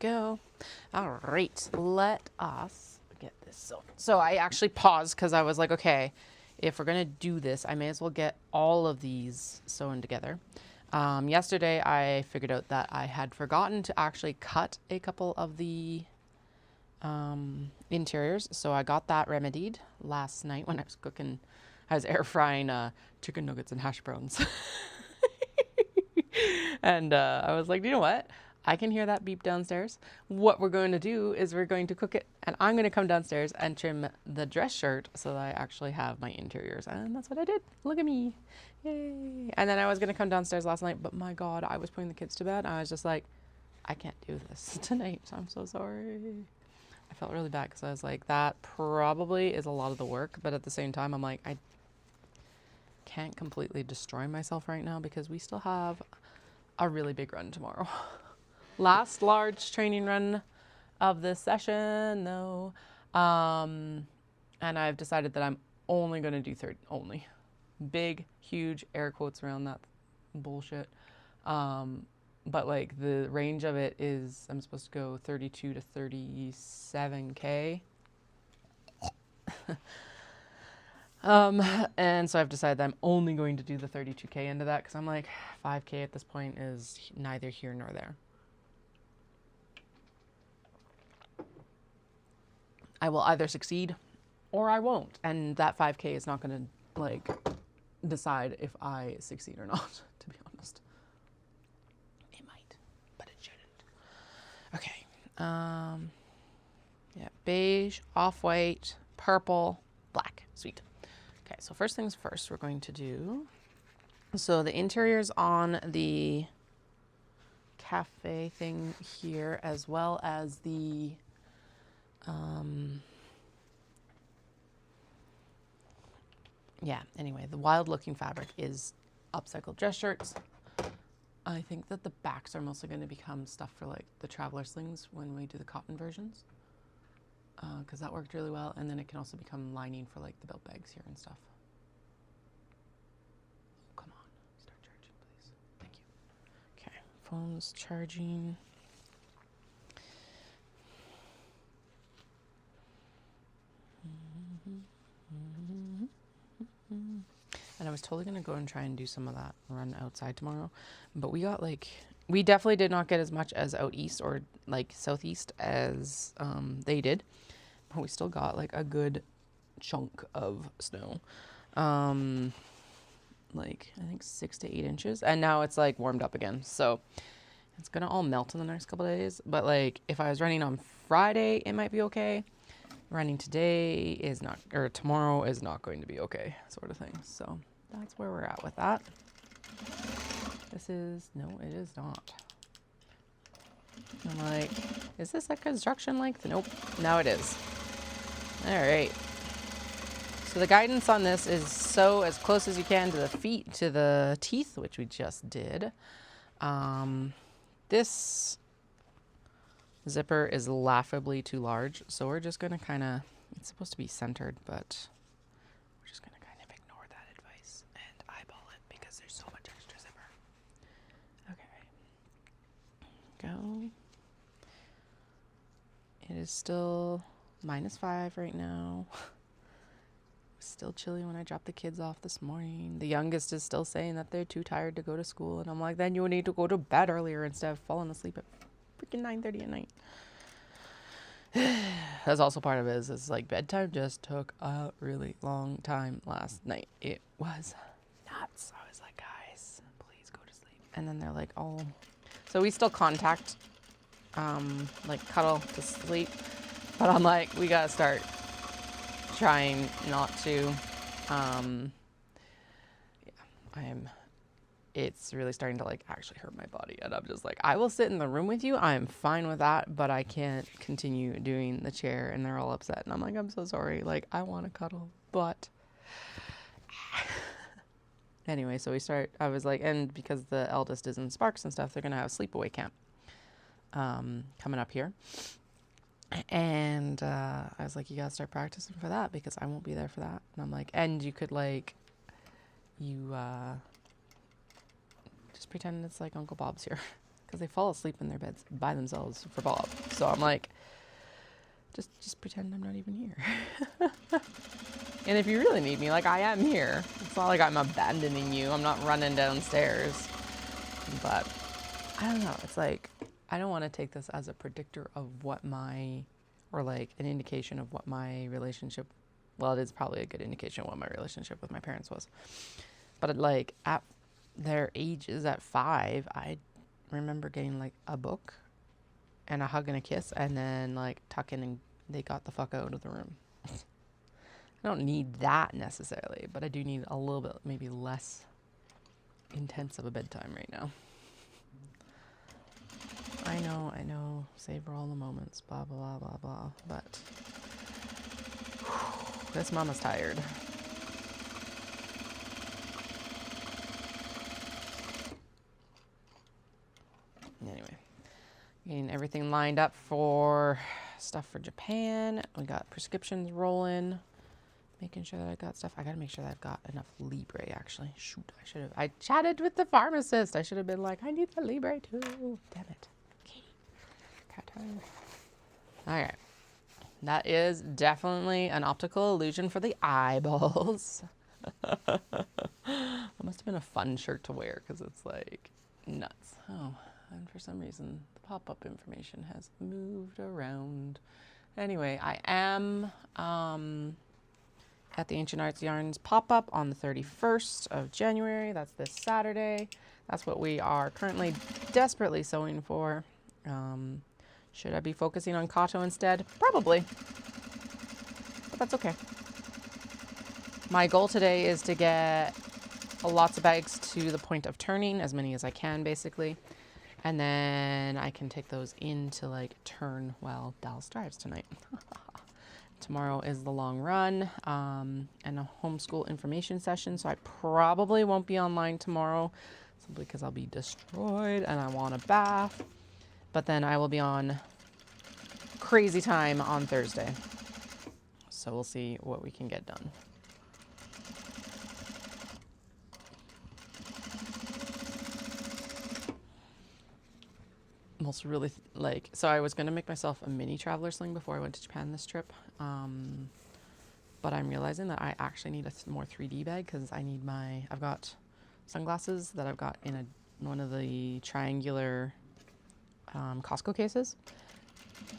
go. All right, let us get this sewn. So I actually paused because I was like, okay, if we're gonna do this, I may as well get all of these sewn together. Yesterday, I figured out that I had forgotten to actually cut a couple of the interiors, so I got that remedied last night when I was cooking. I was air frying chicken nuggets and hash browns. And I was like, you know what? I can hear that beep downstairs. What we're going to do is we're going to cook it, and I'm going to come downstairs and trim the dress shirt so that I actually have my interiors. And that's what I did. Look at me. Yay. And then I was going to come downstairs last night, but my God, I was putting the kids to bed. I was just like, I can't do this tonight. I'm so sorry. I felt really bad because I was like, that probably is a lot of the work. But at the same time, I'm like, I can't completely destroy myself right now because we still have a really big run tomorrow. Last large training run of this session, though. And I've decided that I'm only going to do 30, only. Big, huge air quotes around that bullshit. But like the range of it is, I'm supposed to go 32 to 37K. And so I've decided that I'm only going to do the 32K into that because I'm like, 5K at this point is neither here nor there. I will either succeed or I won't. And that 5K is not going to like decide if I succeed or not, to be honest. It might, but it shouldn't. Okay. Yeah, beige, off-white, purple, black. Sweet. Okay, so first things first, we're going to do, so the interiors on the cafe thing here, as well as the, yeah, anyway, the wild looking fabric is upcycled dress shirts. I think that the backs are mostly going to become stuff for like the traveler slings when we do the cotton versions. Because that worked really well, and then it can also become lining for like the belt bags here and stuff. Come on, start charging, please. Thank you. Okay, phone's charging. And I was totally gonna go and try and do some of that run outside tomorrow, but we got like, we definitely did not get as much as out east or like southeast as they did. But we still got like a good chunk of snow. Like I think 6 to 8 inches. And now it's like warmed up again. So it's gonna all melt in the next couple of days. But like if I was running on Friday, it might be okay. Running today is not, or tomorrow is not going to be okay, sort of thing. So that's where we're at with that. This is, no, it is not. I'm like, is this a construction length? Nope, now it is. All right. So the guidance on this is sew as close as you can to the feet, to the teeth, which we just did. This zipper is laughably too large, so we're just going to kind of, it's supposed to be centered, but we're just going to kind of ignore that advice and eyeball it because there's so much extra zipper. Okay. Go. It is still -5 right now. Still chilly when I dropped the kids off this morning. The youngest is still saying that they're too tired to go to school, and I'm like, then you need to go to bed earlier instead of falling asleep at freaking 9:30 at night. That's also part of it is like bedtime just took a really long time last night. It was nuts. I was like, guys, please go to sleep. And then they're like, oh, so we still contact, like cuddle to sleep. But I'm like, we gotta start trying not to. Yeah, it's really starting to like actually hurt my body. And I'm just like, I will sit in the room with you. I'm fine with that, but I can't continue doing the chair. And they're all upset. And I'm like, I'm so sorry. Like, I want to cuddle, but anyway, so I was like, and because the eldest is in Sparks and stuff, they're going to have a sleepaway camp coming up here. And I was like, you gotta start practicing for that because I won't be there for that. And I'm like, and you could like, just pretend it's like Uncle Bob's here because they fall asleep in their beds by themselves for Bob. So I'm like, just pretend I'm not even here. And if you really need me, like, I am here. It's not like I'm abandoning you. I'm not running downstairs. But I don't know. It's like, I don't want to take this as a predictor of what my, or like an indication of what my relationship, well, it is probably a good indication of what my relationship with my parents was. But like at their ages, at 5, I remember getting like a book and a hug and a kiss, and then like tuck in and they got the fuck out of the room. I don't need that necessarily, but I do need a little bit, maybe less intense of a bedtime right now. I know, savor all the moments, blah, blah, blah, blah, blah, but this mama's tired. Anyway, getting everything lined up for stuff for Japan. We got prescriptions rolling. Making sure that I got stuff. I gotta make sure that I've got enough Libre, actually. Shoot, I chatted with the pharmacist. I should have been like, I need the Libre too. Damn it. Okay. Cat time. All right. That is definitely an optical illusion for the eyeballs. That must have been a fun shirt to wear because it's like nuts. Oh, and for some reason, the pop-up information has moved around. Anyway, I am at the Ancient Arts Yarns pop-up on the 31st of January. That's this Saturday. That's what we are currently desperately sewing for. Should I be focusing on Kato instead? Probably. But that's okay. My goal today is to get lots of bags to the point of turning, as many as I can, basically. And then I can take those in to like turn while Dallas drives tonight. Tomorrow is the long run and a homeschool information session, so I probably won't be online tomorrow simply because I'll be destroyed and I want a bath. But then I will be on crazy time on Thursday. So we'll see what we can get done. I'm also really so I was going to make myself a mini traveler sling before I went to Japan this trip. But I'm realizing that I actually need a more 3D bag because I've got sunglasses that I've got in one of the triangular Costco cases.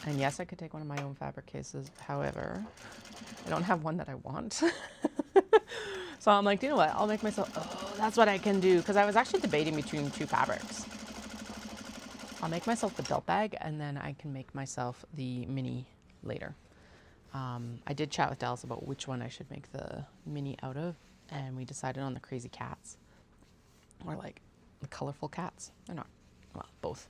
And yes, I could take one of my own fabric cases. However, I don't have one that I want. So I'm like, you know what? I'll make myself, that's what I can do. Because I was actually debating between 2 fabrics. I'll make myself the belt bag and then I can make myself the mini later. I did chat with Dallas about which one I should make the mini out of, and we decided on the crazy cats, or like the colorful cats. They're not, well, both.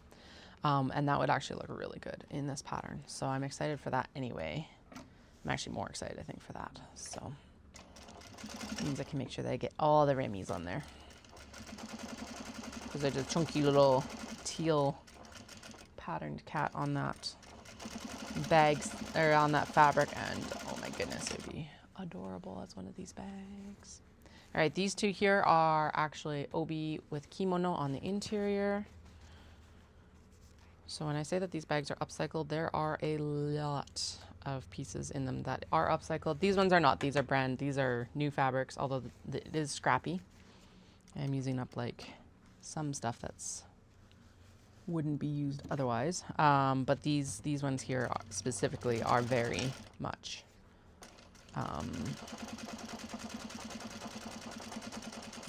And that would actually look really good in this pattern. So I'm excited for that anyway. I'm actually more excited, I think, for that. So it means I can make sure that I get all the Remy's on there. Because there's a chunky little teal patterned cat on that bags, or on that fabric, and oh my goodness, it would be adorable as one of these bags. All right, these 2 here are actually obi with kimono on the interior. So when I say that these bags are upcycled, there are a lot of pieces in them that are upcycled. These ones are not. These are new fabrics, although it is scrappy. I'm using up like some stuff that's wouldn't be used otherwise. But these ones here specifically are very much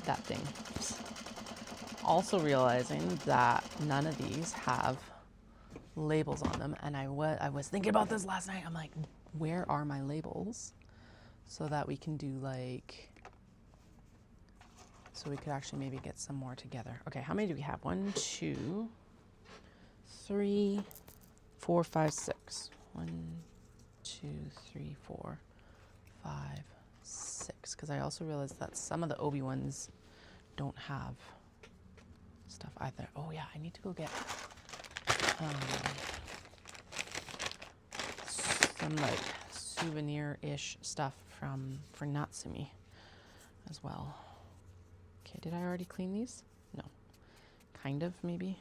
that thing. Also realizing that none of these have labels on them, and I was thinking about this last night. I'm like, where are my labels so that we can do like, so we could actually maybe get some more together. Okay, how many do we have? 1, 2, 3, 4, 5, 6. 1, 2, 3, 4, 5, 6. Because I also realized that some of the obi ones don't have stuff either. Oh yeah, I need to go get some like souvenir-ish stuff for Natsumi as well. Okay, did I already clean these? No. Kind of, maybe.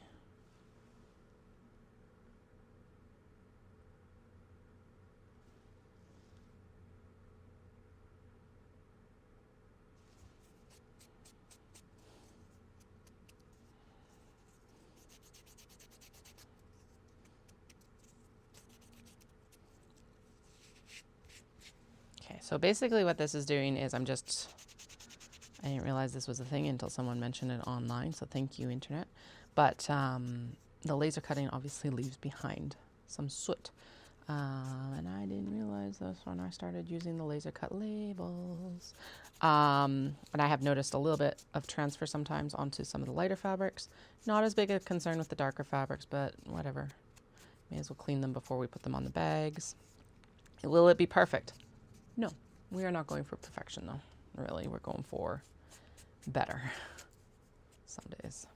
so basically what this is doing is I didn't realize this was a thing until someone mentioned it online, so thank you, internet. But the laser cutting obviously leaves behind some soot. And I didn't realize this when I started using the laser cut labels. And I have noticed a little bit of transfer sometimes onto some of the lighter fabrics. Not as big a concern with the darker fabrics, but whatever. May as well clean them before we put them on the bags. Will it be perfect? No, we are not going for perfection though. Really, we're going for better some days.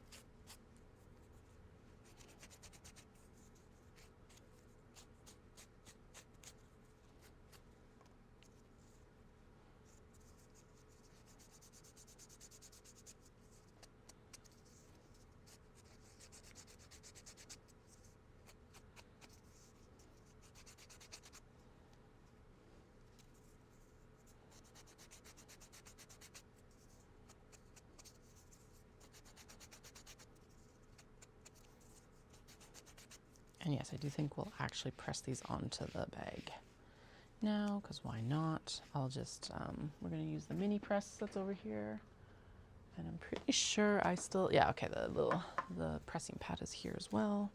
And yes, I do think we'll actually press these onto the bag now, because why not? I'll just, we're going to use the mini press that's over here. And I'm pretty sure I still, yeah, okay, the pressing pad is here as well.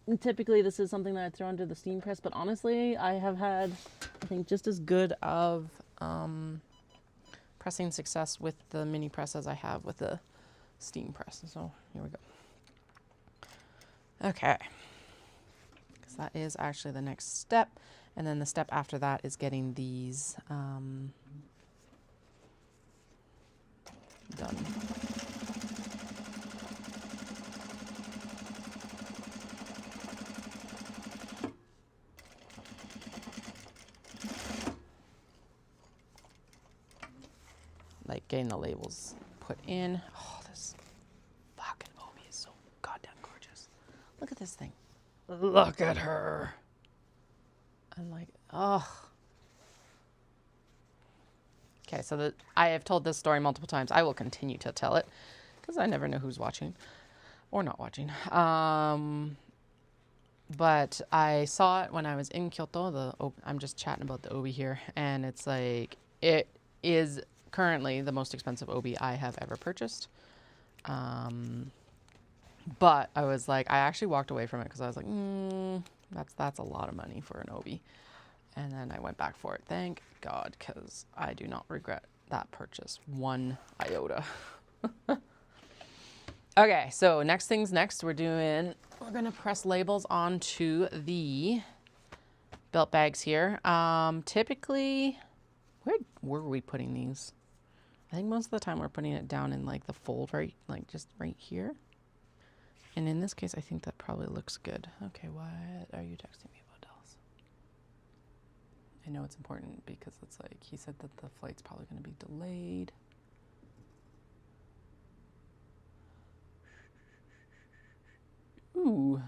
And typically this is something that I throw into the steam press, but honestly, I have had, I think, just as good of pressing success with the mini press as I have with the steam press. So here we go. Okay, because that is actually the next step. And then the step after that is getting these done. Like getting the labels put in. Oh, this fucking Obi is so goddamn gorgeous. Look at this thing. Look at her. I'm like, oh. Okay, so I have told this story multiple times. I will continue to tell it because I never know who's watching or not watching. But I saw it when I was in Kyoto. I'm just chatting about the Obi here, and it's like, it is currently the most expensive Obi I have ever purchased. But I was like, I actually walked away from it because I was like, that's a lot of money for an Obi. And then I went back for it. Thank God, because I do not regret that purchase one iota. Okay, so next things next, we're gonna press labels onto the belt bags here. Typically, where were we putting these? I think most of the time we're putting it down in like the fold, right? Like just right here. And in this case, I think that probably looks good. Okay, what are you texting me about, Dallas? I know it's important because it's like, he said that the flight's probably going to be delayed. Ooh.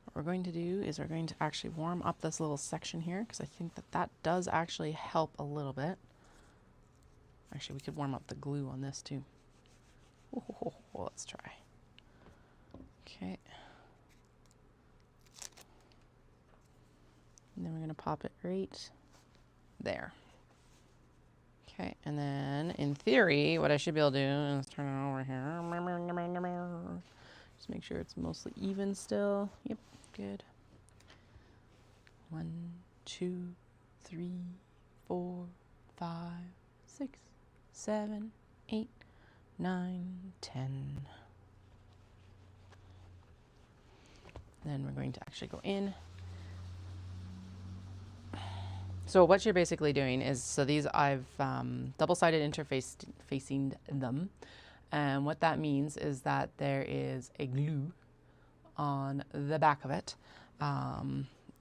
What we're going to do is we're going to actually warm up this little section here because I think that does actually help a little bit. Actually, we could warm up the glue on this too. Oh, let's try. Okay. And then we're going to pop it right there. Okay, and then in theory, what I should be able to do is turn it over here. Just make sure it's mostly even still. Yep, good. 1, 2, 3, 4, 5, 6, 7, 8, 9, 10. Then we're going to actually go in. So what you're basically doing is, so these I've double-sided interfacing them. And what that means is that there is a glue on the back of it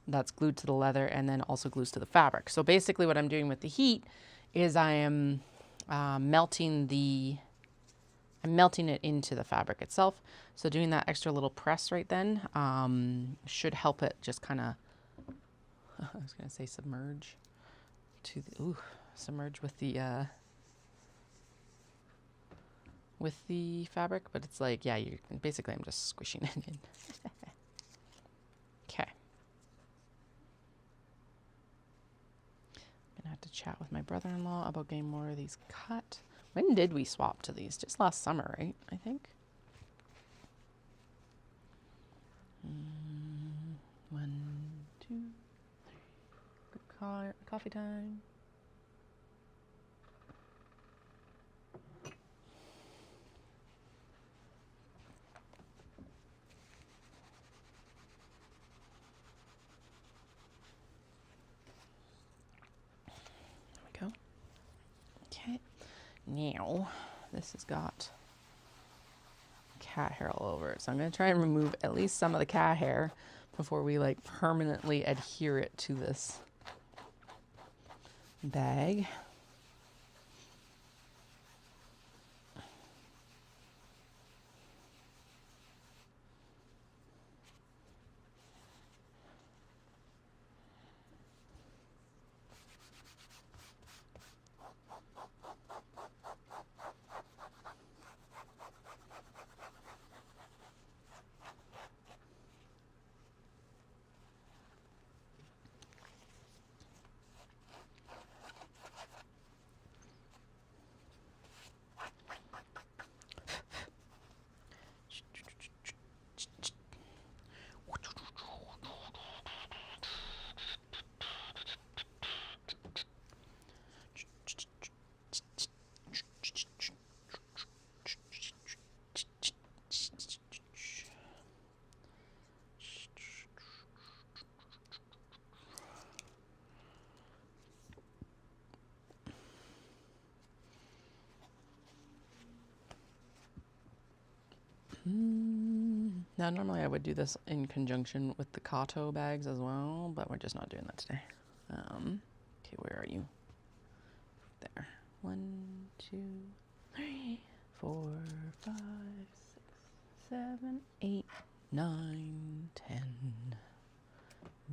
that's glued to the leather and then also glues to the fabric. So basically what I'm doing with the heat is I am melting it into the fabric itself. So doing that extra little press right then should help it just kind of, I was going to say submerge to the, submerge with the fabric, but it's like, yeah, you basically I'm just squishing it in. Okay. I'm gonna have to chat with my brother-in-law about getting more of these cut. When did we swap to these? Just last summer, right? I think. 1, 2, 3. Good coffee time. There we go. Okay. Now, this has got cat hair all over it. So I'm going to try and remove at least some of the cat hair before we like permanently adhere it to this bag. Now, normally I would do this in conjunction with the Kato bags as well, but we're just not doing that today. Okay, where are you? There. 1, 2, 3, 4, 5, 6, 7, 8, 9, 10.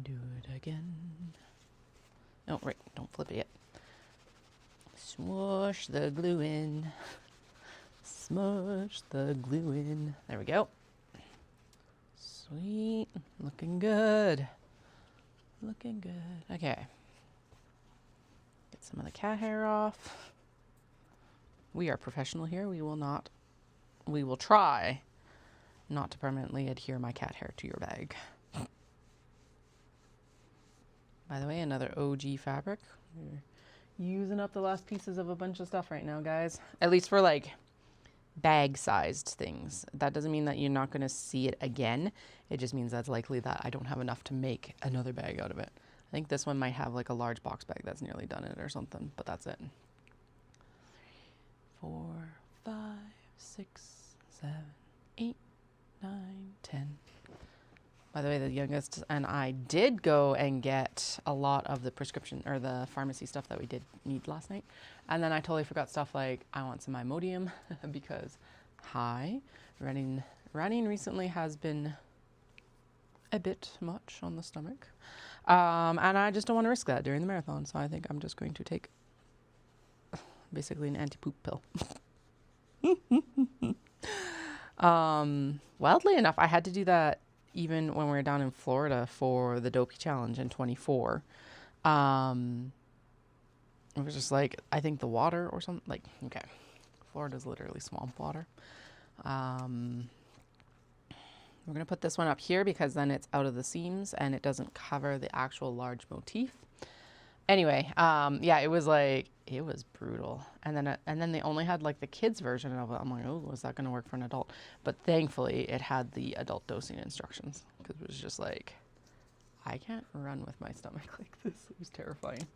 Do it again. Oh, right, don't flip it yet. Smush the glue in. Smush the glue in. There we go. Sweet. Looking good. Looking good. Okay. Get some of the cat hair off. We are professional here. We will try not to permanently adhere my cat hair to your bag. By the way, another OG fabric. We're using up the last pieces of a bunch of stuff right now, guys. At least for like bag-sized things. That doesn't mean that you're not going to see it again. It just means that's likely that I don't have enough to make another bag out of it. I think this one might have like a large box bag that's nearly done it or something, but that's it. 4, 5, 6, 7, 8, 9, 10. By the way, the youngest and I did go and get a lot of the prescription or the pharmacy stuff that we did need last night. And then I totally forgot stuff like I want some Imodium because running recently has been a bit much on the stomach. And I just don't want to risk that during the marathon. So I think I'm just going to take basically an anti-poop pill. Wildly enough, I had to do that even when we were down in Florida for the Dopey Challenge in 24. It was just like, I think the water or something, like, okay, Florida's literally swamp water. We're going to put this one up here because then it's out of the seams and it doesn't cover the actual large motif. Anyway, yeah, it was brutal. And then they only had like the kids version of it. I'm like, oh, is that going to work for an adult? But thankfully it had the adult dosing instructions because it was just like, I can't run with my stomach like this. It was terrifying.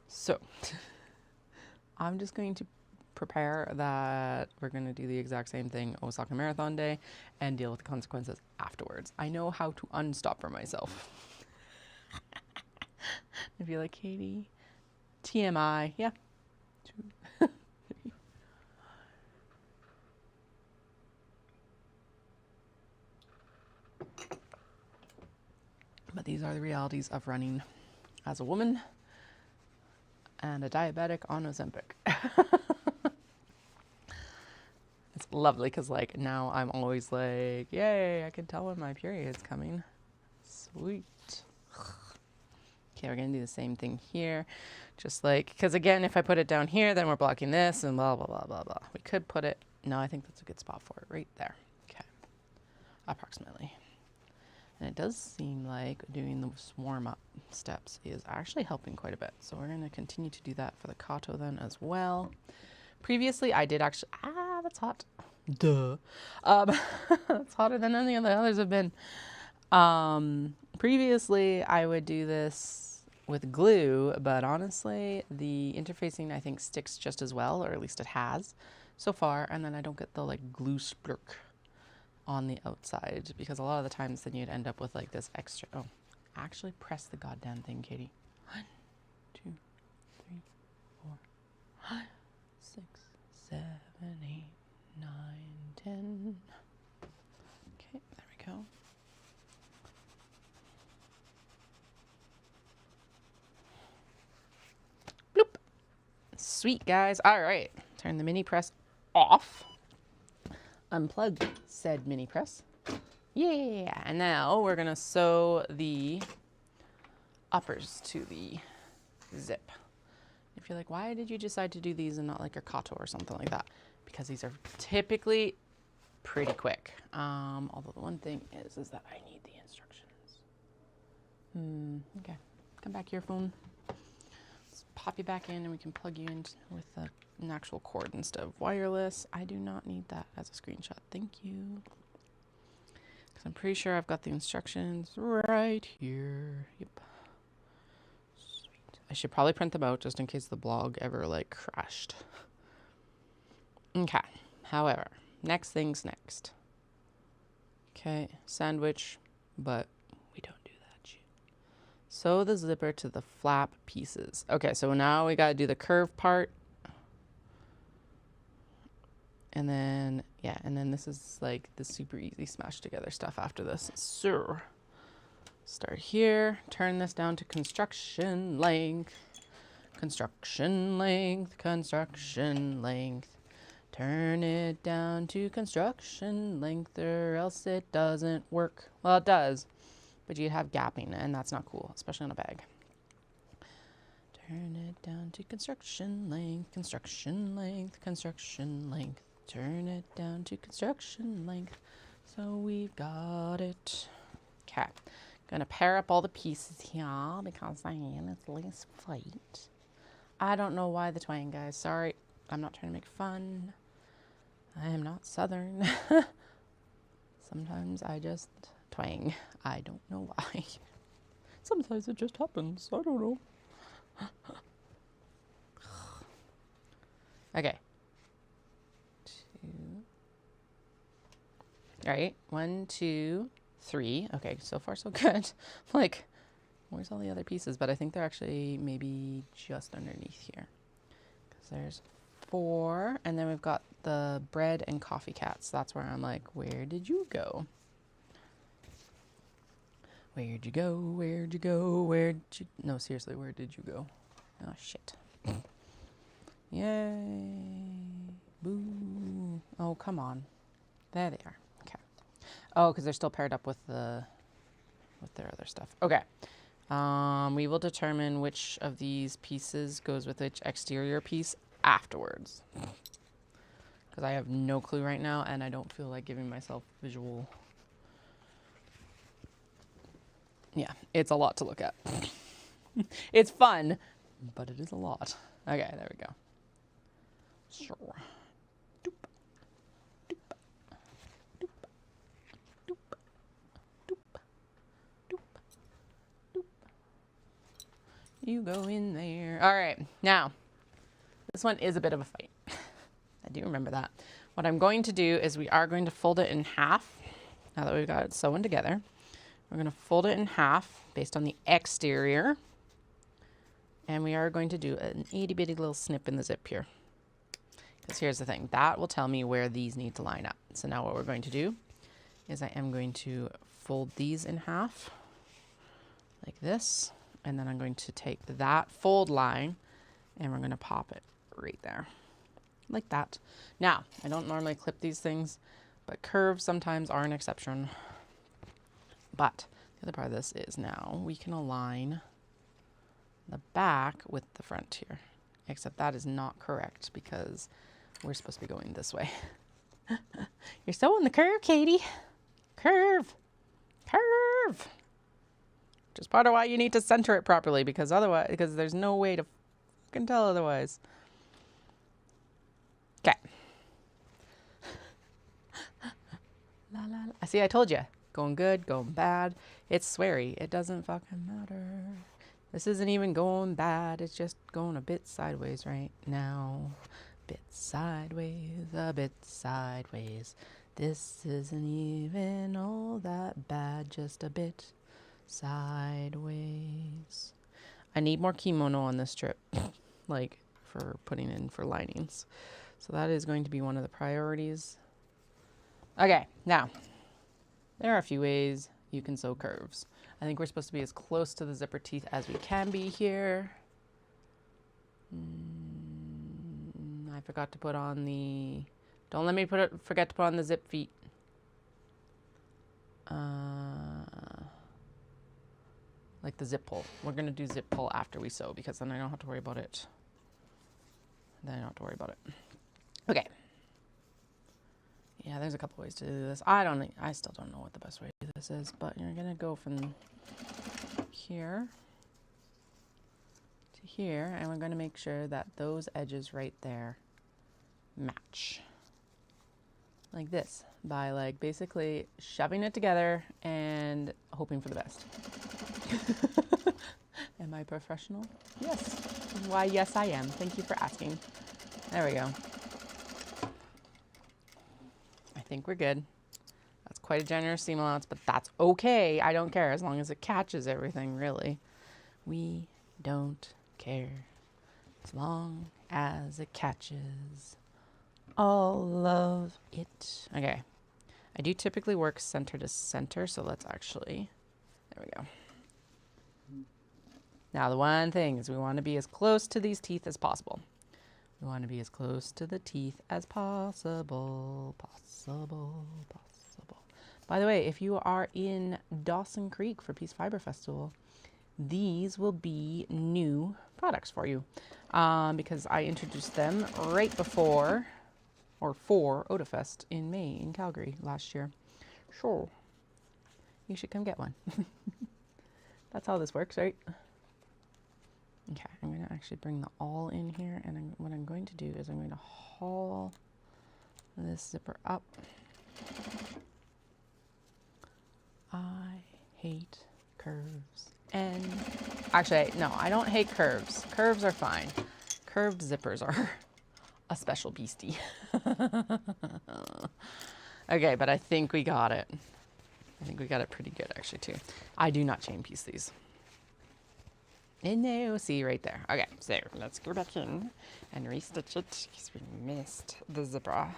So I'm just going to prepare that we're going to do the exact same thing Osaka Marathon Day and deal with the consequences afterwards. I know how to unstop for myself. If you're like, Katie, TMI, yeah. 2, 3. But these are the realities of running as a woman and a diabetic on Ozempic. It's lovely because like now I'm always like, yay, I can tell when my period's coming. Sweet. Okay, we're going to do the same thing here. Just like, because again, if I put it down here, then we're blocking this and blah, blah, blah, blah, blah. We could put it, no, I think that's a good spot for it right there. Okay, approximately. And it does seem like doing the warm-up steps is actually helping quite a bit. So we're going to continue to do that for the Kato then as well. Previously, I did actually, that's hot. Duh. It's hotter than any of the others have been. Previously, I would do this with glue, but honestly, the interfacing I think sticks just as well, or at least it has so far. And then I don't get the like glue splurk on the outside because a lot of the times then you'd end up with like this extra. Oh, actually press the goddamn thing, Katie. 1, 2, 3, 4, 5, 6, 7, 8, 9, 10. Okay, there we go. Bloop. Sweet, guys. All right, turn the mini press off. Unplug said mini press. Yeah, and now we're gonna sew the uppers to the zip. If you're like, why did you decide to do these and not like your Kato or something like that? Because these are typically pretty quick. Although the one thing is that I need the instructions. Okay, come back here, phone. Let's pop you back in and we can plug you in with an actual cord instead of wireless. I do not need that as a screenshot. Thank you. Because I'm pretty sure I've got the instructions right here. Yep. Sweet. I should probably print them out just in case the blog ever like crashed. Okay. However, next thing's next. Okay. Sandwich, but we don't do that shit. Sew the zipper to the flap pieces. Okay, so now we got to do the curve part. And then, yeah, and then this is like the super easy smash together stuff after this. So, start here, turn this down to construction length. Construction length, construction length. Turn it down to construction length or else it doesn't work. Well, it does, but you have gapping and that's not cool, especially on a bag. Turn it down to construction length, construction length, construction length. Turn it down to construction length. So we've got it. Okay. Gonna pair up all the pieces here because it's lace fight. I don't know why the twang, guys. Sorry. I'm not trying to make fun. I am not Southern. Sometimes I just twang. I don't know why. Sometimes it just happens. I don't know. Okay. 2. All right. 1, 2, 3. Okay, so far so good. Like, where's all the other pieces? But I think they're actually maybe just underneath here. Because there's 4. And then we've got the bread and coffee cats. That's where I'm like, where did you go? Where'd you go? Where'd you go? Where'd you... No, seriously, where did you go? Oh, shit. Yay. Boo. Oh, come on. There they are. Okay. Oh, because they're still paired up with their other stuff. Okay. We will determine which of these pieces goes with which exterior piece afterwards. Because I have no clue right now, and I don't feel like giving myself visual. Yeah, it's a lot to look at. It's fun, but it is a lot. Okay, there we go. Sure. Doop. Doop. Doop. Doop. Doop. Doop. You go in there. All right, now, this one is a bit of a fight. I do remember that. What I'm going to do is we are going to fold it in half. Now that we've got it sewn together, we're going to fold it in half based on the exterior. And we are going to do an itty bitty little snip in the zip here. Because here's the thing, that will tell me where these need to line up. So now what we're going to do is I am going to fold these in half like this. And then I'm going to take that fold line and we're going to pop it right there. Like that. Now, I don't normally clip these things, but curves sometimes are an exception. But the other part of this is now we can align the back with the front here. Except that is not correct because we're supposed to be going this way. You're sewing the curve, Katie. Curve. Curve. Which is part of why you need to center it properly because there's no way to fucking tell otherwise. Okay. La, la, la. See, I told you. Going good, going bad. It's sweary. It doesn't fucking matter. This isn't even going bad. It's just going a bit sideways right now. Bit sideways, a bit sideways. This isn't even all that bad. Just a bit sideways. I need more kimono on this trip. Like, for putting in for linings. So that is going to be one of the priorities. Okay, now, there are a few ways you can sew curves. I think we're supposed to be as close to the zipper teeth as we can be here. I forgot to put on the... Don't let me forget to put on the zip feet. Like the zip pull. We're going to do zip pull after we sew because then I don't have to worry about it. Okay. Yeah, there's a couple ways to do this. I still don't know what the best way to do this is, but you're gonna go from here to here, and we're gonna make sure that those edges right there match. Like this, by like basically shoving it together and hoping for the best. Am I professional? Yes. Why, yes, I am. Thank you for asking. There we go. I think we're good. That's quite a generous seam allowance, but that's okay. I don't care as long as it catches everything, really. We don't care as long as it catches all of it. Okay. I do typically work center to center, so let's actually, there we go. Now, the one thing is we want to be as close to these teeth as possible. We want to be as close to the teeth as possible. By the way, if you are in Dawson Creek for Peace Fibre Festival, these will be new products for you because I introduced them right before or for Odafest in May in Calgary last year. Sure. You should come get one. That's how this works, right? Okay, I'm going to actually bring the awl in here, and what I'm going to do is I'm going to haul this zipper up. I hate curves. And actually, no, I don't hate curves. Curves are fine. Curved zippers are a special beastie. Okay, but I think we got it. I think we got it pretty good, actually, too. I do not chain piece these. In there, see right there. Okay, so let's go back in and restitch it because we missed the zipper.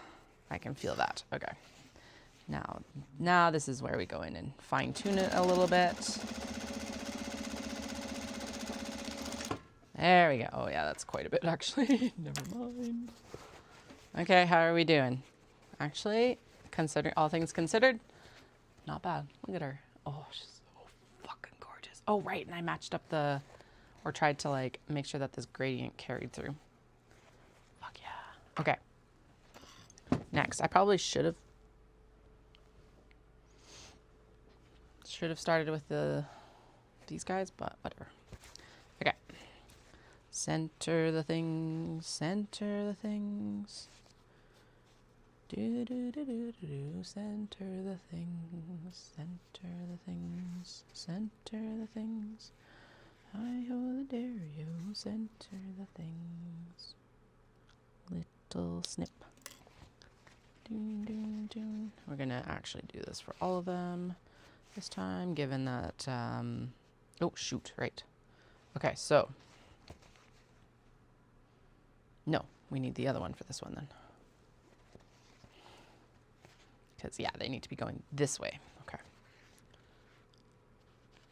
I can feel that. Okay. Now this is where we go in and fine tune it a little bit. There we go. Oh yeah, that's quite a bit actually. Never mind. Okay, how are we doing? Actually, considering all things considered, not bad. Look at her. Oh, she's so fucking gorgeous. Oh right, and I matched up or tried to like make sure that this gradient carried through. Fuck yeah. Okay. Next, I probably should have started with these guys, but whatever. Okay. Center the things. Center the things. Do do do do do do. Center the things. Center the things. Center the things. Hi-ho the Dario, center the things. Little snip. Doon, doon, doon. We're gonna actually do this for all of them this time, given that, oh shoot, right. Okay, so. No, we need the other one for this one then. Because, yeah, they need to be going this way. Okay.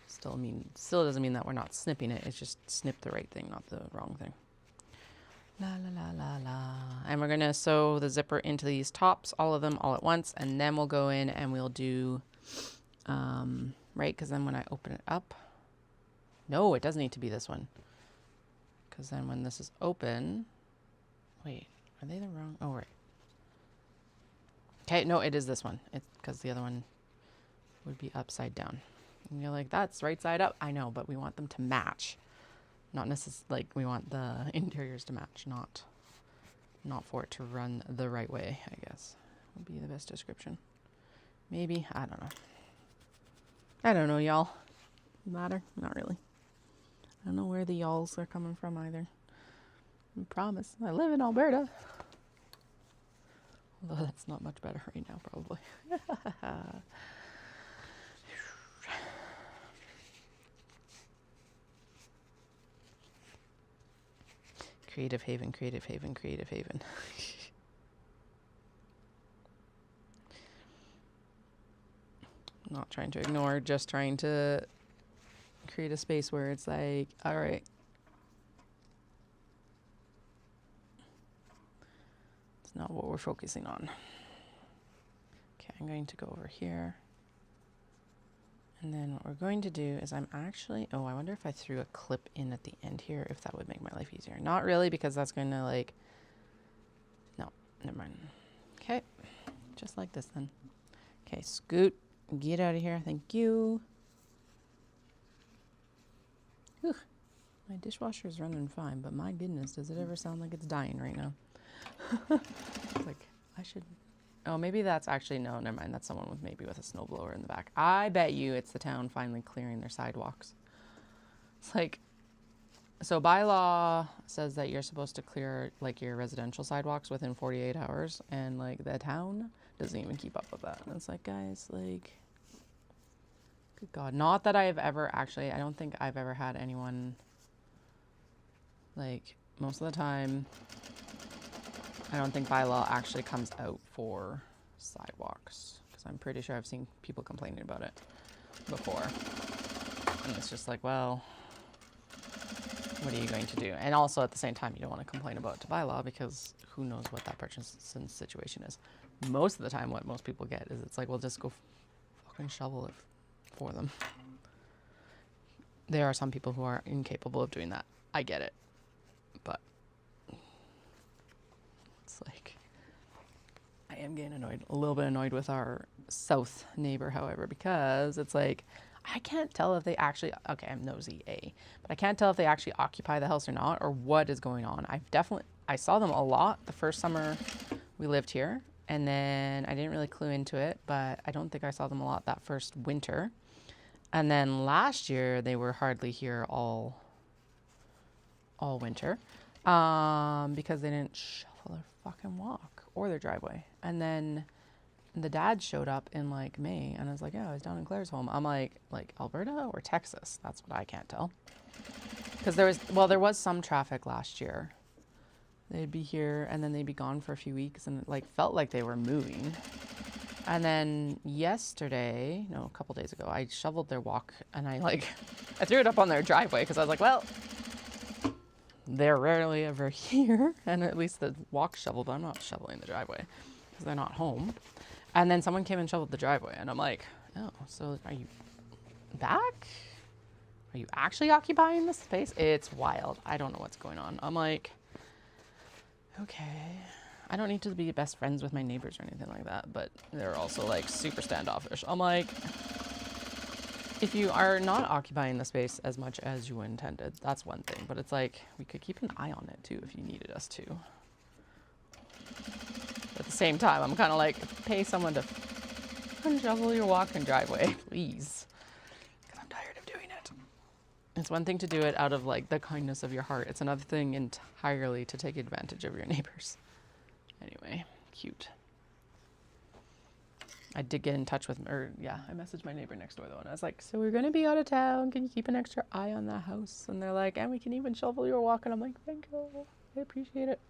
Still doesn't mean that we're not snipping it. It's just snip the right thing, not the wrong thing. La la la la la. And we're going to sew the zipper into these tops, all of them, all at once. And then we'll go in and we'll do, right? Because then when I open it up, no, it does need to be this one. Because then when this is open, wait, are they the wrong? Oh, right. Okay, no, it is this one. It's because the other one would be upside down. And you're like, that's right side up. I know, but we want them to match. Not necessarily, like, we want the interiors to match, not for it to run the right way, I guess. Would be the best description. Maybe, I don't know. I don't know, y'all. Matter? Not really. I don't know where the y'alls are coming from either. I promise. I live in Alberta. Although that's not much better right now, probably. Creative haven, creative haven, creative haven. Not trying to ignore, just trying to create a space where it's like, all right. It's not what we're focusing on. Okay, I'm going to go over here. And then what we're going to do is I'm actually, oh, I wonder if I threw a clip in at the end here, if that would make my life easier. Not really, because that's going to like, no, never mind. Okay, just like this then. Okay, scoot, get out of here, thank you. Whew. My dishwasher is running fine, but my goodness, does it ever sound like it's dying right now? Like, I should... Oh, maybe that's actually, no, never mind. That's someone with a snowblower in the back. I bet you it's the town finally clearing their sidewalks. It's like, so bylaw says that you're supposed to clear like your residential sidewalks within 48 hours. And like the town doesn't even keep up with that. And it's like, guys, like, good God. Not that I've ever actually, I don't think I've ever had anyone, like, most of the time, I don't think bylaw actually comes out for sidewalks, because I'm pretty sure I've seen people complaining about it before. And it's just like, well, what are you going to do? And also at the same time, you don't want to complain about it to bylaw, because who knows what that person's situation is. Most of the time, what most people get is it's like, well, just go fucking shovel it for them. There are some people who are incapable of doing that. I get it. But it's like, I am getting annoyed, a little bit annoyed with our south neighbor, however, because it's like, I can't tell if they actually, okay, I'm nosy, but I can't tell if they actually occupy the house or not, or what is going on. I saw them a lot the first summer we lived here, and then I didn't really clue into it, but I don't think I saw them a lot that first winter. And then last year, they were hardly here all winter, because they didn't shovel their fucking walk or their driveway. And then the dad showed up in like May, and I was like, yeah, I was down in Claire's home. I'm like Alberta or Texas? That's what I can't tell. Because there was some traffic last year. They'd be here and then they'd be gone for a few weeks, and it like felt like they were moving. And then a couple days ago, I shoveled their walk, and I threw it up on their driveway, because I was like, well, they're rarely ever here, and at least the walk shoveled, but I'm not shoveling the driveway because they're not home. And then someone came and shoveled the driveway, and I'm like, oh, so are you back? Are you actually occupying this space? It's wild. I don't know what's going on. I'm like, okay. I don't need to be best friends with my neighbors or anything like that, but they're also like super standoffish. I'm like, if you are not occupying the space as much as you intended, that's one thing. But it's like, we could keep an eye on it too if you needed us to. At the same time, I'm kind of like, pay someone to shovel your walk and driveway, please. Because I'm tired of doing it. It's one thing to do it out of like the kindness of your heart. It's another thing entirely to take advantage of your neighbors. Anyway, cute. I did get in touch with, I messaged my neighbor next door though, and I was like, so we're going to be out of town. Can you keep an extra eye on that house? And they're like, and we can even shovel your walk. And I'm like, thank you. I appreciate it.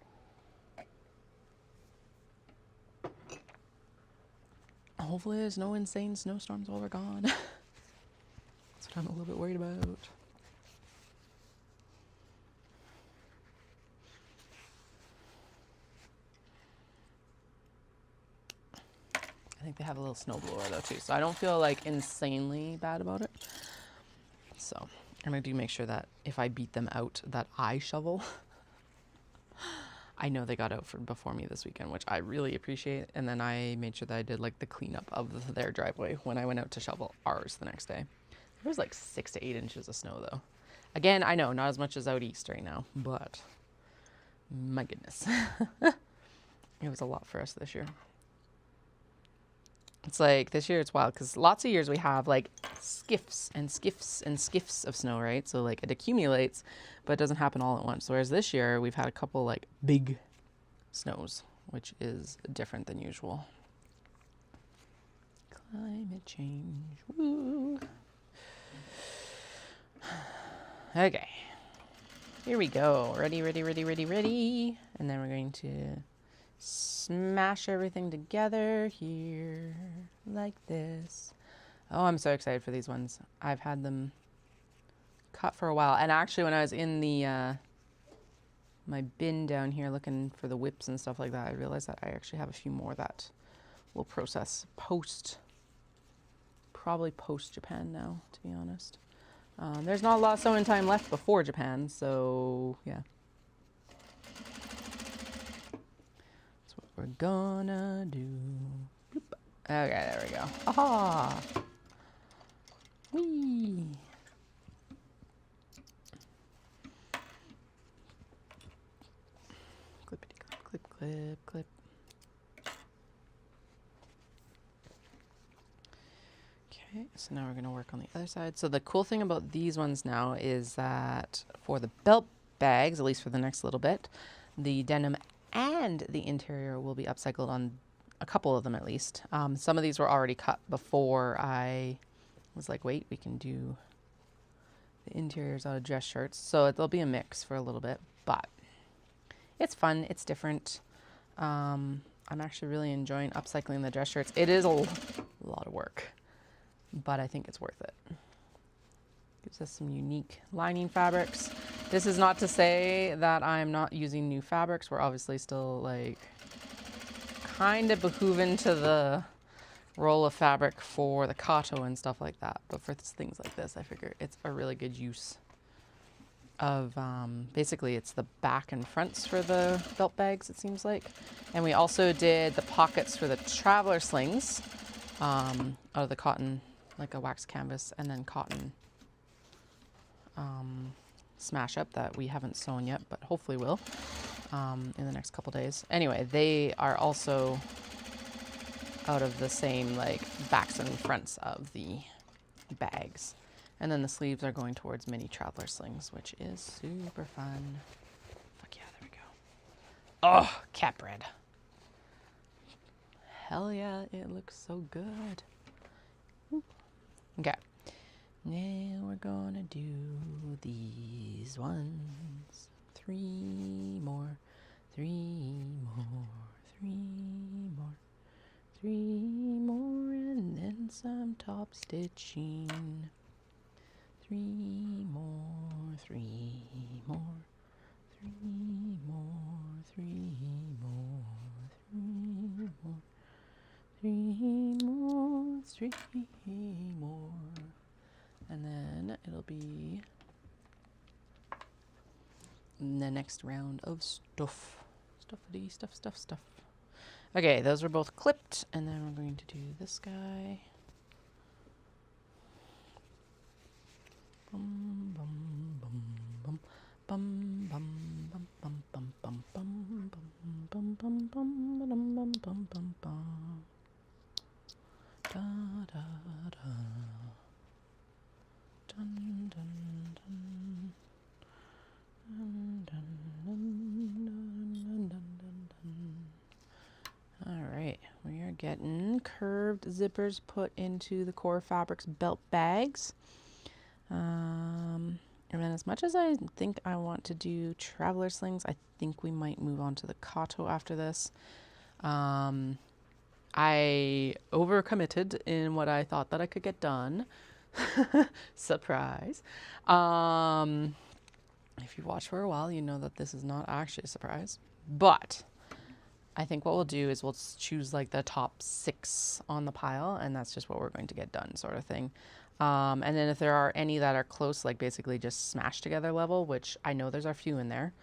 Hopefully there's no insane snowstorms while we're gone. That's what I'm a little bit worried about. I think they have a little snowblower though too, so I don't feel like insanely bad about it. So I'm gonna make sure that if I beat them out, that I shovel. I know they got out before me this weekend, which I really appreciate. And then I made sure that I did like the cleanup of their driveway when I went out to shovel ours the next day. There was like 6 to 8 inches of snow though. Again, I know not as much as out east right now, but my goodness, it was a lot for us this year. It's like this year it's wild because lots of years we have like skiffs and skiffs and skiffs of snow, right? So like it accumulates, but it doesn't happen all at once. Whereas this year we've had a couple like big snows, which is different than usual. Climate change. Woo. Okay. Here we go. Ready, ready, ready, ready, ready. And then we're going to smash everything together here like this. Oh, I'm so excited for these ones. I've had them cut for a while, and actually when I was in the my bin down here looking for the whips and stuff like that, I realized that I actually have a few more that will process probably post Japan now, to be honest. There's not a lot of sewing time left before Japan, so yeah. We're gonna do. Bloop. Okay, there we go. Aha! Whee! Clippity clip, clip, clip, clip. Okay, so now we're gonna work on the other side. So the cool thing about these ones now is that for the belt bags, at least for the next little bit, the denim and the interior will be upcycled on a couple of them at least. Some of these were already cut before I was like, wait, we can do the interiors out of dress shirts. So there'll be a mix for a little bit, but it's fun. It's different. I'm actually really enjoying upcycling the dress shirts. It is a lot of work, but I think it's worth it. Gives us some unique lining fabrics. This is not to say that I'm not using new fabrics. We're obviously still like kind of behooving to the roll of fabric for the kato and stuff like that. But for things like this, I figure it's a really good use of, basically it's the back and fronts for the belt bags, it seems like. And we also did the pockets for the traveler slings out of the cotton, like a wax canvas, and then cotton smash up that we haven't sewn yet, but hopefully will in the next couple days. Anyway, they are also out of the same like backs and fronts of the bags. And then the sleeves are going towards mini traveler slings, which is super fun. Fuck yeah, there we go. Oh, cat bread. Hell yeah, it looks so good. Ooh. Okay. Now we're gonna do these ones. 3 more, 3 more, 3 more, 3 more, and then some top stitching. 3 more, 3 more, 3 more, 3 more, 3 more, 3 more, 3 more. And then it'll be the next round of stuff. Stuffity, stuff, stuff, stuff. Okay, those were both clipped, and then we're going to do this guy. Bum, bum, bum, bum, bum, bum, bum, bum, bum, bum, bum, bum, bum, bum, bum, bum, bum, bum, bum, bum. Da, da, da. Dun, dun, dun, getting curved zippers put into the core fabrics belt bags. And then as much as I think I want to do traveler slings, I think we might move on to the Kato after this. I overcommitted in what I thought that I could get done. Surprise. If you've watched for a while, you know that this is not actually a surprise. But I think what we'll do is we'll choose like the top 6 on the pile, and that's just what we're going to get done, sort of thing. And then if there are any that are close, like basically just smashed together level, which I know there's a few in there,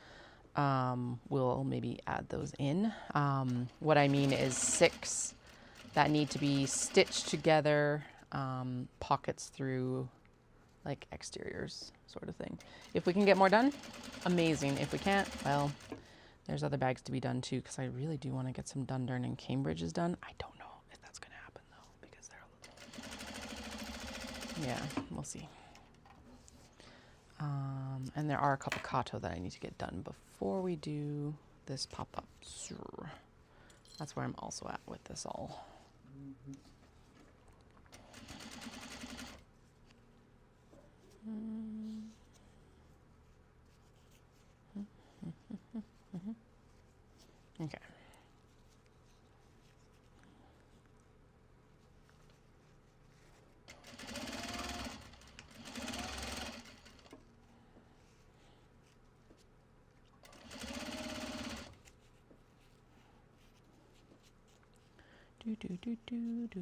we'll maybe add those in. What I mean is 6 that need to be stitched together, pockets through like exteriors, sort of thing. If we can get more done, amazing. If we can't, well, there's other bags to be done too, because I really do want to get some Dundurn and Cambridges done. I don't know if that's going to happen though, because they're, yeah, we'll see. And there are a couple Kato that I need to get done before we do this pop-up. That's where I'm also at with this all. Okay. Do do do do do.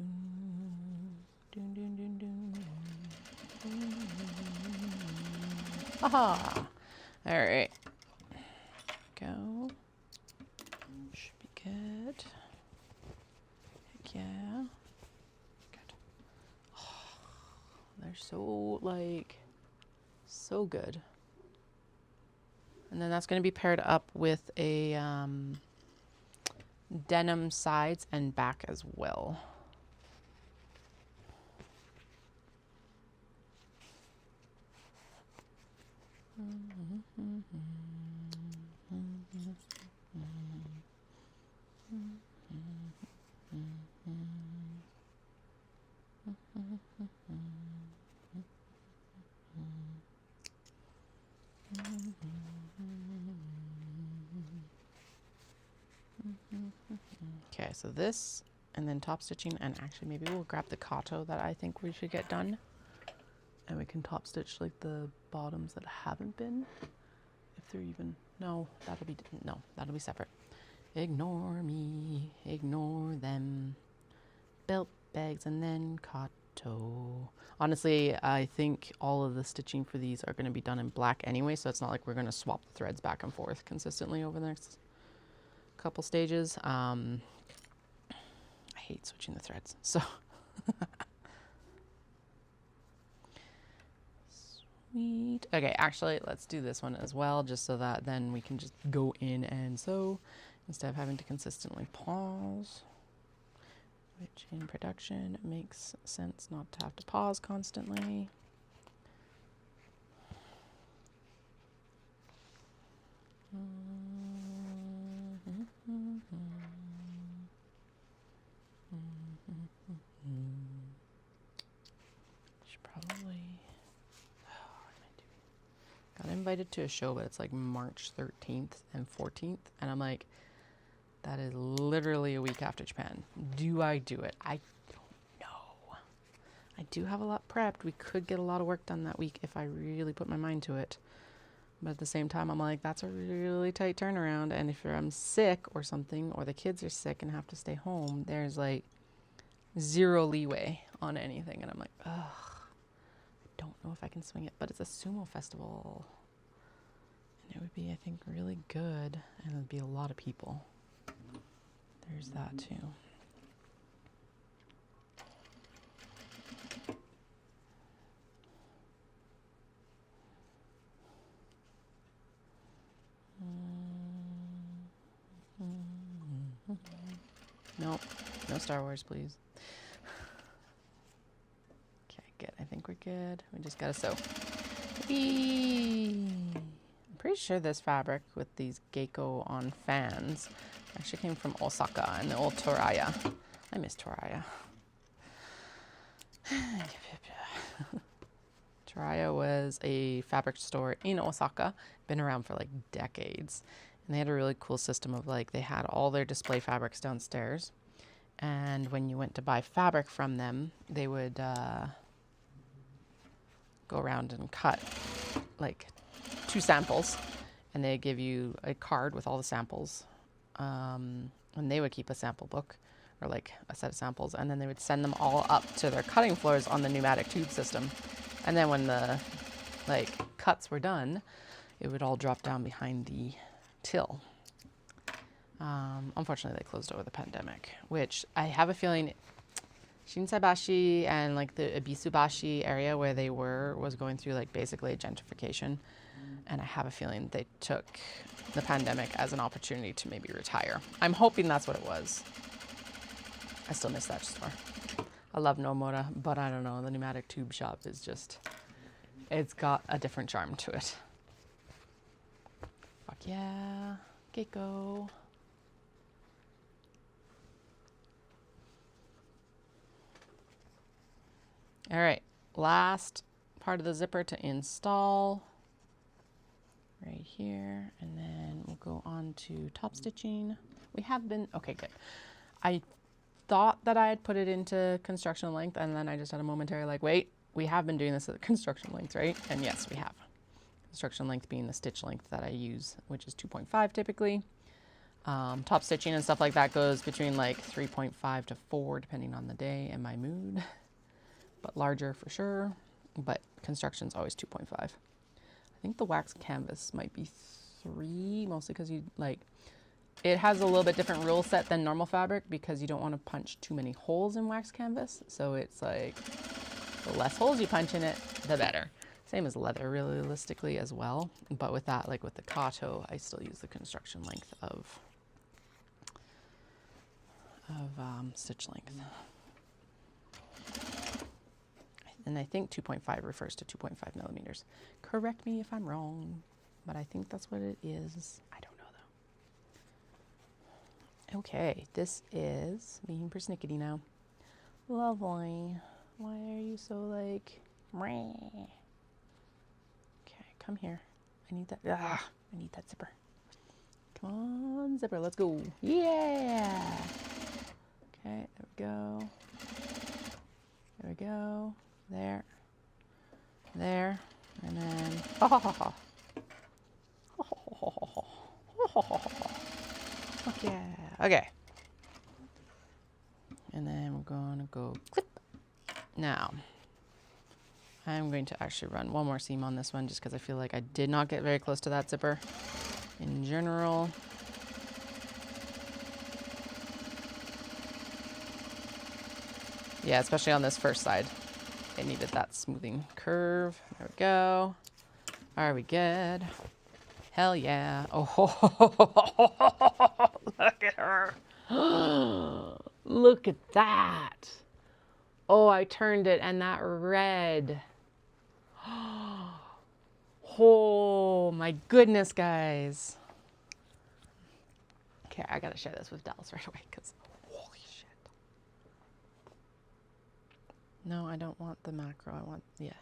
Dun, dun, dun, dun. Aha! All right. Go. Should be good. Heck yeah. Good. Oh, they're so, like, so good. And then that's going to be paired up with a denim sides and back as well. Okay, so this, and then top stitching, and actually maybe we'll grab the Kato that I think we should get done, and we can top stitch like the bottoms that haven't been, if they're even, no, that'll be separate. Ignore me, ignore them. Belt bags and then Kato. Honestly, I think all of the stitching for these are going to be done in black anyway, so it's not like we're going to swap the threads back and forth consistently over the next couple stages. I hate switching the threads, so sweet. Okay, actually, let's do this one as well, just so that then we can just go in and sew instead of having to consistently pause, which in production makes sense not to have to pause constantly. Should probably, got invited to a show, but it's like March 13th and 14th, and I'm like, that is literally a week after Japan. Do I do it? I don't know. I do have a lot prepped. We could get a lot of work done that week if I really put my mind to it. But at the same time, I'm like, that's a really tight turnaround. And if I'm sick or something, or the kids are sick and have to stay home, there's like 0 leeway on anything. And I'm like, ugh, I don't know if I can swing it. But it's a sumo festival. And it would be, I think, really good. And it would be a lot of people. There's that too. Nope, no Star Wars, please. Okay, good. I think we're good. We just gotta sew. Whee! I'm pretty sure this fabric with these Geiko on fans actually came from Osaka and the old Toraya. I miss Toraya. Toraya was a fabric store in Osaka, been around for like decades. And they had a really cool system of like, they had all their display fabrics downstairs. And when you went to buy fabric from them, they would go around and cut like 2 samples. And they'd give you a card with all the samples. And they would keep a sample book or like a set of samples. And then they would send them all up to their cutting floors on the pneumatic tube system. And then when the like cuts were done, it would all drop down behind the till. Unfortunately, they closed over the pandemic, which I have a feeling Shinsaibashi and like the Ibisubashi area where they were was going through like basically a gentrification. And I have a feeling they took the pandemic as an opportunity to maybe retire. I'm hoping that's what it was. I still miss that store. I love Nomura, but I don't know. The pneumatic tube shop is just, it's got a different charm to it. Fuck yeah. Gecko. All right. Last part of the zipper to install. Right here. And then we'll go on to top stitching. We have been, okay, good. I thought that I had put it into construction length, and then I just had a momentary like, wait, we have been doing this at construction length, right? And yes, we have. Construction length being the stitch length that I use, which is 2.5 typically. Top stitching and stuff like that goes between like 3.5 to 4 depending on the day and my mood, but larger for sure. But construction's always 2.5. I think the wax canvas might be 3, mostly because you like, it has a little bit different rule set than normal fabric because you don't want to punch too many holes in wax canvas. So it's like the less holes you punch in it, the better. Same as leather realistically as well. But with that, like with the Kato, I still use the construction length of stitch length. And I think 2.5 refers to 2.5 millimeters. Correct me if I'm wrong, but I think that's what it is. I don't know though. Okay, this is me being persnickety now. Lovely. Why are you so like, meh? Okay, come here. I need that. I need that zipper. Come on, zipper. Let's go. Yeah. Okay, there we go. There we go. There. There. And then. Okay. Okay. And then we're going to go clip. Now, I'm going to actually run one more seam on this one just because I feel like I did not get very close to that zipper in general. Yeah, especially on this first side. It needed that smoothing curve. There we go. Are we good? Hell yeah. Oh, look at her. Look at that. Oh, I turned it and that red. Oh my goodness, guys. Okay, I gotta share this with Dallas right away because holy shit. No, I don't want the macro. I want, yeah.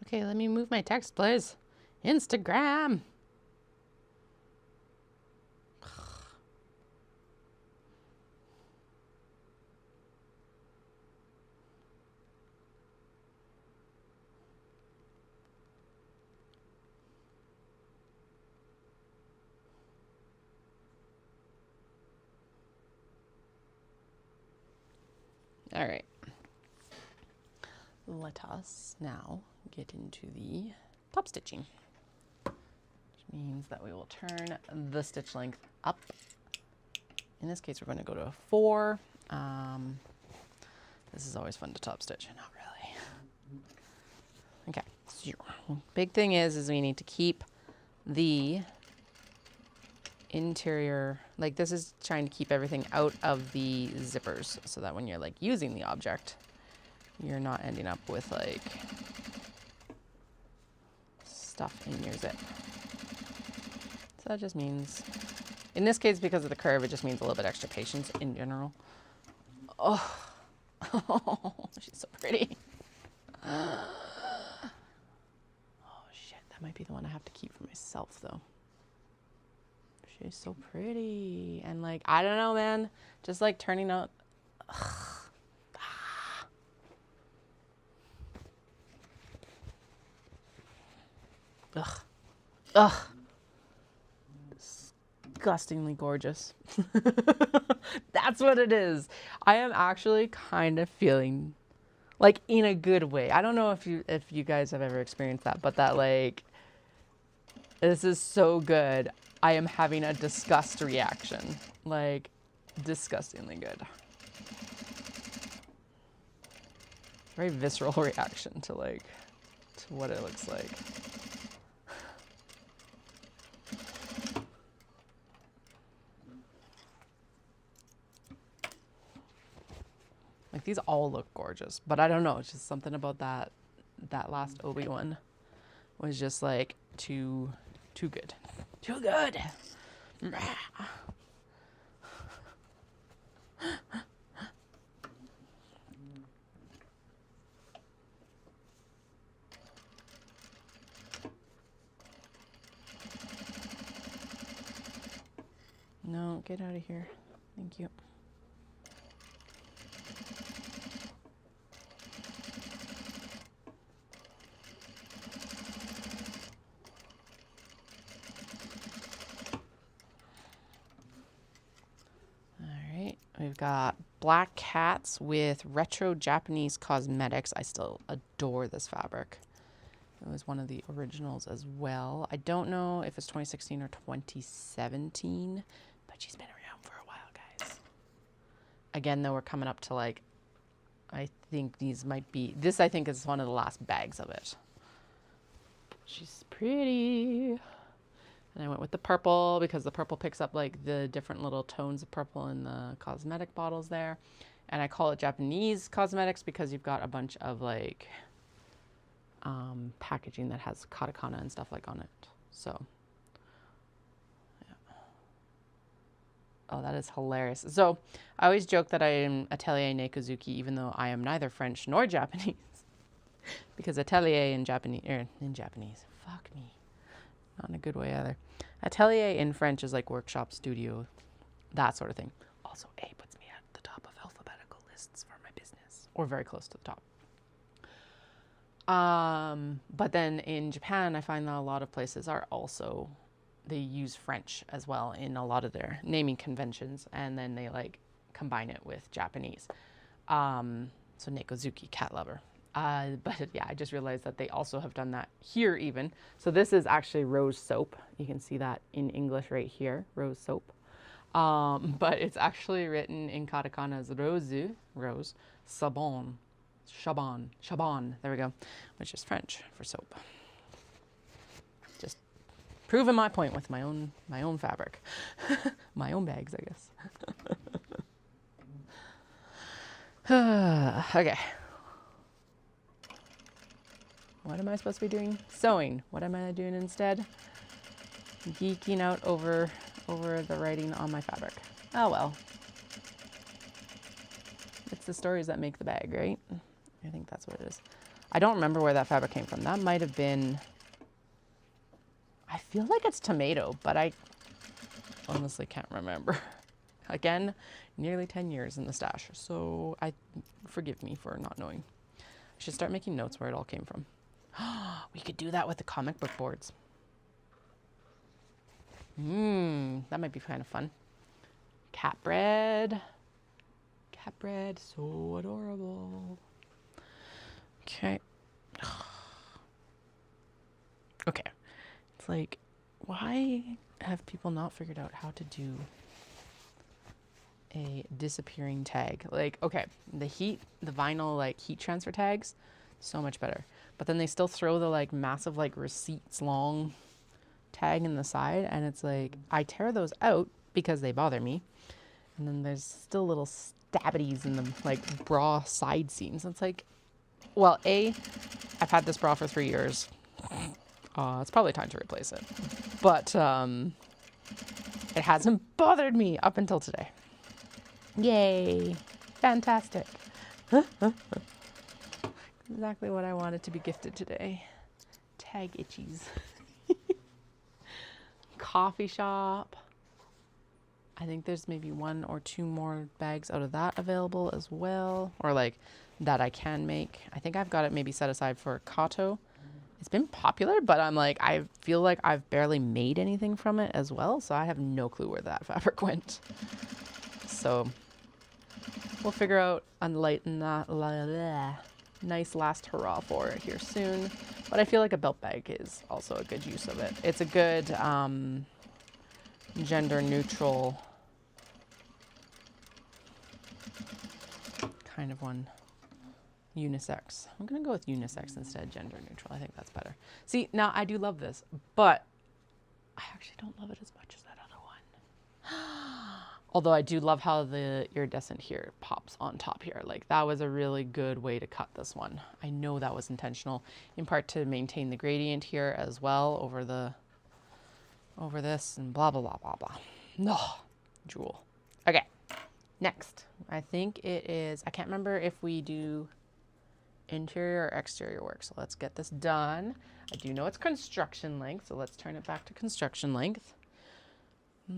Okay, let me move my text, please. Instagram. All right. Let us now get into the top stitching, which means that we will turn the stitch length up. In this case, we're going to go to a 4. This is always fun to top stitch. Not really. Okay. So big thing is we need to keep the interior, like this is trying to keep everything out of the zippers so that when you're like using the object, you're not ending up with like stuff in your zip. So that just means, in this case, because of the curve, it just means a little bit extra patience in general. Oh, she's so pretty. Oh shit, that might be the one I have to keep for myself though. She's so pretty. And like, I don't know, man, just like turning out. Ugh. Ugh. Disgustingly gorgeous. That's what it is. I am actually kind of feeling like in a good way. I don't know if you guys have ever experienced that, but that like, this is so good. I am having a disgust reaction. Like, disgustingly good. Very visceral reaction to like, to what it looks like. Like these all look gorgeous, but I don't know. It's just something about that last Obi one was just like too good. Too good. No, get out of here. Thank you. We've got black cats with retro Japanese cosmetics. I still adore this fabric. It was one of the originals as well. I don't know if it's 2016 or 2017, but she's been around for a while, guys. Again, though, we're coming up to like, I think these might be, this I think is one of the last bags of it. She's pretty. And I went with the purple because the purple picks up like the different little tones of purple in the cosmetic bottles there. And I call it Japanese cosmetics because you've got a bunch of like packaging that has katakana and stuff like on it. So, yeah. Oh, that is hilarious. So I always joke that I am Atelier Nekozuki, even though I am neither French nor Japanese. Because Atelier in Japanese, fuck me. Not in a good way either. Atelier in French is like workshop, studio, that sort of thing. Also, A puts me at the top of alphabetical lists for my business, or very close to the top. But then in Japan, I find that a lot of places are also, they use French as well in a lot of their naming conventions, and then they like combine it with Japanese. So Nekozuki, cat lover. But yeah, I just realized that they also have done that here even. So this is actually rose soap. You can see that in English right here, rose soap. But it's actually written in katakana as rose, sabon, shaban, there we go, which is French for soap. Just proving my point with my own fabric. My own bags, I guess. Okay. What am I supposed to be doing? Sewing. What am I doing instead? Geeking out over the writing on my fabric. Oh well. It's the stories that make the bag, right? I think that's what it is. I don't remember where that fabric came from. That might have been, I feel like it's tomato, but I honestly can't remember. Again, nearly 10 years in the stash, so forgive me for not knowing. I should start making notes where it all came from. We could do that with the comic book boards. That might be kind of fun. Cat bread. cat bread, so adorable. Okay. Okay. It's like, why have people not figured out how to do a disappearing tag? Like, okay, the vinyl like heat transfer tags, so much better. But then they still throw the like massive like receipts long tag in the side, and it's like, I tear those out because they bother me. And then there's still little stabbities in the like bra side seams. It's like, well, I've had this bra for 3 years. It's probably time to replace it. But it hasn't bothered me up until today. Yay. Fantastic. Exactly what I wanted to be gifted today. Tag itchies. Coffee shop. I think there's maybe 1 or 2 more bags out of that available as well. Or like that I can make. I think I've got it maybe set aside for Kato. It's been popular, but I'm like, I feel like I've barely made anything from it as well. So I have no clue where that fabric went. So we'll figure out a nice last hurrah for it here soon. But I feel like a belt bag is also a good use of it. It's a good gender neutral kind of one. Unisex. I'm going to go with unisex instead of gender neutral. I think that's better. See, now I do love this, but I actually don't love it as much as that other one. Although I do love how the iridescent here pops on top here. Like, that was a really good way to cut this one. I know that was intentional, in part to maintain the gradient here as well over this and blah, blah, blah, blah, blah. No, jewel. Okay, next. I think it is, I can't remember if we do interior or exterior work. So let's get this done. I do know it's construction length, so let's turn it back to construction length. Oh.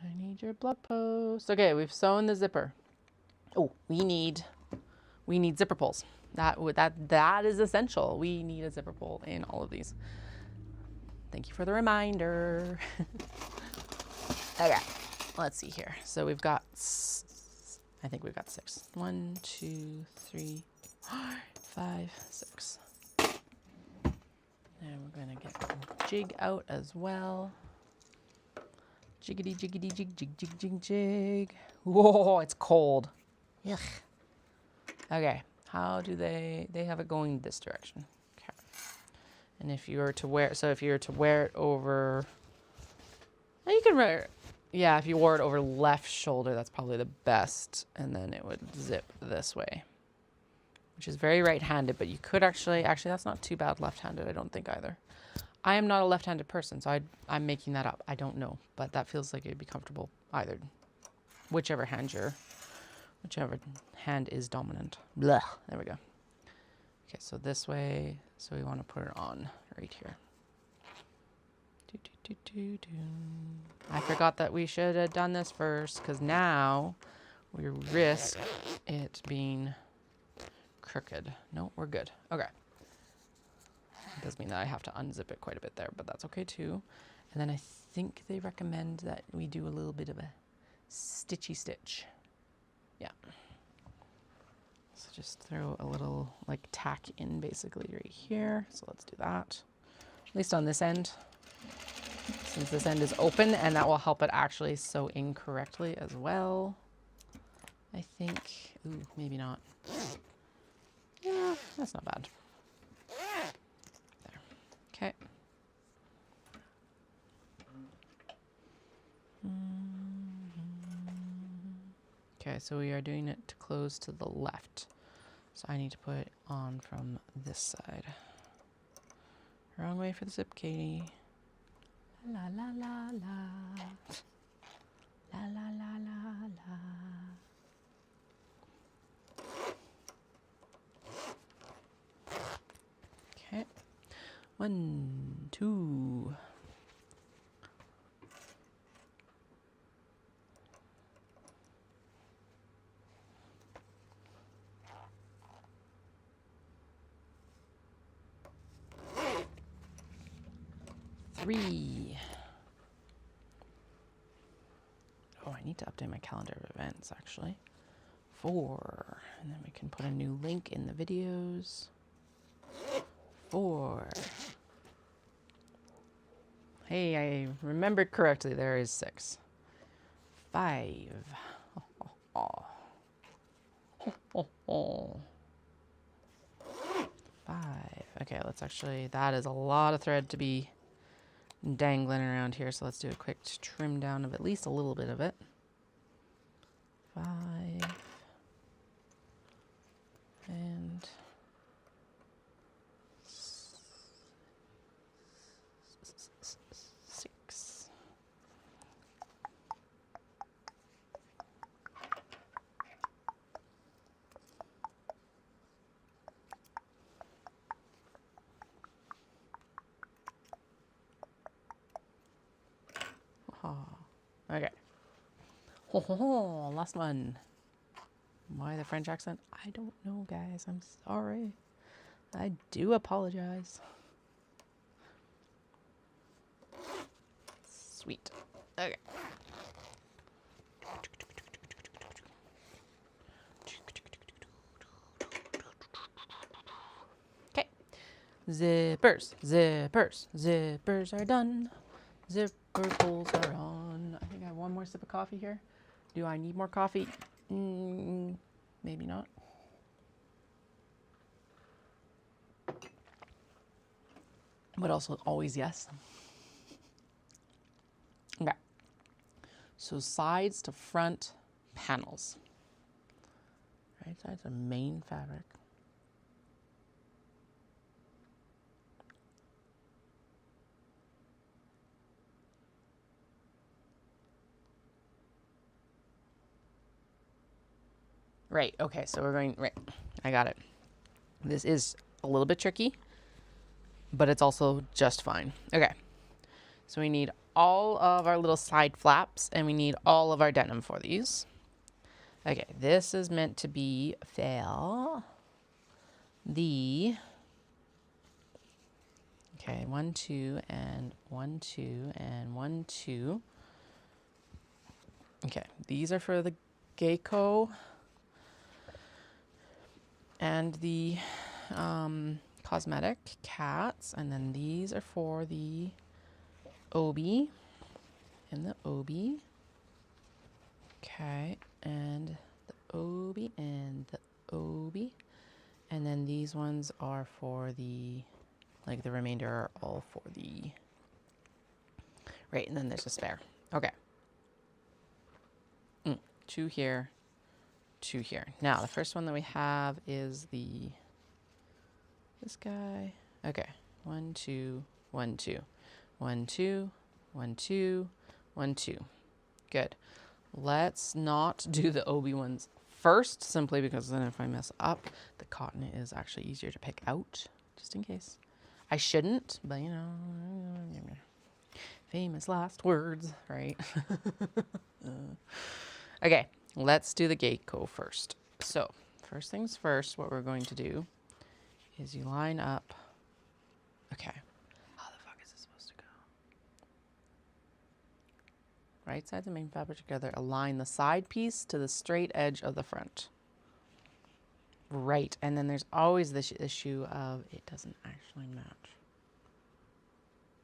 I need your blog post. Okay, we've sewn the zipper. Oh, we need zipper pulls. That is essential. We need a zipper pull in all of these. Thank you for the reminder. Okay, let's see here. So we've got, I think we've got 6. 1, 2, 3, 4, 5, 6. And we're gonna get the jig out as well. Jiggity, jiggity, jig, jig, jig, jig, jig. Whoa, it's cold. Yuck. Okay. How do they have it going this direction? Okay. And if you were to wear, it over, you can wear it, yeah, if you wore it over left shoulder, that's probably the best. And then it would zip this way, which is very right-handed, but you could actually, that's not too bad left-handed, I don't think either. I am not a left-handed person, so I'm making that up. I don't know, but that feels like it'd be comfortable either, whichever hand is dominant. Blah. There we go. Okay, so this way. So we want to put it on right here. I forgot that we should have done this first, because now we risk it being crooked. No, we're good. Okay. It does mean that I have to unzip it quite a bit there, but that's okay too. And then I think they recommend that we do a little bit of a stitchy stitch. Yeah. So just throw a little like tack in basically right here. So let's do that. At least on this end, since this end is open, and that will help it actually sew in correctly as well. I think, ooh, maybe not. Yeah, that's not bad. There. Okay. Okay, so we are doing it to close to the left. So I need to put it on from this side. Wrong way for the zip, Katie. La la la la. La la la la la. Okay. 1, 2. 3. Oh, I need to update my calendar of events, actually. 4. And then we can put a new link in the videos. 4. Hey, I remembered correctly. There is 6. 5. Oh. 5. Okay, let's actually, that is a lot of thread to be dangling around here, so let's do a quick trim down of at least a little bit of it. 5 and 6. Oh, okay. Last one. Why the French accent? I don't know, guys. I'm sorry. I do apologize. Sweet. Okay. Okay. Zippers, zippers, zippers are done. Zipper pulls are on. I think I have one more sip of coffee here. Do I need more coffee? Maybe not. But also always yes. Okay. So sides to front panels. Right side to main fabric. Right, okay, so we're going, right, I got it. This is a little bit tricky, but it's also just fine. Okay, so we need all of our little side flaps, and we need all of our denim for these. Okay, this is meant to be okay, 1, 2, and 1, 2, and 1, 2. Okay, these are for the gecko and the cosmetic cats, and then these are for the obi and the obi. Okay, and the obi and the obi, and then these ones are for the, like the remainder are all for the, right, and then there's a spare. Okay. 2 here, 2 here. Now the first one that we have is this guy. Okay, 1, 2, 1, 2, 1, 2, 1, 2, 1, 2. Good. Let's not do the obi ones first, simply because then if I mess up, the cotton is actually easier to pick out, just in case. I shouldn't, but you know, famous last words, right? Okay, let's do the gecko first. So, first things first, what we're going to do is you line up. Okay, how the fuck is this supposed to go? Right sides of main fabric together, align the side piece to the straight edge of the front. Right, and then there's always this issue of it doesn't actually match.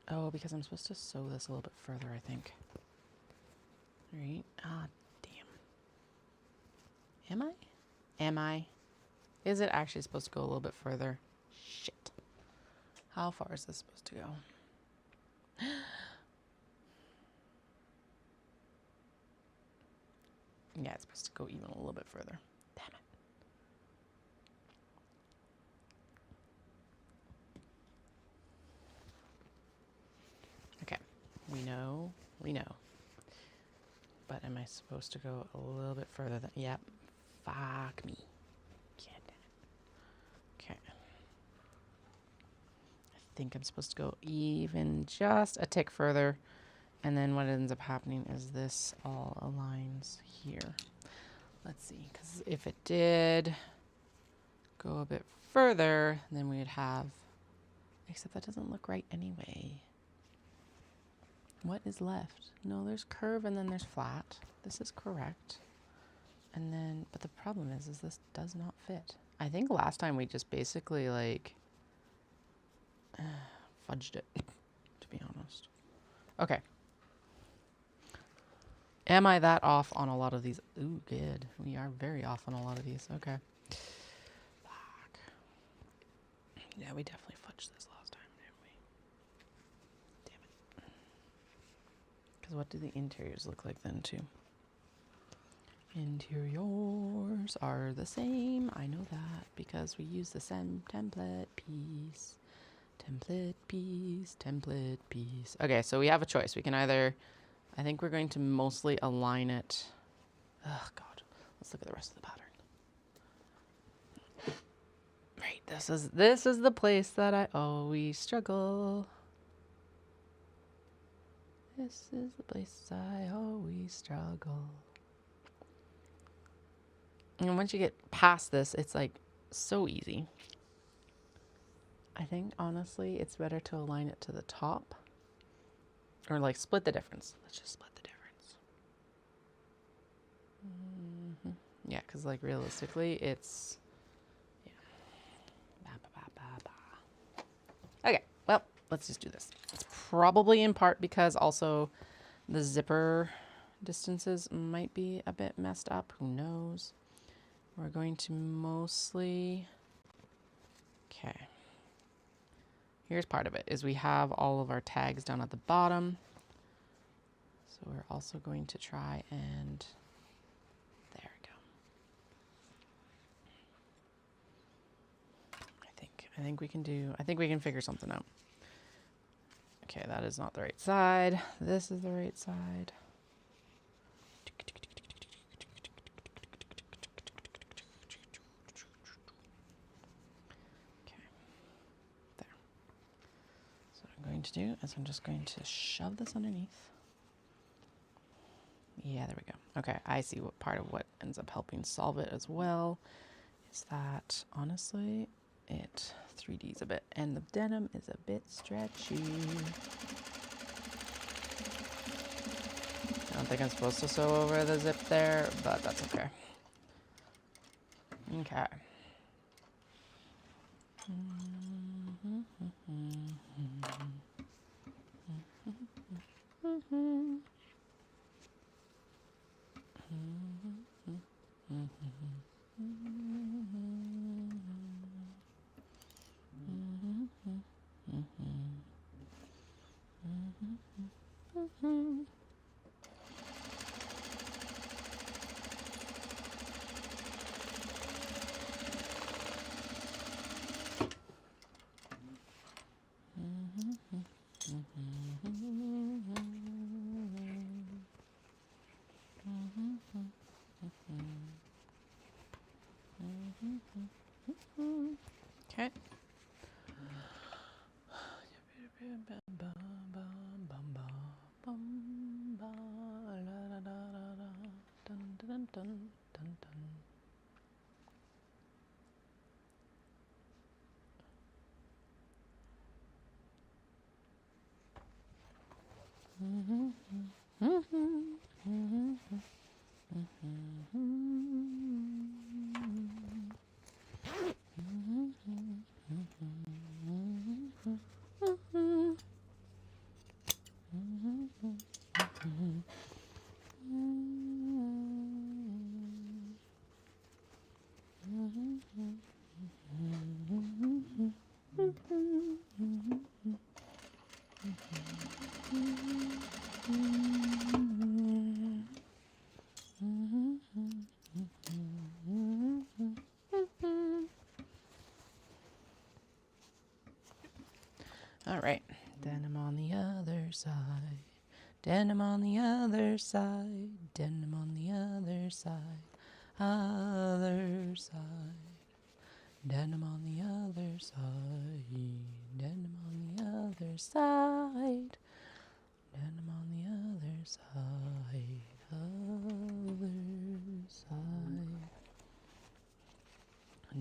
Oh, because I'm supposed to sew this a little bit further, I think. Right, Am I? Am I? Is it actually supposed to go a little bit further? Shit. How far is this supposed to go? Yeah, it's supposed to go even a little bit further. Damn it. Okay. We know. But am I supposed to go a little bit further than, yep. Fuck me. Okay. I think I'm supposed to go even just a tick further. And then what ends up happening is this all aligns here. Let's see, because if it did go a bit further, then we would have, except that doesn't look right anyway. What is left? No, there's curve and then there's flat. This is correct. And then, but the problem is this does not fit. I think last time we just basically like fudged it, to be honest. Okay. Am I that off on a lot of these? Ooh, good. We are very off on a lot of these. Okay. Fuck. Yeah, we definitely fudged this last time, didn't we? Damn it. Because what do the interiors look like then, too? Interiors are the same. I know that because we use the same template piece. Template piece, template piece. Okay, so we have a choice. We can either, I think we're going to mostly align it. Oh, God. Let's look at the rest of the pattern. Right, this is the place that I always struggle. This is the place I always struggle. And once you get past this, it's like so easy. I think honestly, it's better to align it to the top or like split the difference. Let's just split the difference. Yeah, because like realistically, it's, yeah. Okay, well, let's just do this. It's probably in part because also the zipper distances might be a bit messed up. Who knows? We're going to mostly, okay. Here's part of it, is we have all of our tags down at the bottom. So we're also going to try and, there we go. I think we can figure something out. Okay, that is not the right side. This is the right side. To do is I'm just going to shove this underneath. Yeah, there we go. Okay, I see what part of what ends up helping solve it as well is that honestly it 3D's a bit and the denim is a bit stretchy. I don't think I'm supposed to sew over the zip there, but that's okay. Okay. Okay. All right, denim on the other side, denim on the other side, denim on the other side, other side, denim on the other side, denim on the other side, denim on the other side, other side,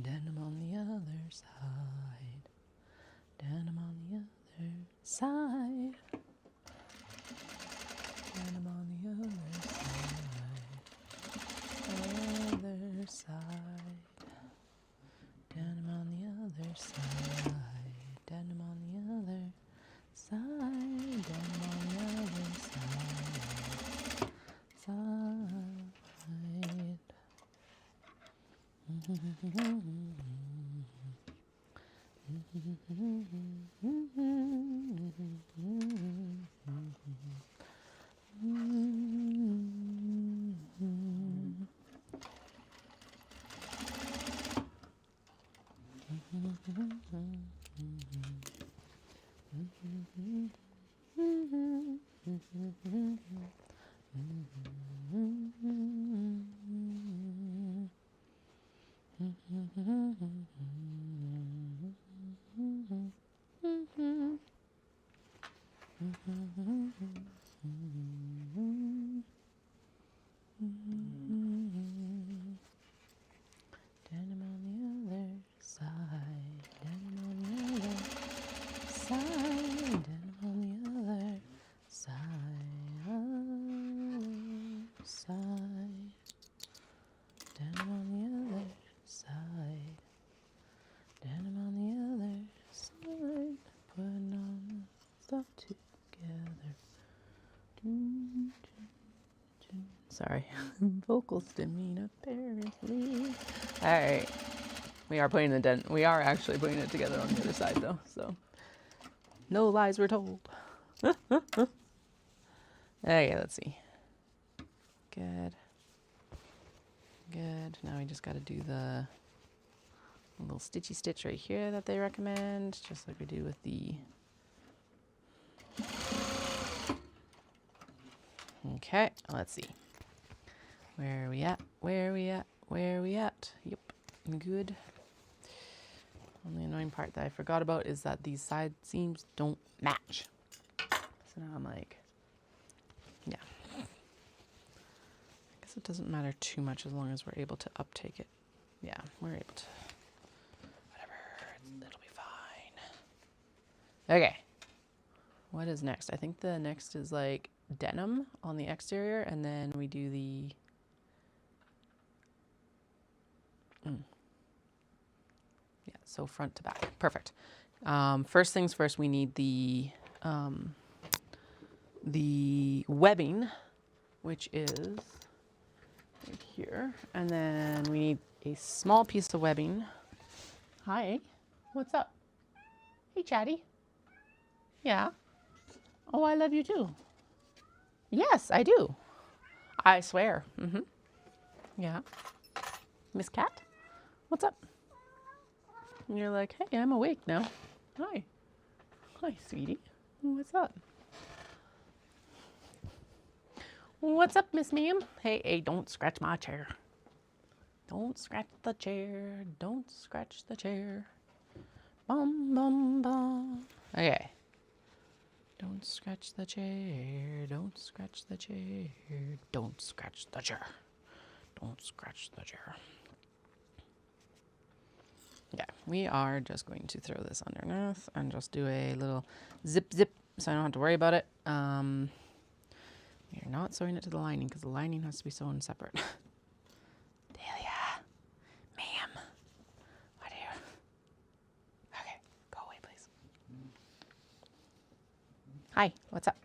denim on the other side, denim on the other side. Denim on the other side, denim on the other side, denim on the other side, denim on the other side, denim on the other side, putting on stuff together. Sorry, vocal stimming apparently. All right, we are putting the dent. We are actually putting it together on the other side though, so no lies were told. Okay, let's see. Good. Good. Now we just got to do the little stitchy stitch right here that they recommend, just like we do with the. Okay, let's see. Where are we at? Where are we at? Where are we at? Yep, good. Only annoying part that I forgot about is that these side seams don't match. So now I'm like, yeah. I guess it doesn't matter too much as long as we're able to uptake it. Yeah, we're able to. Whatever, it'll be fine. Okay. What is next? I think the next is like denim on the exterior, and then we do the yeah, so front to back. Perfect. First things first, we need the webbing, which is right here, and then we need a small piece of webbing. Hi, what's up? Hey, Chatty. Yeah. Oh, I love you too. Yes, I do. I swear. Mm-hmm. Yeah. Miss Cat, what's up? And you're like, hey, I'm awake now. Hi. Hi, sweetie. What's up? What's up, Miss Ma'am? Hey, hey, don't scratch my chair. Don't scratch the chair. Don't scratch the chair. Bum, bum, bum. Okay. Don't scratch the chair. Don't scratch the chair. Don't scratch the chair. Don't scratch the chair. Yeah, we are just going to throw this underneath and just do a little zip zip so I don't have to worry about it. We are not sewing it to the lining because the lining has to be sewn separate. Dahlia, ma'am, what are you? Okay, go away, please. Hi, what's up?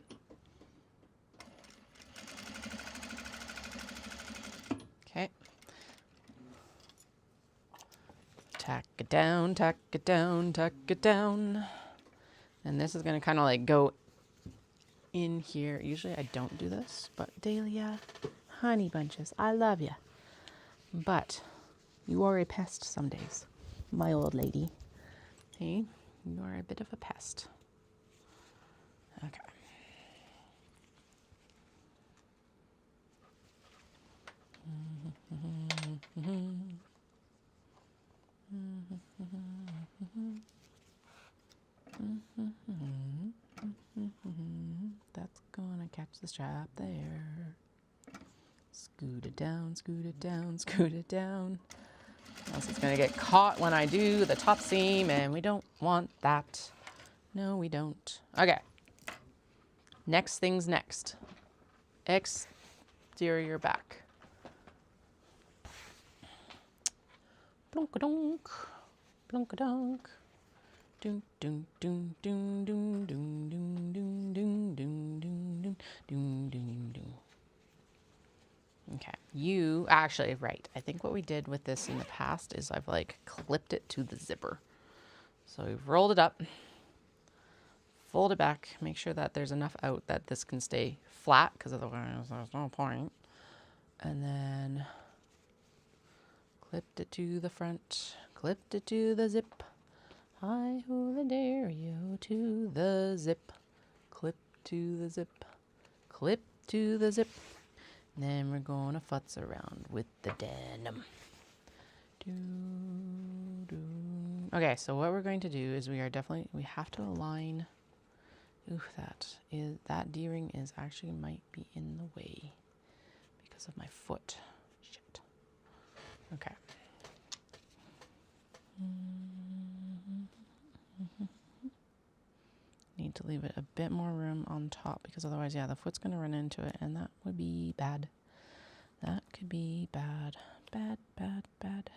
Okay. Tack it down, tack it down, tack it down. And this is going to kind of like go in here. Usually I don't do this, but Dahlia, honey bunches, I love you. But you are a pest some days, my old lady. Hey, you are a bit of a pest. Okay. That's gonna catch the strap there. Scoot it down, scoot it down, scoot it down. Else it's gonna get caught when I do the top seam, and we don't want that. No, we don't. Okay. Next thing's next. Exterior back. Blunk-a-donk, blunk-a-donk. Doon, doon, doon, doon, doon, doon, doon, doon, doon, doon, doon, doon, doon, doon. Okay, you actually, right. I think what we did with this in the past is I've like clipped it to the zipper. So we've rolled it up, fold it back, make sure that there's enough out that this can stay flat, because otherwise there's no point. And then clipped it to the front, clipped it to the zip. Hi ho the dare-yo to the zip. Clip to the zip, clip to the zip. And then we're gonna futz around with the denim. Okay, so what we're going to do is we have to align. Ooh, that D-ring is actually might be in the way because of my foot. Shit. Okay. Need to leave it a bit more room on top because otherwise, yeah, the foot's gonna run into it and that would be bad. That could be bad. Bad, bad, bad.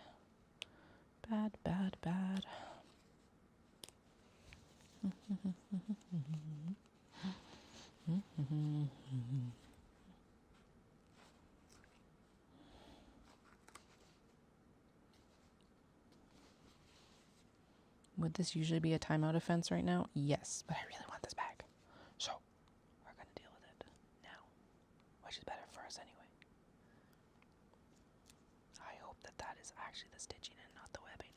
Bad, bad, bad. Would this usually be a timeout offense right now? Yes, but I really want this bag. So, we're going to deal with it now, which is better for us anyway. I hope that that is actually the stitching and not the webbing.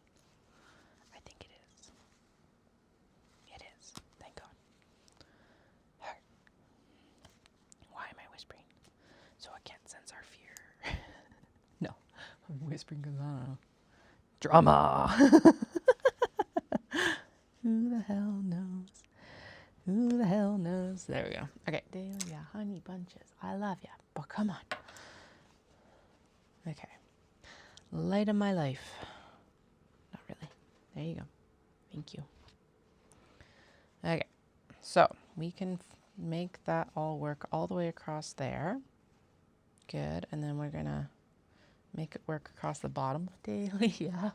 I think it is. It is. Thank God. Alright. Why am I whispering? So I can't sense our fear. No, I'm whispering because I don't know. Drama! Who the hell knows? Who the hell knows? There we go. Okay. Dahlia, honey bunches. I love ya. But come on. Okay. Light of my life. Not really. There you go. Thank you. Okay. So we can make that all work all the way across there. Good. And then we're going to make it work across the bottom. Dahlia.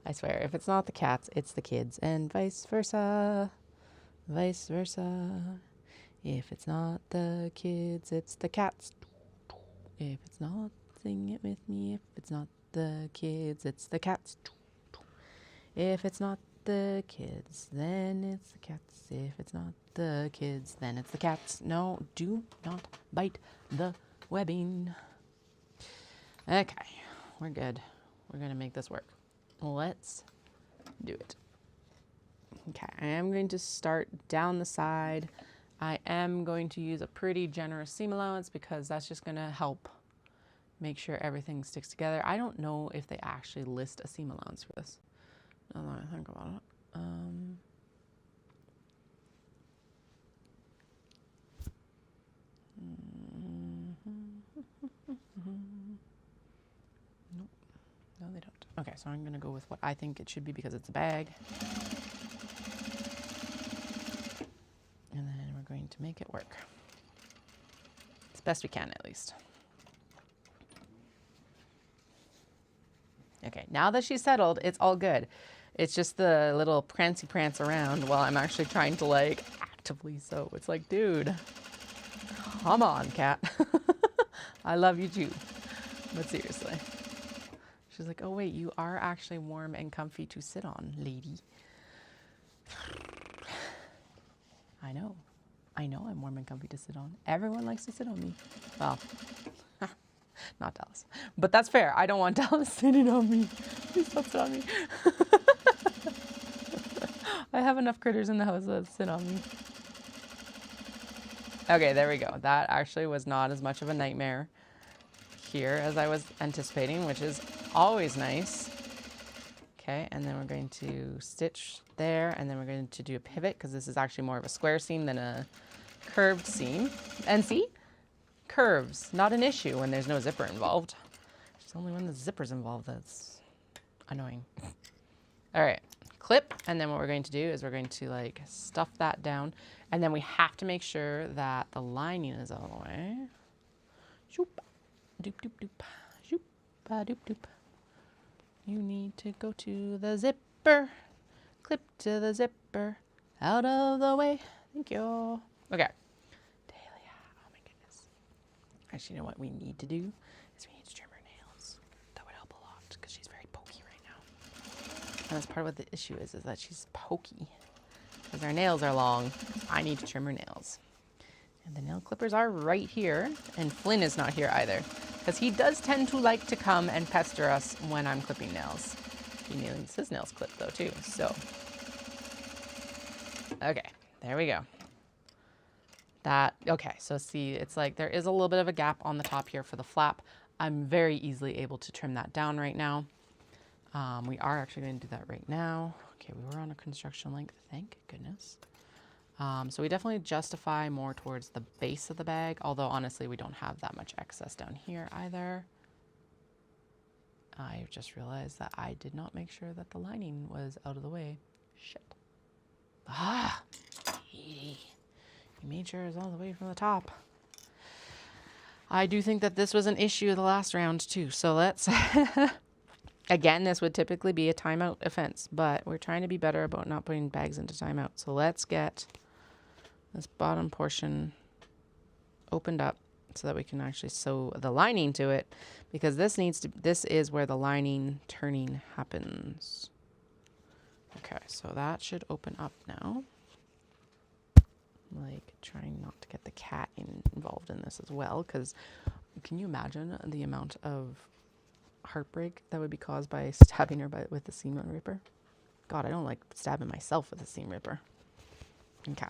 I swear, if it's not the cats, it's the kids, and vice versa. Vice versa. If it's not the kids, it's the cats. If it's not, sing it with me. If it's not the kids, it's the cats. If it's not the kids, then it's the cats. If it's not the kids, then it's the cats. No, do not bite the webbing. Okay, we're good. We're going to make this work. Let's do it. Okay, I am going to start down the side. I am going to use a pretty generous seam allowance because that's just going to help make sure everything sticks together. I don't know if they actually list a seam allowance for this. Now that I think about it. Nope. No, they don't. Okay, so I'm going to go with what I think it should be because it's a bag. And then we're going to make it work. As best we can, at least. Okay, now that she's settled, it's all good. It's just the little prancy prance around while I'm actually trying to, like, actively sew. It's like, dude, come on, cat. I love you too. But seriously. She's like, oh wait, you are actually warm and comfy to sit on, lady. I know. I know I'm warm and comfy to sit on. Everyone likes to sit on me. Well, not Dallas. But that's fair. I don't want Dallas sitting on me. Please stop sitting on me. I have enough critters in the house that sit on me. Okay, there we go. That actually was not as much of a nightmare here as I was anticipating, which is always nice. Okay, and then we're going to stitch there, and then we're going to do a pivot because this is actually more of a square seam than a curved seam. And see? Curves, not an issue when there's no zipper involved. It's only when the zipper's involved that's annoying. All right, clip, and then what we're going to do is we're going to like stuff that down, and then we have to make sure that the lining is all the way. Shoop, doop, doop, doop, shoop, doop, doop. You need to go to the zipper, clip to the zipper, out of the way. Thank you. Okay. Dahlia, oh my goodness. I Actually, you know what we need to do is we need to trim her nails. That would help a lot because she's very pokey right now. And that's part of what the issue is that she's pokey. Because her nails are long. I need to trim her nails. And the nail clippers are right here. And Flynn is not here either. Because he does tend to like to come and pester us when I'm clipping nails. He needs his nails clipped though too. So, okay, there we go. Okay, so see, it's like there is a little bit of a gap on the top here for the flap. I'm very easily able to trim that down right now. We are actually going to do that right now. Okay, we were on a construction length, thank goodness. So we definitely justify more towards the base of the bag, although honestly we don't have that much excess down here either. I just realized that I did not make sure that the lining was out of the way. Shit. Ah, you made sure it was all the way from the top. I do think that this was an issue the last round too. So let's, again, this would typically be a timeout offense, but we're trying to be better about not putting bags into timeout. So let's get this bottom portion opened up so that we can actually sew the lining to it, because this is where the lining turning happens. Okay, so that should open up now. Like trying not to get the cat involved in this as well, because can you imagine the amount of heartbreak that would be caused by stabbing her with the seam ripper? God, I don't like stabbing myself with a seam ripper. Okay.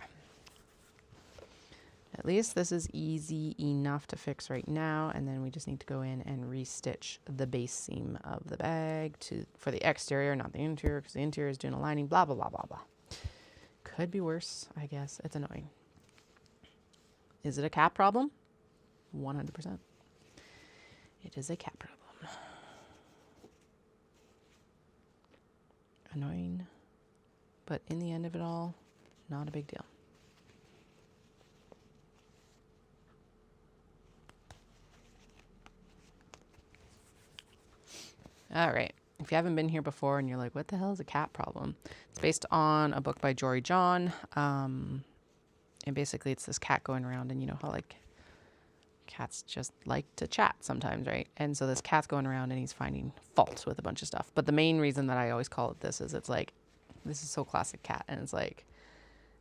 At least this is easy enough to fix right now, and then we just need to go in and restitch the base seam of the bag for the exterior, not the interior, because the interior is doing a lining, blah, blah, blah, blah, blah. Could be worse, I guess. It's annoying. Is it a cat problem? 100%. It is a cat problem. Annoying, but in the end of it all, not a big deal. All right. If you haven't been here before and you're like, what the hell is a cat problem? It's based on a book by Jory John. And basically it's this cat going around, and you know how like cats just like to chat sometimes, right? And so this cat's going around and he's finding fault with a bunch of stuff. But the main reason that I always call it this is it's like, this is so classic cat. And it's like,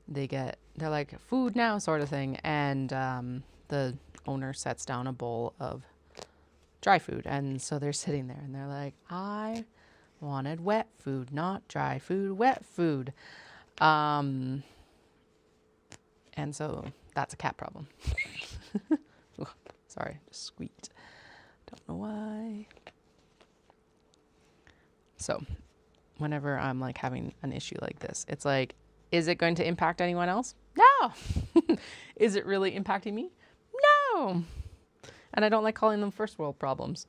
they're like food now sort of thing. And the owner sets down a bowl of dry food, and so they're sitting there and they're like, I wanted wet food, not dry food, wet food. And so that's a cat problem. Sorry, just squeaked. Don't know why. So whenever I'm like having an issue like this, it's like, is it going to impact anyone else? No. Is it really impacting me? No. And I don't like calling them first world problems.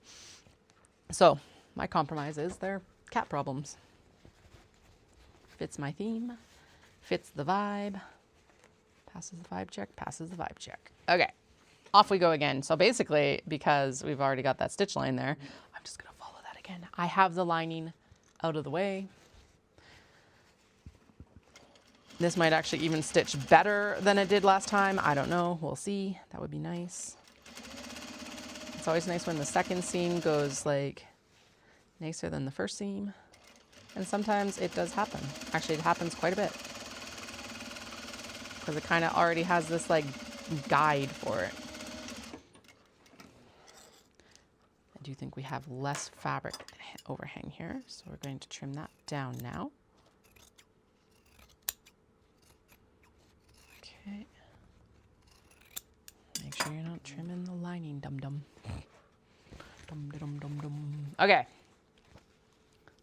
So my compromise is they're cat problems. Fits my theme, fits the vibe, passes the vibe check, passes the vibe check. Okay, off we go again. So basically, because we've already got that stitch line there, I'm just gonna follow that again. I have the lining out of the way. This might actually even stitch better than it did last time. I don't know, we'll see. That would be nice. It's always nice when the second seam goes like nicer than the first seam. And sometimes it does happen. Actually, it happens quite a bit. Because it kind of already has this like guide for it. I do think we have less fabric overhang here. So we're going to trim that down now. Okay. Make sure you're not trimming the lining, dum-dum. Dum-dum-dum-dum. Okay.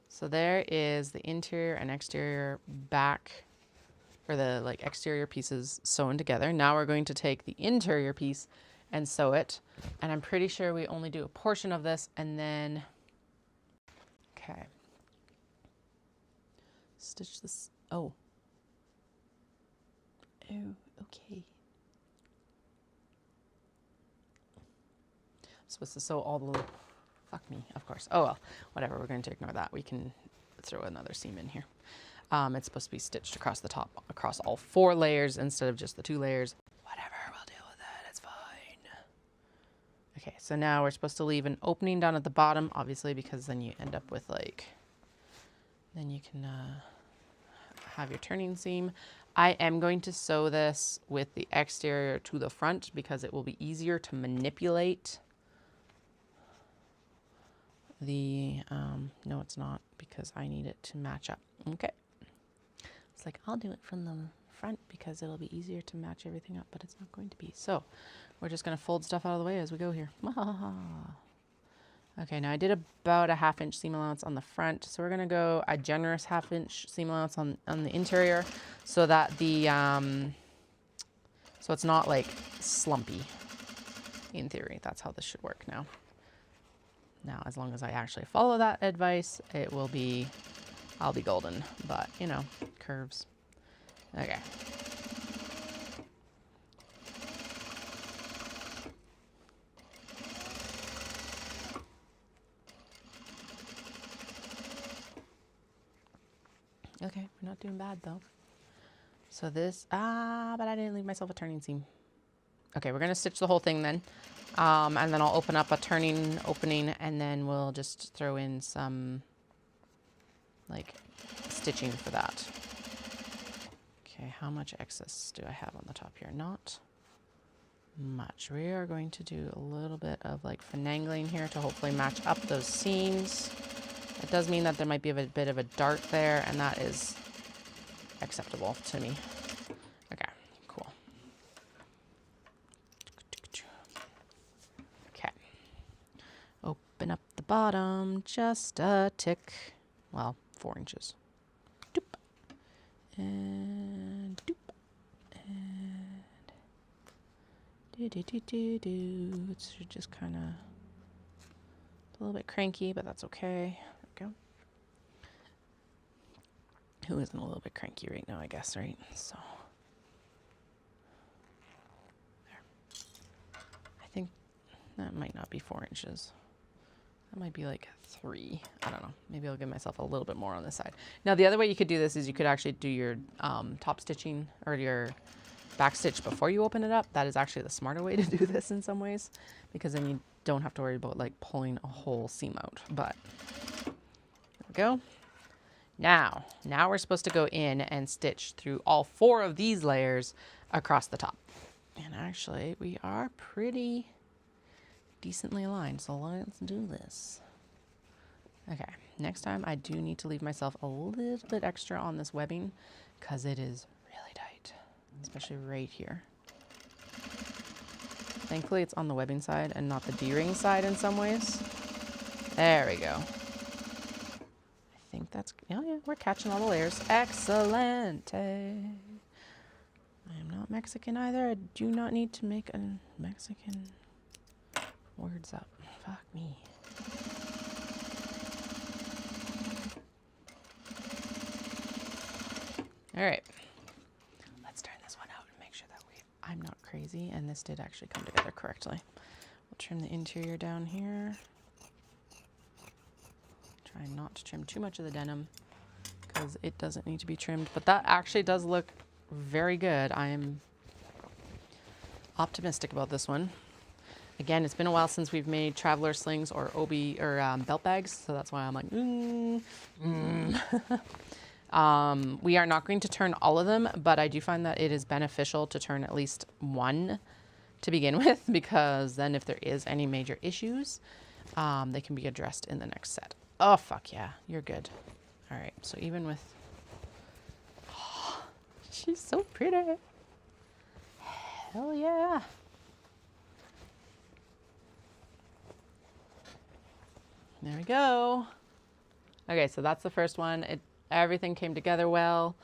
So there is the interior and exterior back, or the like exterior pieces sewn together. Now we're going to take the interior piece and sew it. And I'm pretty sure we only do a portion of this and then, okay. Stitch this, oh. Oh, okay. Supposed to sew all the little, fuck me, of course. Oh well, whatever, we're going to ignore that. We can throw another seam in here. It's supposed to be stitched across the top, across all 4 layers instead of just the 2 layers. Whatever, we'll deal with that, it's fine. Okay, so now we're supposed to leave an opening down at the bottom, obviously, because then you end up with like, then you can have your turning seam. I am going to sew this with the exterior to the front because it will be easier to manipulate the, no it's not, because I need it to match up. Okay. It's like, I'll do it from the front because it'll be easier to match everything up, but it's not going to be. So we're just going to fold stuff out of the way as we go here. Okay, now I did about a 1/2 inch seam allowance on the front. So we're going to go a generous 1/2 inch seam allowance on the interior so that the, so it's not like slumpy in theory. That's how this should work now. Now, as long as I actually follow that advice, it will be, I'll be golden, but you know, curves. Okay. Okay, we're not doing bad though. So this, but I didn't leave myself a turning seam. Okay, we're gonna stitch the whole thing then. And then I'll open up a turning opening and then we'll just throw in some like stitching for that. Okay, how much excess do I have on the top here? Not much. We are going to do a little bit of like finagling here to hopefully match up those seams. It does mean that there might be a bit of a dart there, and that is acceptable to me. Okay, cool. Okay. Open up the bottom just a tick. Well, 4 inches. Doop. And doop. And do. It's just kind of a little bit cranky, but that's okay. There we go. Who isn't a little bit cranky right now, I guess, right? So there. I think that might not be 4 inches. That might be like 3. I don't know. Maybe I'll give myself a little bit more on this side. Now, the other way you could do this is you could actually do your top stitching or your back stitch before you open it up. That is actually the smarter way to do this in some ways, because then you don't have to worry about like pulling a whole seam out. But there we go. Now we're supposed to go in and stitch through all 4 of these layers across the top. And actually, we are pretty decently aligned, so let's do this. Okay, next time I do need to leave myself a little bit extra on this webbing because it is really tight, especially right here. Thankfully, it's on the webbing side and not the D-ring side in some ways. There we go. I think that's, oh yeah, we're catching all the layers. Excellent. I am not Mexican either. I do not need to make a Mexican words up. Fuck me. All right. Let's turn this one out and make sure that I'm not crazy and this did actually come together correctly. We'll trim the interior down here. Try not to trim too much of the denim because it doesn't need to be trimmed, but that actually does look very good. I am optimistic about this one. Again, it's been a while since we've made traveler slings or belt bags, so that's why I'm like, we are not going to turn all of them, but I do find that it is beneficial to turn at least one to begin with, because then if there is any major issues, they can be addressed in the next set. Oh, fuck yeah, you're good. All right, so even with, oh, she's so pretty. Hell yeah. There we go. Okay, so that's the first one. Everything came together well.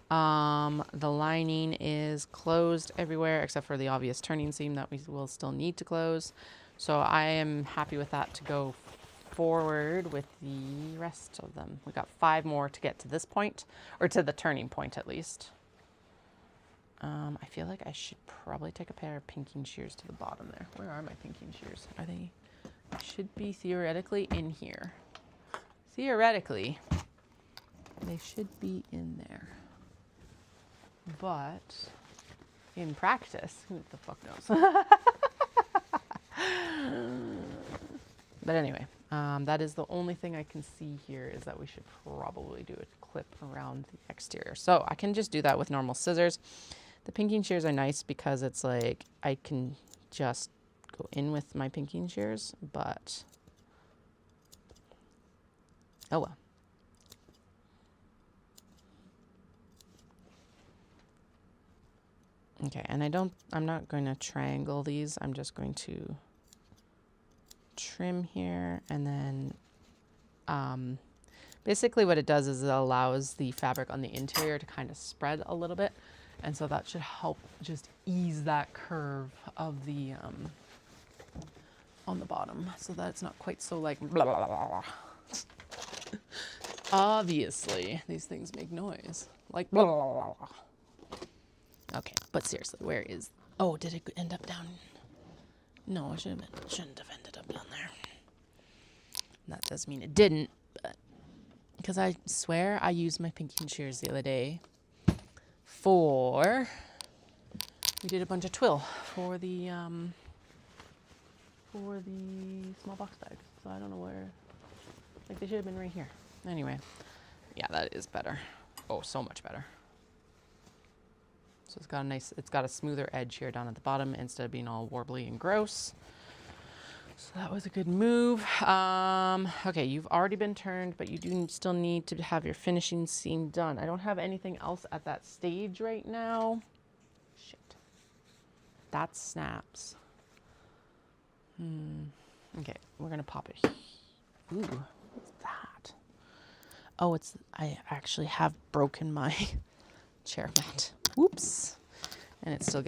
The lining is closed everywhere except for the obvious turning seam that we will still need to close. So I am happy with that to go forward with the rest of them. We got 5 more to get to this point, or to the turning point at least. I feel like I should probably take a pair of pinking shears to the bottom there. Where are my pinking shears? Are they? Should be theoretically in here. Theoretically, they should be in there. But in practice, who the fuck knows? But anyway, that is the only thing I can see here is that we should probably do a clip around the exterior. So I can just do that with normal scissors. The pinking shears are nice because it's like I can just go in with my pinking shears, but oh well. Okay, and I'm not going to triangle these. I'm just going to trim here, and then basically what it does is it allows the fabric on the interior to kind of spread a little bit, and so that should help just ease that curve of the on the bottom, so that it's not quite so like blah, blah, blah, blah. Obviously these things make noise like blah, blah, blah, blah. Okay, but seriously, where is... Oh, did it end up down? No, it shouldn't have ended up down there. That does mean it didn't, but... Because I swear I used my pinking shears the other day for... We did a bunch of twill for the small box bags. So I don't know where... Like, they should have been right here. Anyway, yeah, that is better. Oh, so much better. So it's got a smoother edge here down at the bottom instead of being all warbly and gross. So that was a good move. Okay, you've already been turned, but you do still need to have your finishing seam done. I don't have anything else at that stage right now. Shit. That snaps. Okay, we're gonna pop it. Ooh, what's that? Oh, I actually have broken my chair mat. Whoops. And it's still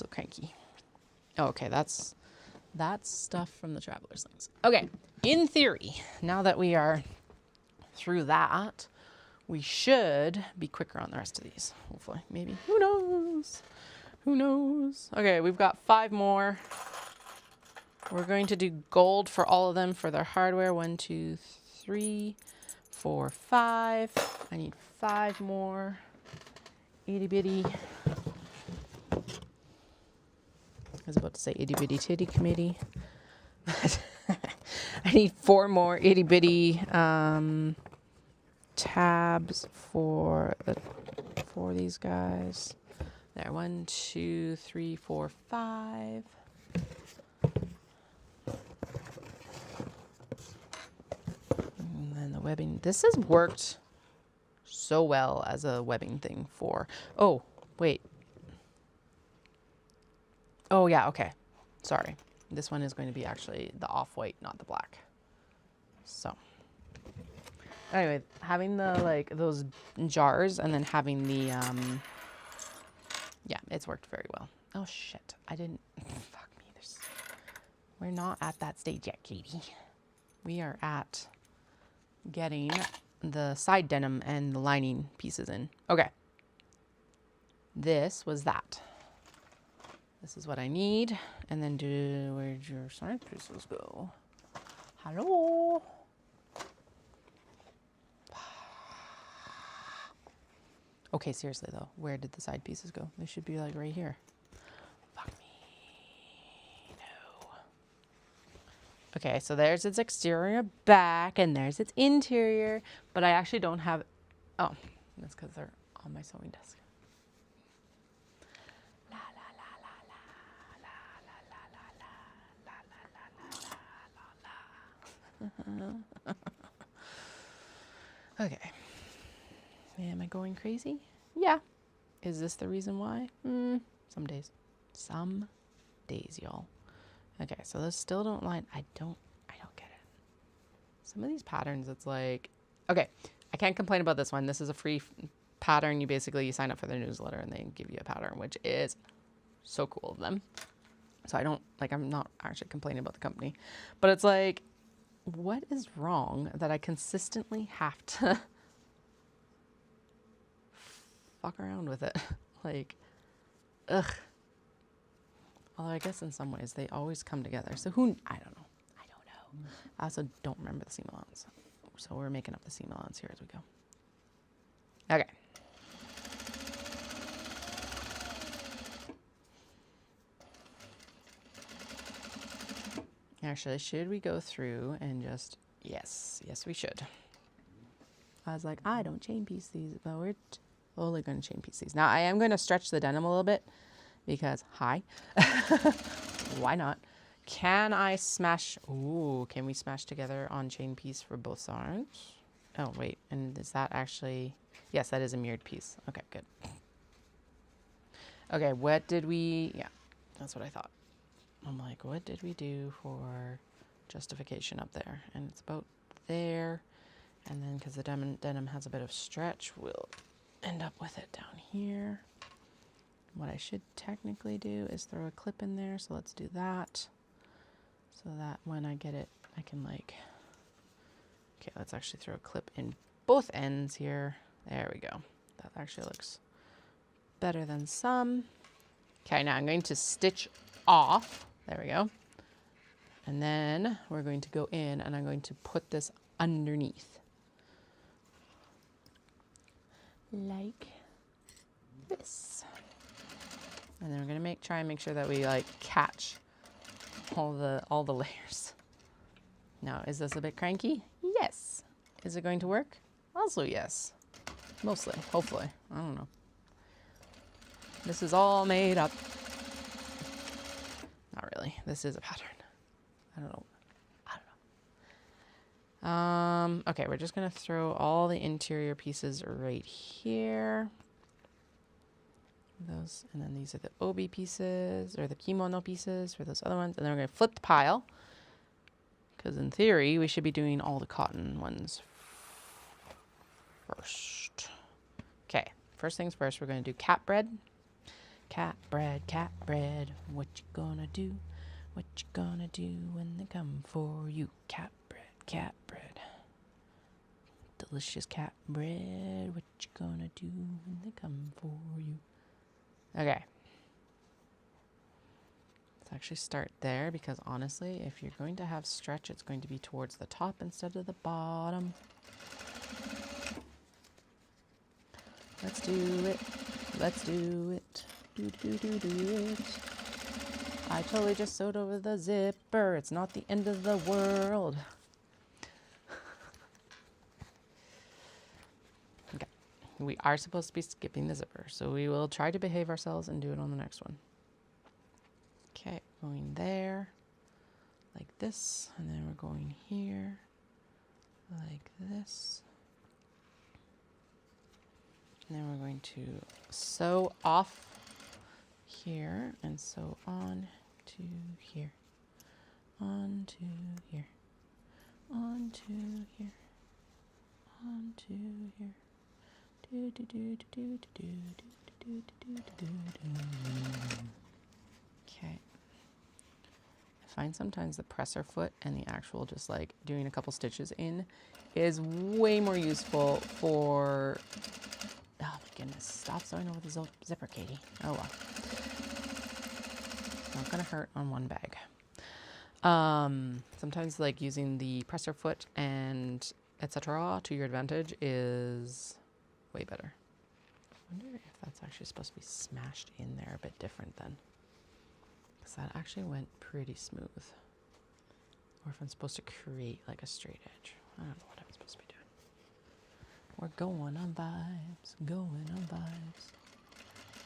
cranky. Oh, okay, that's stuff from the traveler's things. Okay, in theory, now that we are through that, we should be quicker on the rest of these. Hopefully, maybe. Who knows? Who knows? Okay, we've got 5 more. We're going to do gold for all of them for their hardware. 1, 2, 3, 4, 5. I need 5 more. Itty bitty. I was about to say itty bitty titty committee. I need 4 more itty bitty tabs for these guys. There, 1, 2, 3, 4, 5. And then the webbing. This has worked so well as a webbing thing for... Oh, wait. Oh, yeah, okay. Sorry. This one is going to be actually the off-white, not the black. So. Anyway, having the, like, those jars and then having the, yeah, it's worked very well. Oh, shit. I didn't... Fuck me. We're not at that stage yet, Katie. We are at getting the side denim and the lining pieces in. Okay. This was that. This is what I need. And then where'd your side pieces go? Hello? Okay, seriously though, where did the side pieces go? They should be like right here. Fuck me. No. Okay, so there's its exterior back and there's its interior, but I actually don't have... Oh, that's because they're on my sewing desk. La la la la la la la la la la la la la. Okay. Am I going crazy? Yeah. Is this the reason why? Some days. Some days, y'all. Okay, so those still don't line. I don't get it. Some of these patterns, it's like... Okay, I can't complain about this one. This is a free pattern. You sign up for their newsletter and they give you a pattern, which is so cool of them. So I'm not actually complaining about the company. But it's like, what is wrong that I consistently have to... fuck around with it? Like, ugh. Although I guess in some ways they always come together. So I don't know. I also don't remember the seam allowance. So we're making up the seam allowance here as we go. Okay. Actually, should we go through and just, yes, we should. I was like, I don't chain piece these, but we're totally going to chain piece these. Now, I am going to stretch the denim a little bit because, hi, why not? Can I smash, ooh, can we smash together on chain piece for both sides? Oh, wait, and is that actually, yes, that is a mirrored piece. Okay, good. Okay, what did we, yeah, that's what I thought. I'm like, what did we do for justification up there? And it's about there. And then because the denim has a bit of stretch, we'll end up with it down here. What I should technically do is throw a clip in there. So let's do that. So that when I get it, I can like, okay, let's actually throw a clip in both ends here. There we go. That actually looks better than some. Okay, now I'm going to stitch off. There we go. And then we're going to go in and I'm going to put this underneath. Like this. And then we're going to try and make sure that we like catch all the layers. Now, is this a bit cranky? Yes. Is it going to work? Also yes. Mostly, hopefully. I don't know. This is all made up. Not really. This is a pattern. I don't know. Okay, we're just going to throw all the interior pieces right here. Those, and then these are the obi pieces, or the kimono pieces for those other ones. And then we're going to flip the pile. Because in theory, we should be doing all the cotton ones first. Okay, first things first, we're going to do cat bread. Cat bread, what you gonna do? What you gonna do when they come for you? Cat bread. Delicious cat bread, what you gonna do when they come for you? Okay. Let's actually start there because honestly, if you're going to have stretch, it's going to be towards the top instead of the bottom. Let's do it. Let's do it. Do it. I totally just sewed over the zipper. It's not the end of the world. Okay. We are supposed to be skipping the zipper, so we will try to behave ourselves and do it on the next one. Okay, going there like this, and then we're going here like this. And then we're going to sew off here and sew on to here, on to here, on to here, on to here. Do do do do do do do do do do do. Okay. I find sometimes the presser foot and the actual just like doing a couple stitches in is way more useful for. Oh my goodness, stop sewing over the zipper, Katie. Oh well. It's not gonna hurt on one bag. Sometimes like using the presser foot and etc. to your advantage is way better. I wonder if that's actually supposed to be smashed in there a bit different then. Because that actually went pretty smooth. Or if I'm supposed to create like a straight edge. I don't know what I'm supposed to be doing. We're going on vibes, going on vibes.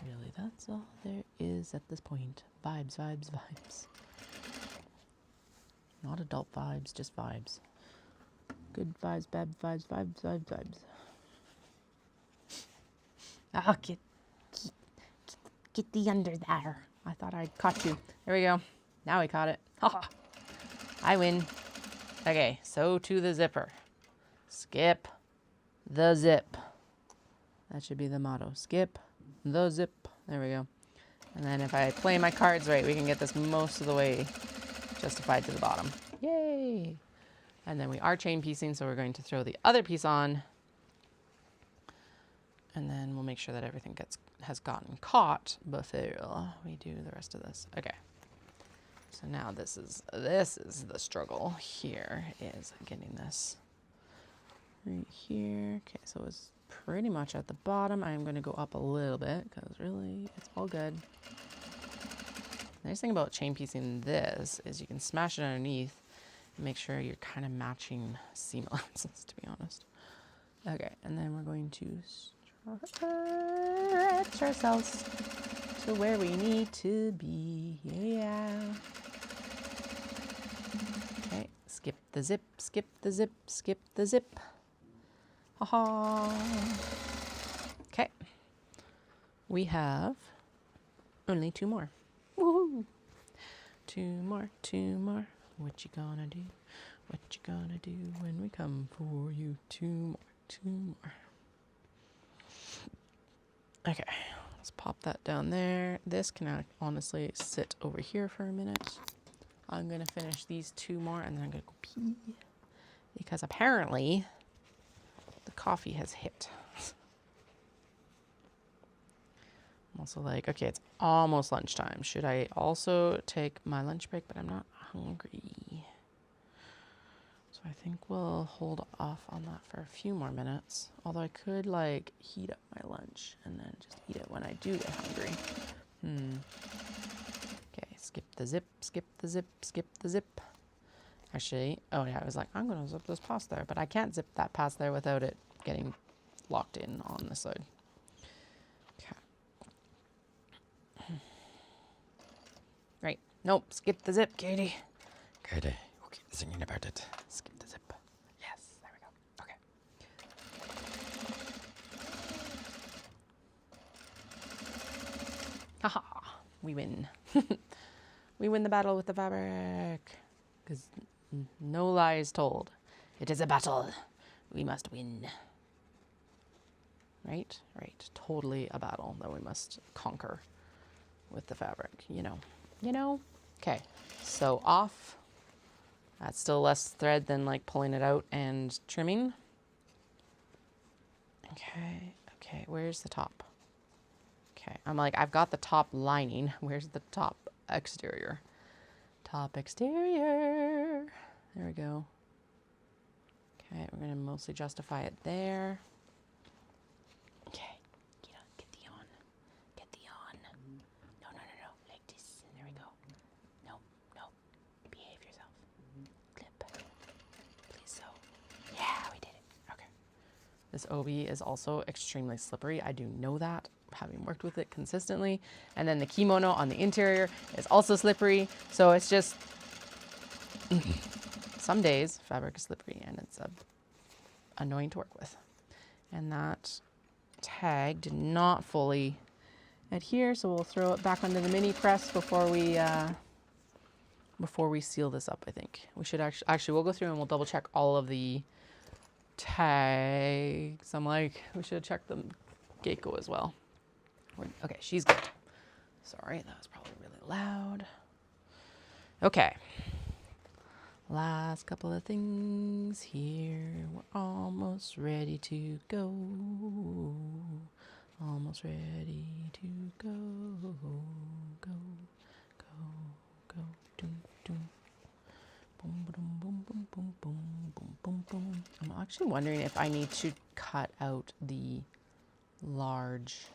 Really, that's all there is at this point. Vibes, vibes, vibes. Not adult vibes, just vibes. Good vibes, bad vibes, vibes, vibes, vibes. Oh, get the under there. I thought I caught you. There we go. Now we caught it. Ha! I win. Okay, so to the zipper. Skip the zip. That should be the motto. Skip the zip. There we go. And then if I play my cards right, we can get this most of the way justified to the bottom. Yay! And then we are chain piecing, so we're going to throw the other piece on. And then we'll make sure that everything has gotten caught before we do the rest of this. Okay. So now this is the struggle here, is getting this right here. Okay, so it's pretty much at the bottom. I'm going to go up a little bit because really it's all good. The nice thing about chain piecing this is you can smash it underneath and make sure you're kind of matching seam allowances, to be honest. Okay, and then we're going to stretch ourselves to where we need to be. Yeah. Okay, skip the zip, skip the zip, skip the zip. Ha-ha. Okay. We have only 2 more. Woohoo! 2 more, 2 more. What you gonna do? What you gonna do when we come for you? 2 more, 2 more. Okay, let's pop that down there. This can honestly sit over here for a minute. I'm gonna finish these 2 more and then I'm gonna go pee. Because apparently the coffee has hit. I'm also like, okay, it's almost lunchtime. Should I also take my lunch break? But I'm not hungry. So I think we'll hold off on that for a few more minutes. Although I could like heat up my lunch and then just eat it when I do get hungry. Okay, skip the zip, skip the zip, skip the zip. Actually, oh yeah, I was like, I'm gonna zip this past there, but I can't zip that past there without it getting locked in on the side. Right. Nope. Skip the zip, Katie. Katie, we'll keep singing about it. Skip the zip. Yes. There we go. Okay. Haha. We win. We win the battle with the fabric. Because no lies told. It is a battle. We must win. Right? Right. Totally a battle that we must conquer with the fabric, you know. You know? Okay, so off. That's still less thread than like pulling it out and trimming. Okay, okay, where's the top? Okay, I'm like, I've got the top lining. Where's the top exterior? Top exterior. There we go. Okay, we're gonna mostly justify it there. Okay. This obi is also extremely slippery. I do know that, having worked with it consistently. And then the kimono on the interior is also slippery. So it's just, some days fabric is slippery and it's annoying to work with. And that tag did not fully adhere, so we'll throw it back under the mini press before we seal this up, I think. We should actually we'll go through and we'll double check all of the tags. I'm like, we should check the Gecko as well. Okay, she's good. Sorry, that was probably really loud. Okay. Last couple of things here. We're almost ready to go. Almost ready to go. Go, go, go. Doom, doom. Boom, boom, boom, boom, boom, boom, boom, boom, boom. I'm actually wondering if I need to cut out the large,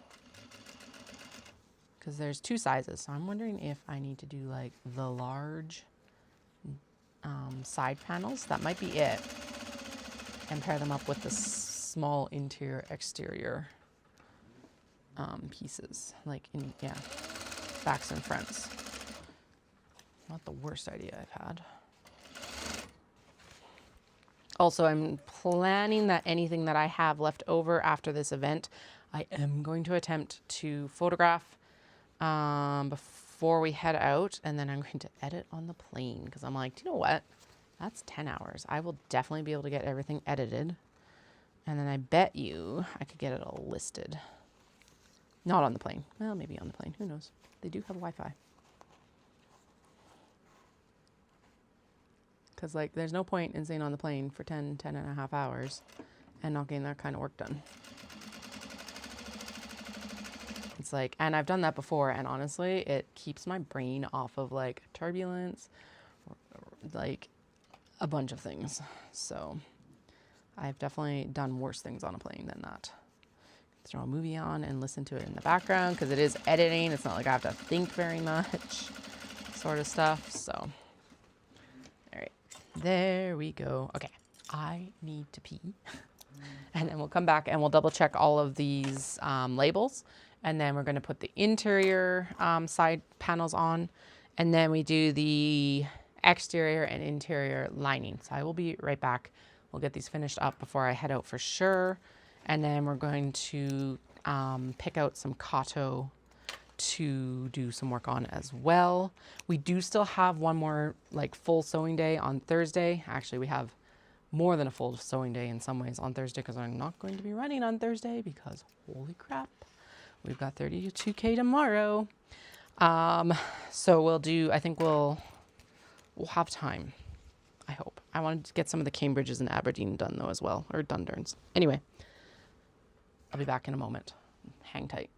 because there's 2 sizes. So I'm wondering if I need to do like the large side panels. That might be it. And pair them up with the small interior exterior pieces, like in, yeah, backs and fronts. Not the worst idea I've had. Also, I'm planning that anything that I have left over after this event, I am going to attempt to photograph before we head out, and then I'm going to edit on the plane, because I'm like, do you know what? That's 10 hours. I will definitely be able to get everything edited, and then I bet you I could get it all listed. Not on the plane. Well, maybe on the plane. Who knows? They do have Wi-Fi. Because, like, there's no point in staying on the plane for 10 and a half hours and not getting that kind of work done. It's like, and I've done that before, and honestly, it keeps my brain off of, like, turbulence, or like, a bunch of things. So, I've definitely done worse things on a plane than that. Throw a movie on and listen to it in the background, because it is editing. It's not like I have to think very much. sort of stuff. So, all right, there we go. Okay, I need to pee. And then we'll come back and we'll double check all of these labels. And then we're going to put the interior side panels on. And then we do the exterior and interior lining. So I will be right back. We'll get these finished up before I head out for sure. And then we're going to pick out some Kato to do some work on as well. We do still have one more like full sewing day on Thursday. Actually, we have more than a full sewing day in some ways on Thursday because I'm not going to be running on Thursday because holy crap, we've got 32K tomorrow. So we'll do, I think we'll have time. I hope. I wanted to get some of the Cambridges and Aberdeen done though as well, or Dundurns. Anyway, I'll be back in a moment. Hang tight.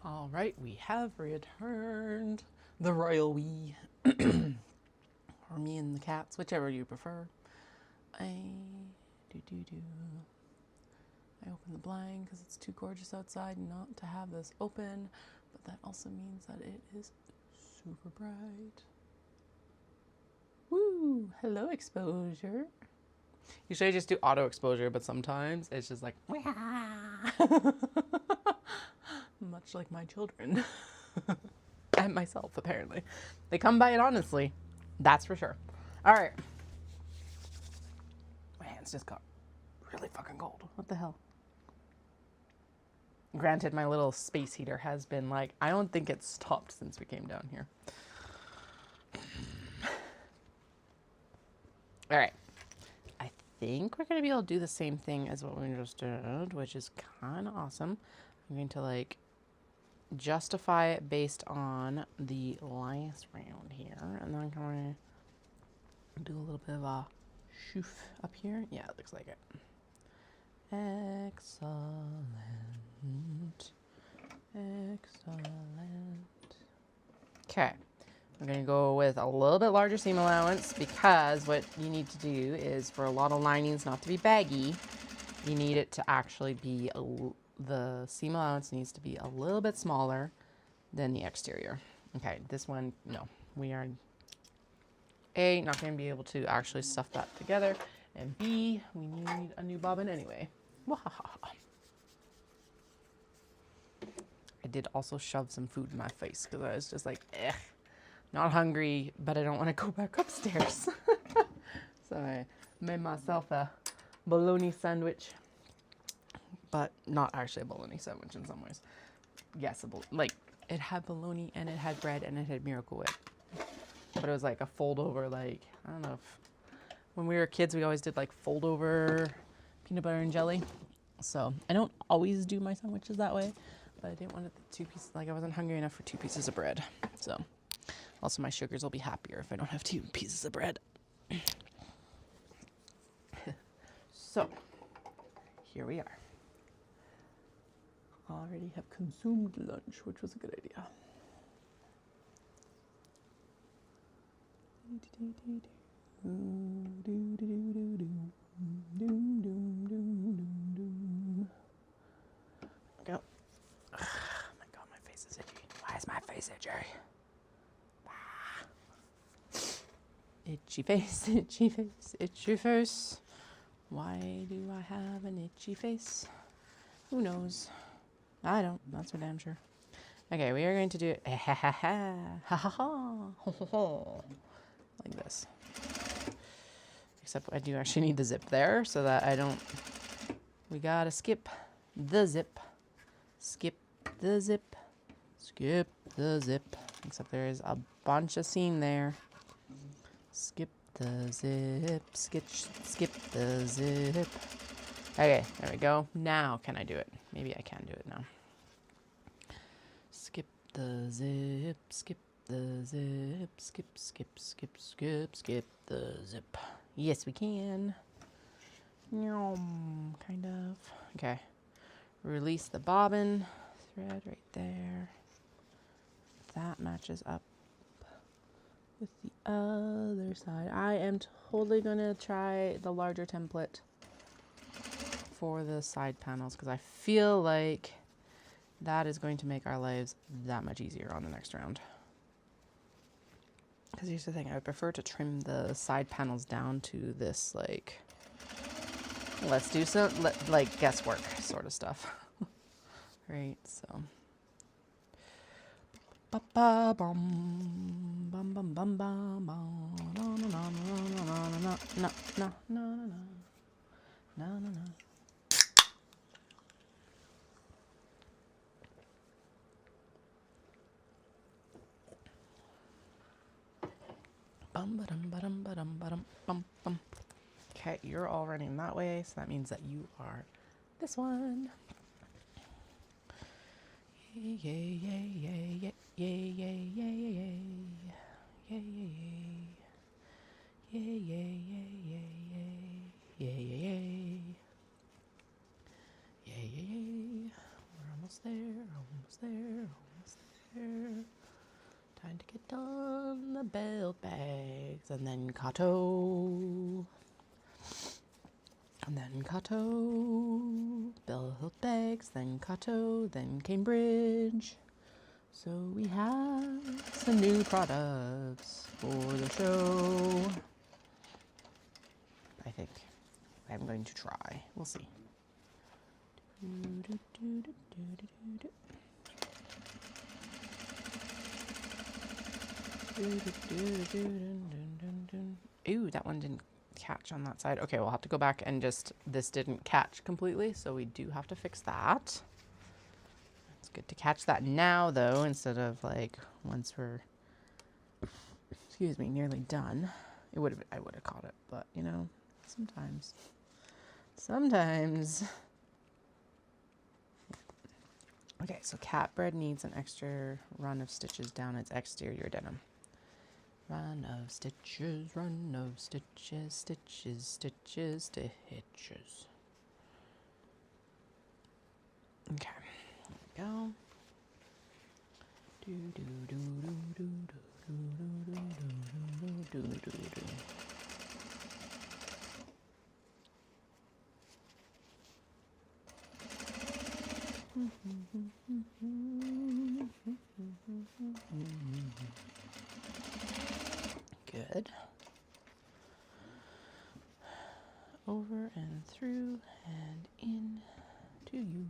All right, we have returned. The royal we. Or me and the cats, whichever you prefer. I open the blind because it's too gorgeous outside not to have this open, but that also means that it is super bright. Woo! Hello, exposure. Usually I just do auto exposure, but sometimes it's just like, much like my children. And myself, apparently. They come by it honestly. That's for sure. All right. My hands just got really fucking cold. What the hell? Granted, my little space heater has been like, I don't think it's stopped since we came down here. All right. I think we're going to be able to do the same thing as what we just did, which is kind of awesome. I'm going to like justify it based on the last round here. And then I'm going to do a little bit of a shoof up here. Yeah, it looks like it. Excellent. Excellent. Okay. I'm going to go with a little bit larger seam allowance because what you need to do is for a lot of linings not to be baggy, you need it to actually be, the seam allowance needs to be a little bit smaller than the exterior. Okay, this one, no. We are, A, not going to be able to actually stuff that together, and B, we need a new bobbin anyway. I did also shove some food in my face because I was just like, not hungry, but I don't want to go back upstairs. So I made myself a bologna sandwich, but not actually a bologna sandwich in some ways. Yes, like it had bologna and it had bread and it had Miracle Whip, but it was like a fold over, like, I don't know if when we were kids, we always did like fold over peanut butter and jelly. So I don't always do my sandwiches that way, but I didn't want it two pieces, like I wasn't hungry enough for 2 pieces of bread. So also my sugars will be happier if I don't have 2 pieces of bread. So here we are. Already have consumed lunch, which was a good idea. Go. Oh my god, my face is itchy. Why is my face itchy? Itchy face, itchy face, itchy face. Why do I have an itchy face? Who knows? I don't. That's for damn sure. Okay, we are going to do it like this. Except I do actually need the zip there so that I don't. We gotta skip the zip. Skip the zip. Skip the zip. Except there is a bunch of seam there. Skip the zip. Skip the zip. Okay, there we go. Now can I do it? Maybe I can do it now. Skip the zip. Skip the zip. Skip the zip. Yes, we can. Kind of. Okay. Release the bobbin. Thread right there. That matches up with the other side. I am totally going to try the larger template for the side panels because I feel like that is going to make our lives that much easier on the next round. Because here's the thing, I would prefer to trim the side panels down to this, like, let's do some, like, guesswork sort of stuff. Right, so. Ba-ba-bum, bum bum bum bum bum, no no no no no no no no no no. Bum ba-dum ba-dum ba-dum ba-dum bum bum. Okay, you're all running that way, so that means that you are this one. Yay, yay, yay, yay, yay, yay, yay, yay, yay, yay, yay, yay, yay, yay, yay, yay, yay, yay. We're almost there, almost there, there. Time to get on the belt bags, and then Kato. And then Kato, belt bags, then Kato, then Cambridge. So we have some new products for the show. I think. I'm going to try. We'll see. Ooh, that one didn't catch on that side. Okay, we'll have to go back and this didn't catch completely, so we do have to fix that. It's good to catch that now, though, instead of like once we're, excuse me, nearly done. I would have caught it, but you know, sometimes. Okay, so cat bread needs an extra run of stitches down its exterior denim. Run of stitches, stitches, stitches, stitches. Okay, here we go. Good. Over and through and in to you.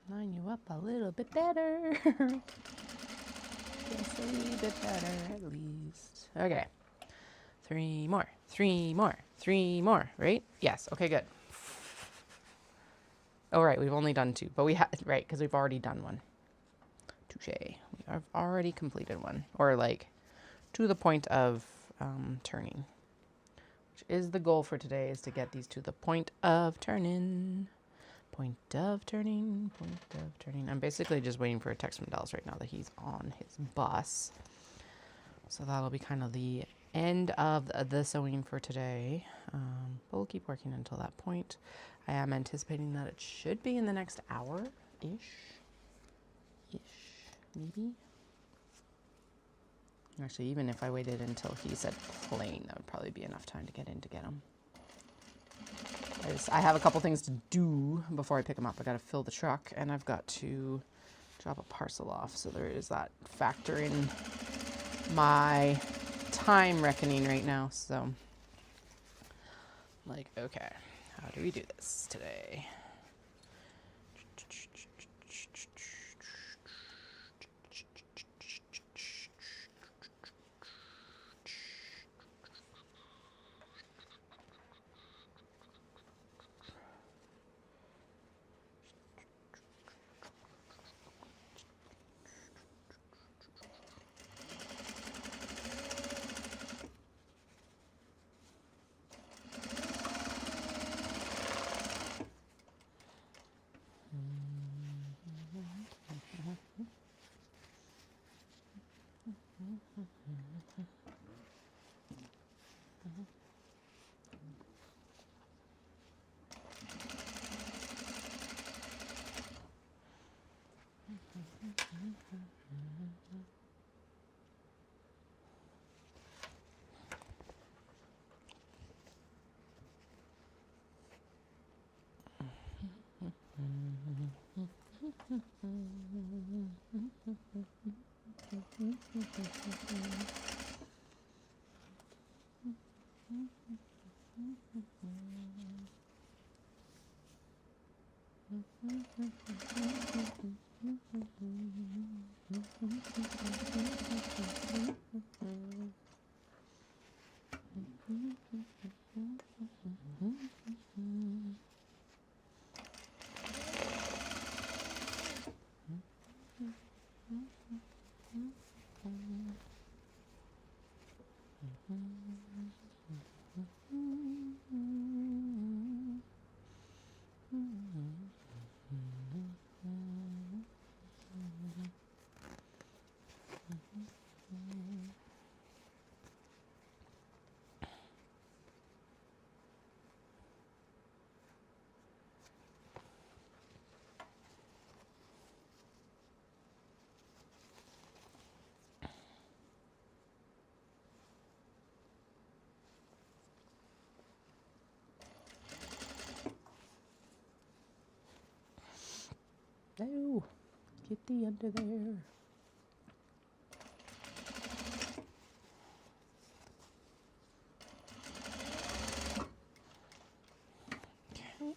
Line you up a little bit better. Just a little bit better at least. Okay. 3 more. 3 more. 3 more, right? Yes. Okay, good. Oh, right. We've only done 2, but we have, right, because we've already done one. Touche. We have already completed one. Or like to the point of turning. Which is the goal for today, is to get these to the point of turning. Point of turning. Point of turning. I'm basically just waiting for a text from Dallas right now that he's on his bus. So that'll be kind of the end of the sewing for today. But we'll keep working until that point. I am anticipating that it should be in the next hour-ish. Maybe. Actually, even if I waited until he said plane, that would probably be enough time to get in to get him. I have a couple things to do before I pick him up. I got to fill the truck, and I've got to drop a parcel off. So there is that factor in my time reckoning right now. So, like, okay, how do we do this today? Get thee under there. Okay.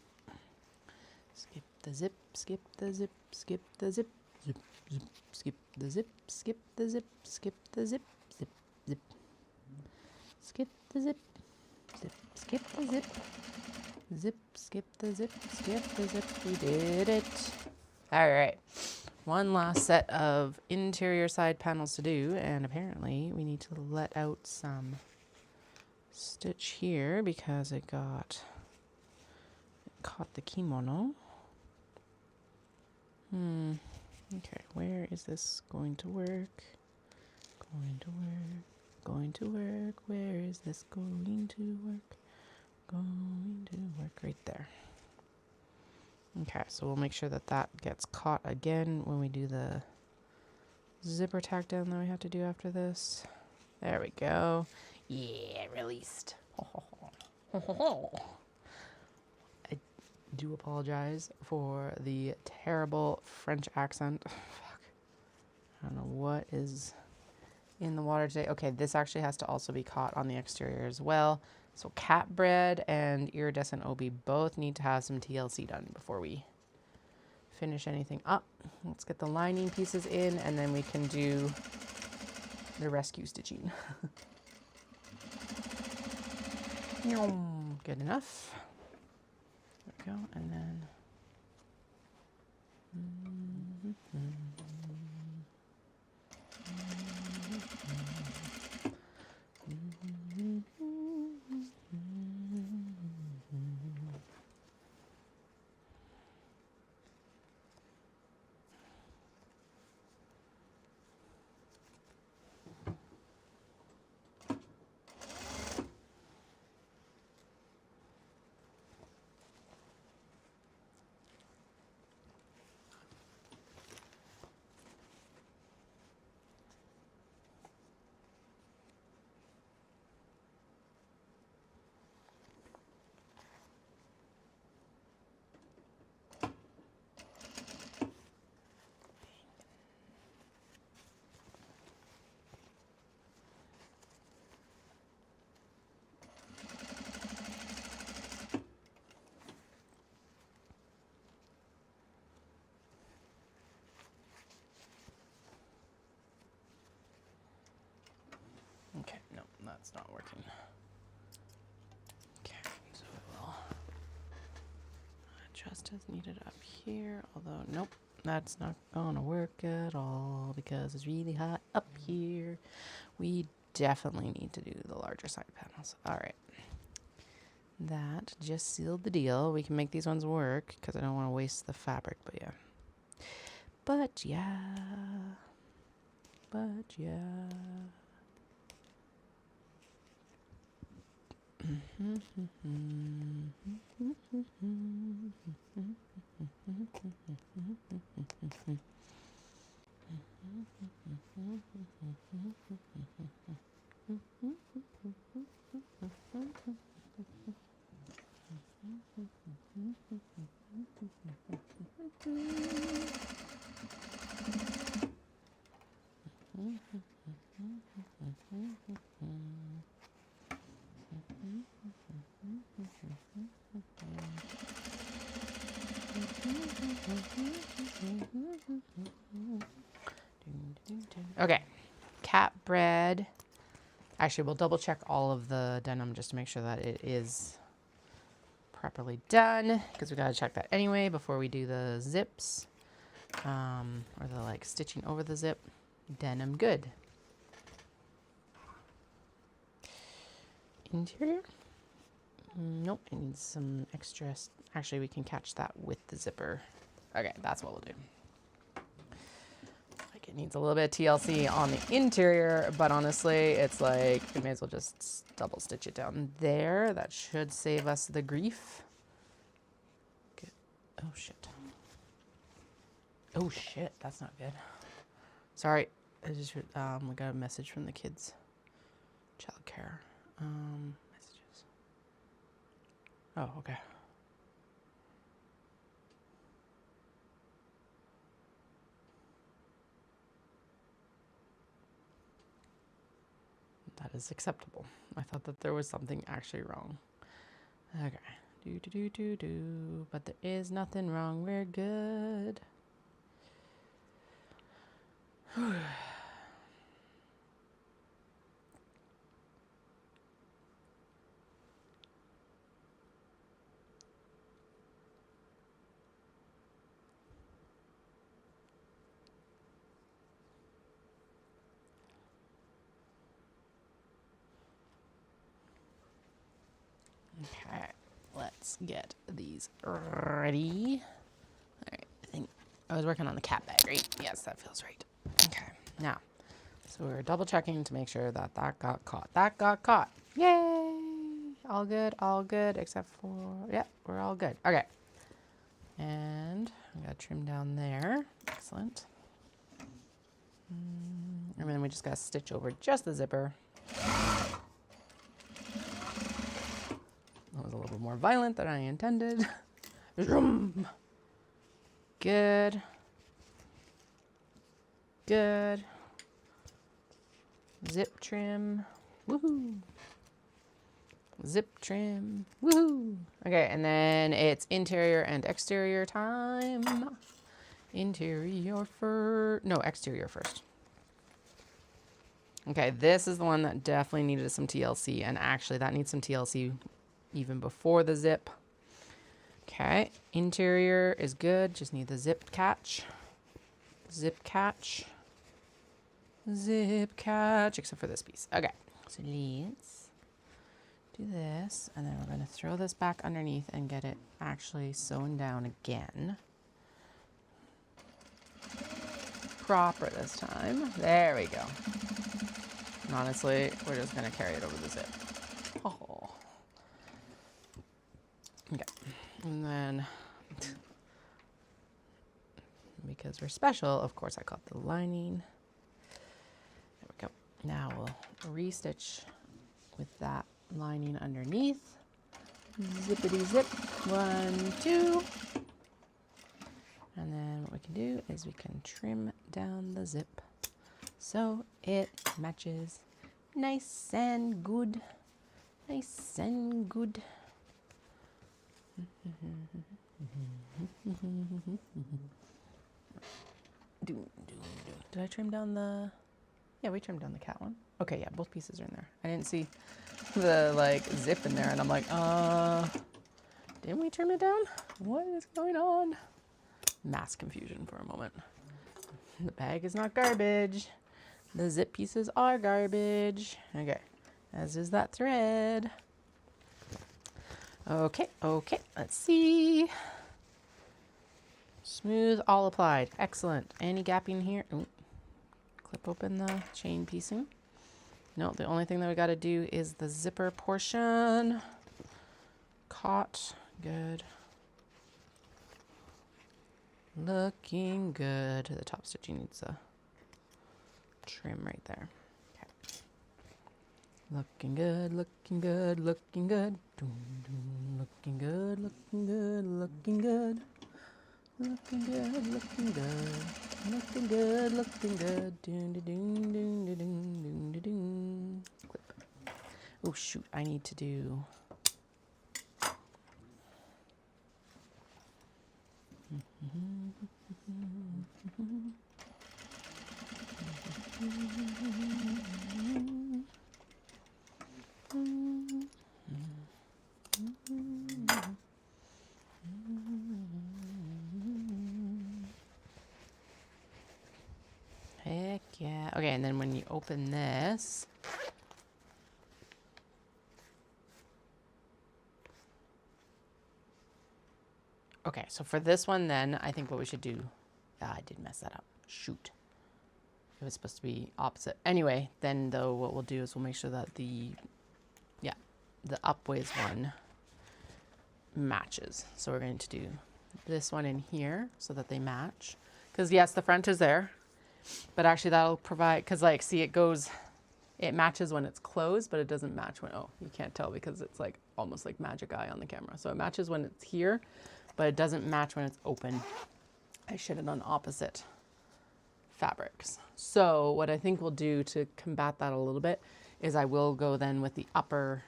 Skip the zip, skip the zip, skip the zip, zip, zip, skip the zip, skip the zip, skip the zip, zip, zip. Skip the zip, zip, skip the zip, zip, skip the zip, skip the zip. We did it. All right. One last set of interior side panels to do, and apparently we need to let out some stitch here because it caught the kimono. Okay, where is this going to work? Going to work. Going to work. Where is this going to work? Going to work right there. Okay, so we'll make sure that that gets caught again when we do the zipper tack down that we have to do after this. There we go. Yeah, released. I do apologize for the terrible French accent. Fuck. I don't know what is in the water today. Okay, this actually has to also be caught on the exterior as well. So cat bread and iridescent OB both need to have some TLC done before we finish anything up. Let's get the lining pieces in and then we can do the rescue stitching. Good enough. There we go. And then okay, no, that's not working. Okay, so we'll adjust as needed up here, although nope, that's not gonna work at all because it's really hot up here. We definitely need to do the larger side panels. All right. That just sealed the deal. We can make these ones work because I don't want to waste the fabric, but yeah. But yeah. But yeah. Okay, cat bread. Actually, we'll double check all of the denim just to make sure that it is properly done because we got to check that anyway before we do the zips or the like stitching over the zip. Denim good. Interior? Nope, it needs some extra. Actually, we can catch that with the zipper. Okay, that's what we'll do. Like it needs a little bit of TLC on the interior, but honestly, it's like we may as well just double stitch it down there. That should save us the grief. Okay. Oh shit. Oh shit, that's not good. Sorry, I just we got a message from the kids. Childcare. Messages. Oh, okay. That is acceptable. I thought that there was something actually wrong. Okay. But there is nothing wrong. We're good. Okay, let's get these ready. All right, I think I was working on the cat bag, right? Yes, that feels right. Okay, now, so we're double checking to make sure that that got caught. That got caught. Yay! All good, except for, yeah, we're all good. Okay, and I got trim down there. Excellent. And then we just got to stitch over just the zipper. That was a little more violent than I intended. Good. Good. Zip trim. Woohoo. Zip trim. Woohoo. Okay, and then it's interior and exterior time. Exterior first. Okay, this is the one that definitely needed some TLC, and actually that needs some TLC even before the zip. Okay, interior is good, just need the zip catch. Zip catch, except for this piece. Okay, so let's do this, and then we're going to throw this back underneath and get it actually sewn down again. Proper this time. There we go. And honestly, we're just going to carry it over the zip. Oh. Okay. And then, because we're special, of course, I got the lining. There we go. Now we'll restitch with that lining underneath. Zippity zip. 1, 2. And then what we can do is we can trim down the zip so it matches nice and good. Nice and good. Did I trim down the... Yeah, we trimmed down the cat one. Okay, yeah, both pieces are in there. I didn't see the, like, zip in there, and I'm like, didn't we trim it down? What is going on? Mass confusion for a moment. The bag is not garbage. The zip pieces are garbage. Okay, as is that thread. Okay, let's see. Smooth, all applied. Excellent. Any gapping here? Ooh. Clip open the chain piecing. No, the only thing that we got to do is the zipper portion. Caught. Good. Looking good. The top stitching needs a trim right there. Okay. Looking good, looking good, looking good. Looking good, looking good, looking good. Looking good, looking good. Looking good, looking good. Doon da doon doon da doon doon da doon. Clip. Oh shoot, I need to do heck yeah. Okay, and then when you open this, okay, so for this one then, I think what we should do, I did mess that up. Shoot. It was supposed to be opposite. Anyway, then though, what we'll do is we'll make sure that the upways one matches. So we're going to do this one in here so that they match. Because yes, the front is there, but actually that'll provide, because like, see, it matches when it's closed, but it doesn't match when, oh, you can't tell because it's like almost like magic eye on the camera. So it matches when it's here, but it doesn't match when it's open. I should have done opposite fabrics. So what I think we'll do to combat that a little bit is I will go then with the upper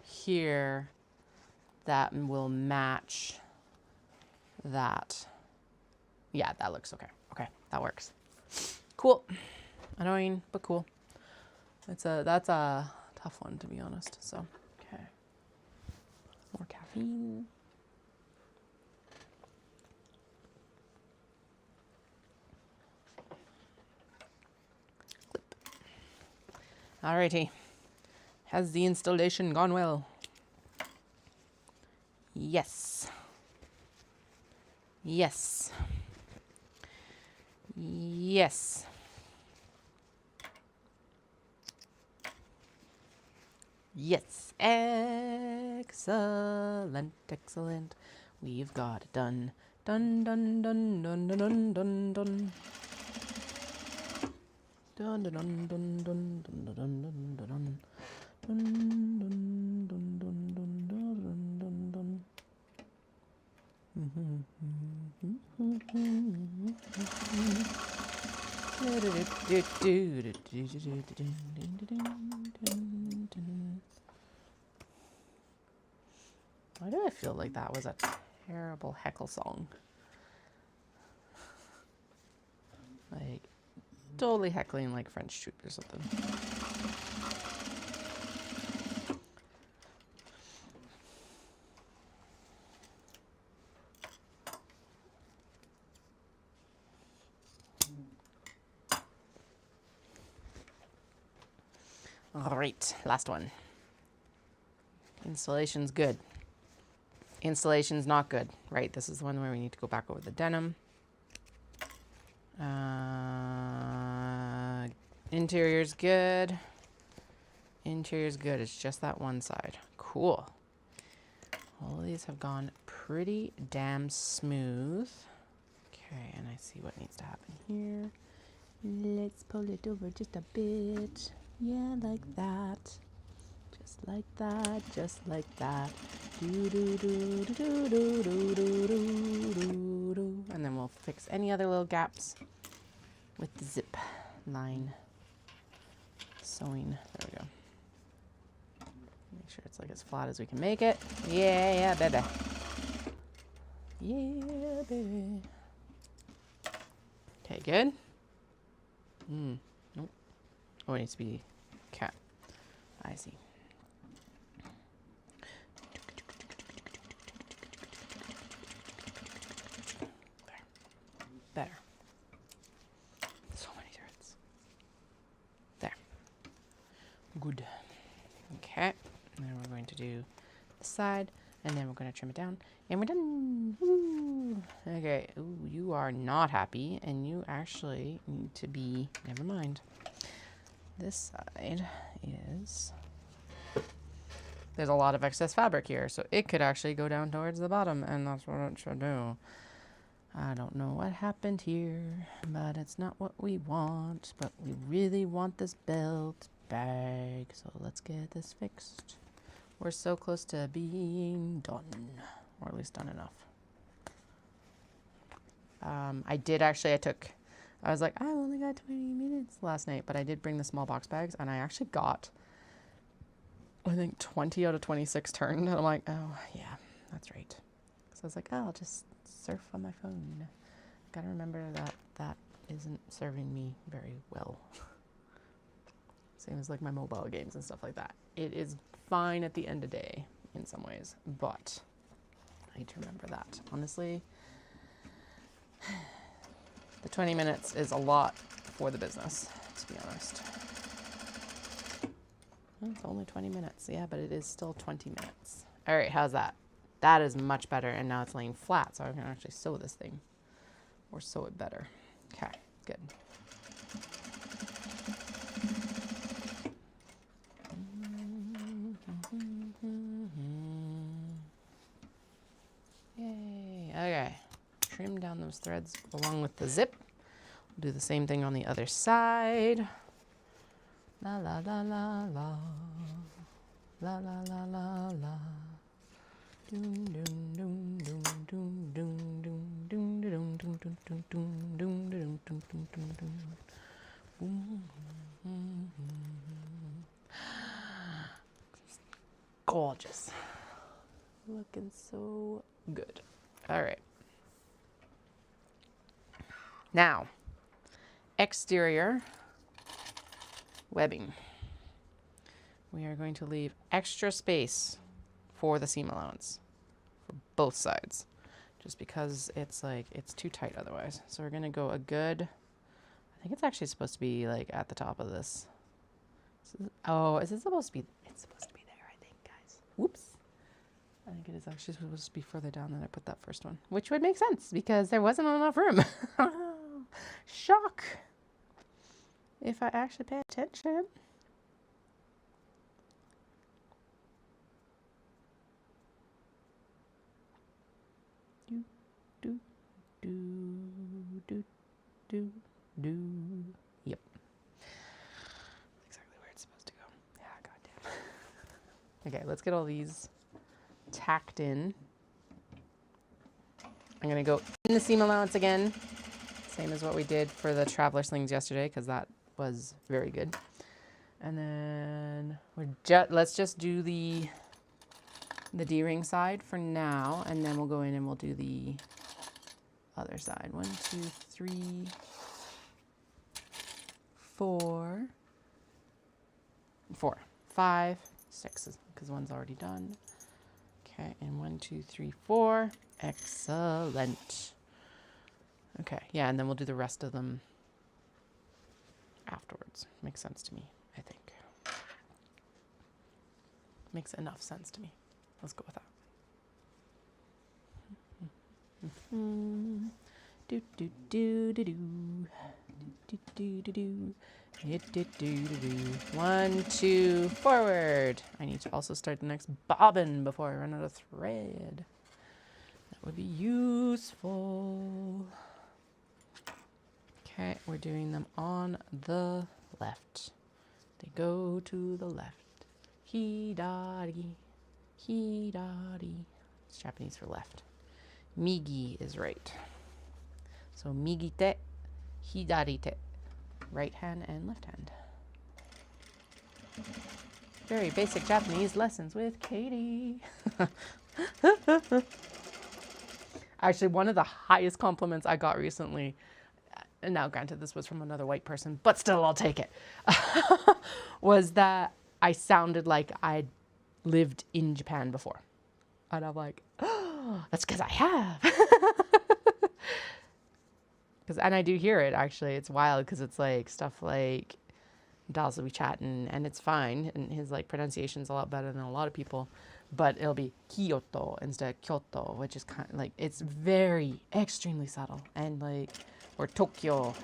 here that will match that. Yeah, that looks okay. Okay, that works. Cool. Annoying, but cool. That's a tough one, to be honest. So, okay. More caffeine. Clip. Alrighty. Has the installation gone well? Yes. Yes. Yes. Yes. Excellent. Excellent. We've got it done. Dun dun dun dun dun dun dun dun. Dun dun dun dun dun dun dun dun dun dun. Dun dun dun dun dun dun dun dun. Why do I feel like that was a terrible heckle song? Like, totally heckling like French troop or something. All right, last one. Installation's good. Installation's not good, right? This is the one where we need to go back over the denim. Interior's good. Interior's good. It's just that one side. Cool. All of these have gone pretty damn smooth. Okay, and I see what needs to happen here. Let's pull it over just a bit. Yeah, like that. Just like that. Just like that. Do do do do do do do do do do. And then we'll fix any other little gaps with the zip line sewing. There we go. Make sure it's like as flat as we can make it. Yeah, yeah, baby. Yeah, baby. Okay, good. Nope. Oh, it needs to be cat. I see. There. Better. So many threads. There. Good. Okay. And then we're going to do this side, and then we're going to trim it down, and we're done. Woo. Okay. Ooh, you are not happy, and you actually need to be. Never mind. This side is. There's a lot of excess fabric here, so it could actually go down towards the bottom, and that's what it should do. I don't know what happened here, but it's not what we want, but we really want this belt bag, so let's get this fixed. We're so close to being done, or at least done enough. I was like, I only got 20 minutes last night, but I did bring the small box bags, and I actually got, I think, 20 out of 26 turned, and I'm like, oh, yeah, that's right. So I was like, oh, I'll just surf on my phone. Gotta remember that that isn't serving me very well. Same as like my mobile games and stuff like that. It is fine at the end of the day in some ways, but I need to remember that. Honestly, the 20 minutes is a lot for the business, to be honest. Well, it's only 20 minutes, yeah, but it is still 20 minutes. All right, how's that? That is much better, and now it's laying flat, so I can actually sew this thing, or sew it better. Okay, good. Yay, okay. Trim down those threads along with the zip. We'll do the same thing on the other side. La la la la la. La la la la la. Doom doom doom doom doom doom doom doom doom doom doom doom doom doom doom doom doom doom. Looking so good. All right. Now, exterior webbing. We are going to leave extra space for the seam allowance for both sides, just because it's like, it's too tight otherwise. So we're going to go a good, I think it's actually supposed to be like at the top of this. Oh, is it supposed to be? It's supposed to be there, I think, guys. Whoops. I think it is actually supposed to be further down than I put that first one, which would make sense because there wasn't enough room. Shock. If I actually pay attention. Do, do, do, do, do. Yep. Exactly where it's supposed to go. Yeah, goddamn. Okay, let's get all these tacked in. I'm going to go in the seam allowance again. Same as what we did for the traveler slings yesterday, because that was very good. And then let's just do the D-ring side for now, and then we'll go in and we'll do the other side. 1, 2, 3, 4, 5, 6, because one's already done. Okay, and 1, 2, 3, 4. Excellent. Okay, yeah, and then we'll do the rest of them afterwards. Makes sense to me, I think. Makes enough sense to me. Let's go with that. Do do do do do. Do do do do. Do do do do. 1, 2, forward. I need to also start the next bobbin before I run out of thread. That would be useful. Okay, we're doing them on the left. They go to the left. Hidari, hidari. It's Japanese for left. Migi is right. So migi te, hidari te. Right hand and left hand. Very basic Japanese lessons with Katie. Actually, one of the highest compliments I got recently, and now granted this was from another white person, but still I'll take it, was that I sounded like I'd lived in Japan before. And I'm like, oh, that's because I have. And I do hear it, actually. It's wild because it's like stuff like Dals will be chatting and it's fine. And his like pronunciation's a lot better than a lot of people. But it'll be Kyoto instead of Kyoto, which is kind of like, it's very extremely subtle. And like, or Tokyo,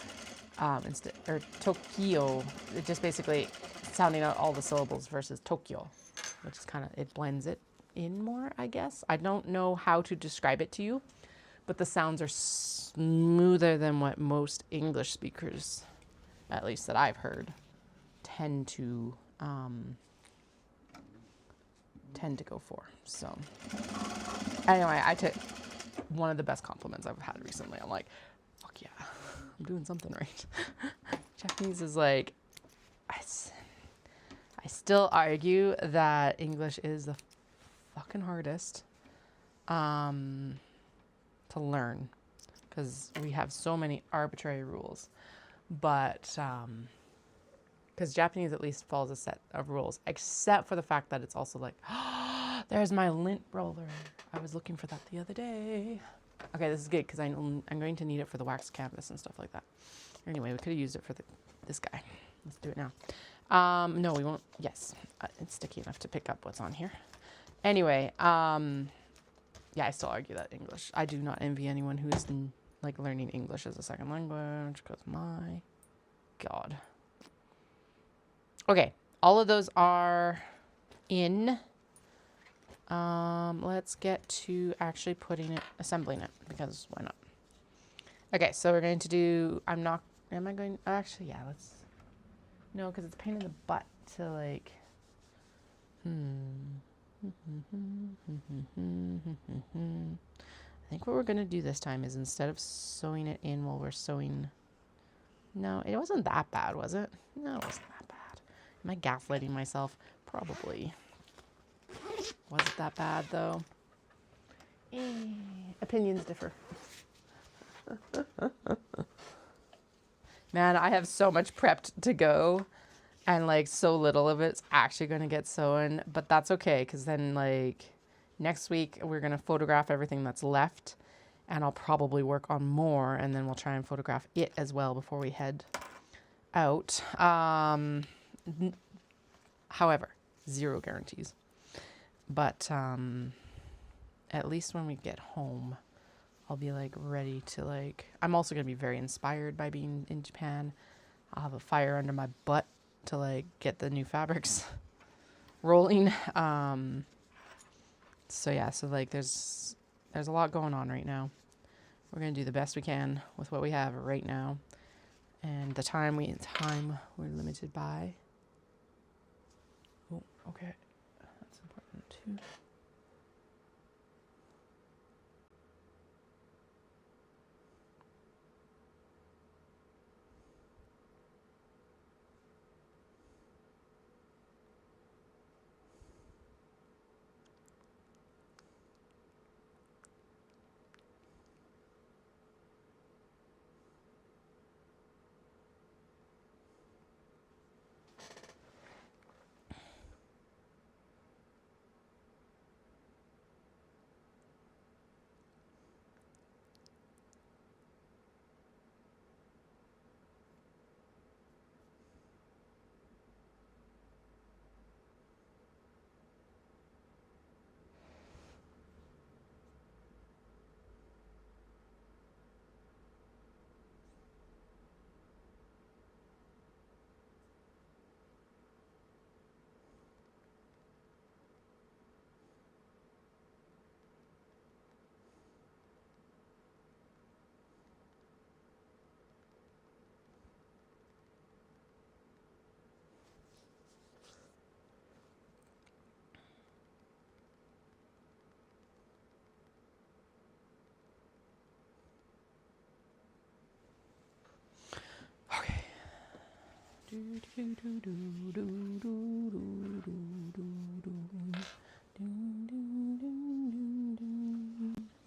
instead, or Tokyo, it just basically sounding out all the syllables versus Tokyo, which is kind of, it blends it in more, I guess. I don't know how to describe it to you, but the sounds are smoother than what most English speakers, at least that I've heard, tend to go for. So anyway, I took one of the best compliments I've had recently. I'm like, fuck yeah, I'm doing something right. Japanese is like, I still argue that English is the fucking hardest to learn because we have so many arbitrary rules. But because Japanese at least follows a set of rules, except for the fact that it's also like, oh, there's my lint roller. I was looking for that the other day. Okay, this is good because I'm going to need it for the wax canvas and stuff like that. Anyway, we could have used it for this guy. Let's do it now. No, we won't. Yes, it's sticky enough to pick up what's on here. Anyway, yeah, I still argue that English. I do not envy anyone who's like learning English as a second language because my God. Okay, all of those are in. Let's get to actually assembling it because why not? Okay, so we're going to do, actually, yeah, no, because it's a pain in the butt to like, I think what we're going to do this time is instead of sewing it in while we're sewing, no, it wasn't that bad, was it? No, it wasn't that bad. Am I gaslighting myself? Probably. Was it that bad though? Opinions differ. Man, I have so much prepped to go, and like so little of it's actually going to get sewn, but that's okay, because then like next week we're going to photograph everything that's left, and I'll probably work on more, and then we'll try and photograph it as well before we head out. However, zero guarantees, but at least when we get home, I'll be like ready to like, I'm also going to be very inspired by being in Japan. I'll have a fire under my butt to like get the new fabrics rolling. So yeah, so like there's a lot going on right now. We're going to do the best we can with what we have right now. And the time we're limited by. Oh, okay. That's important too. Okay.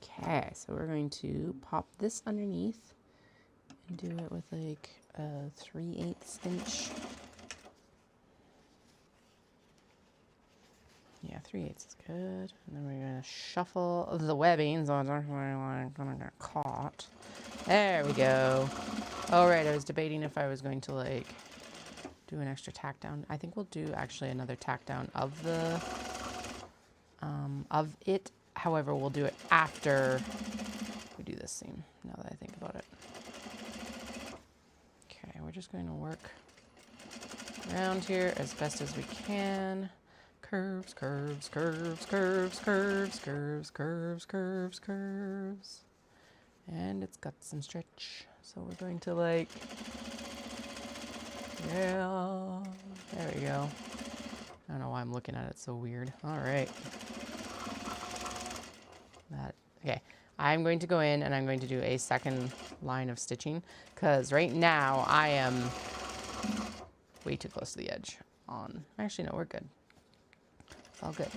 Okay, so we're going to pop this underneath and do it with like a 3/8 inch. Yeah, 3/8 is good. And then we're gonna shuffle the webbing so it's not gonna get caught. There we go. All right, I was debating if I was going to like do an extra tack down. I think we'll do actually another tack down of the of it. However, we'll do it after we do this seam, now that I think about it. Okay, we're just going to work around here as best as we can. Curves, curves, curves, curves, curves, curves, curves, curves, curves. And it's got some stretch. So we're going to like, yeah, there we go. I don't know why I'm looking at it so weird. All right. Okay, I'm going to go in and I'm going to do a second line of stitching because right now I am way too close to the edge on. Actually, no, we're good. It's all good.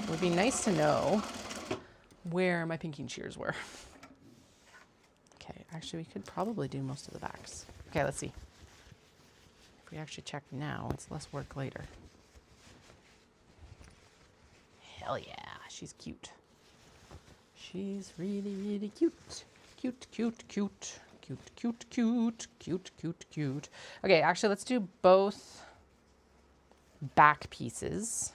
It would be nice to know where my pinking shears were. Okay, actually, we could probably do most of the backs. Okay, let's see. If we actually check now, it's less work later. Hell yeah, she's cute. She's really, really cute. Cute, cute, cute. Cute, cute, cute. Cute, cute, cute. Okay, actually, let's do both back pieces.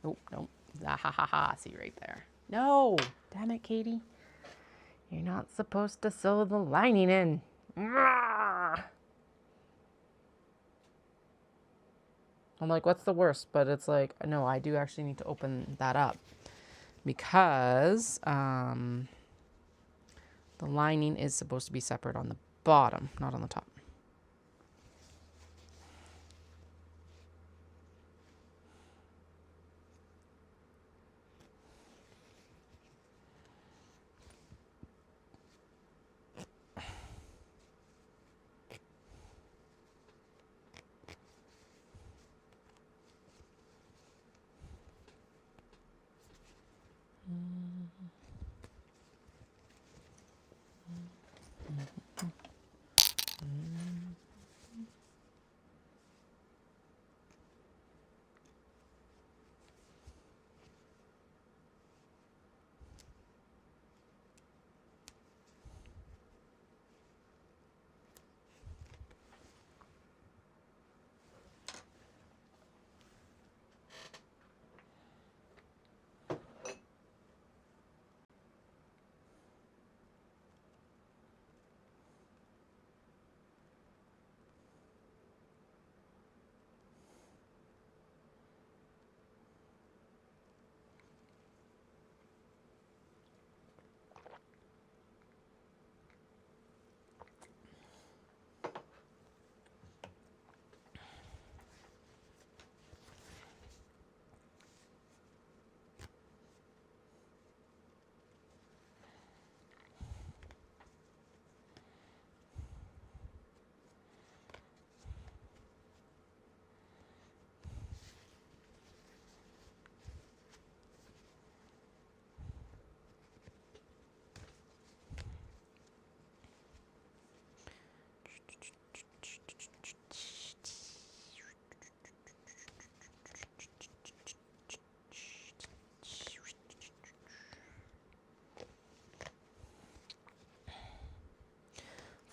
Oh, no. Ah, ha, ha, ha. See right there. No. Damn it, Katie. You're not supposed to sew the lining in. Ah! I'm like, what's the worst? But it's like, no, I do actually need to open that up because the lining is supposed to be separate on the bottom, not on the top.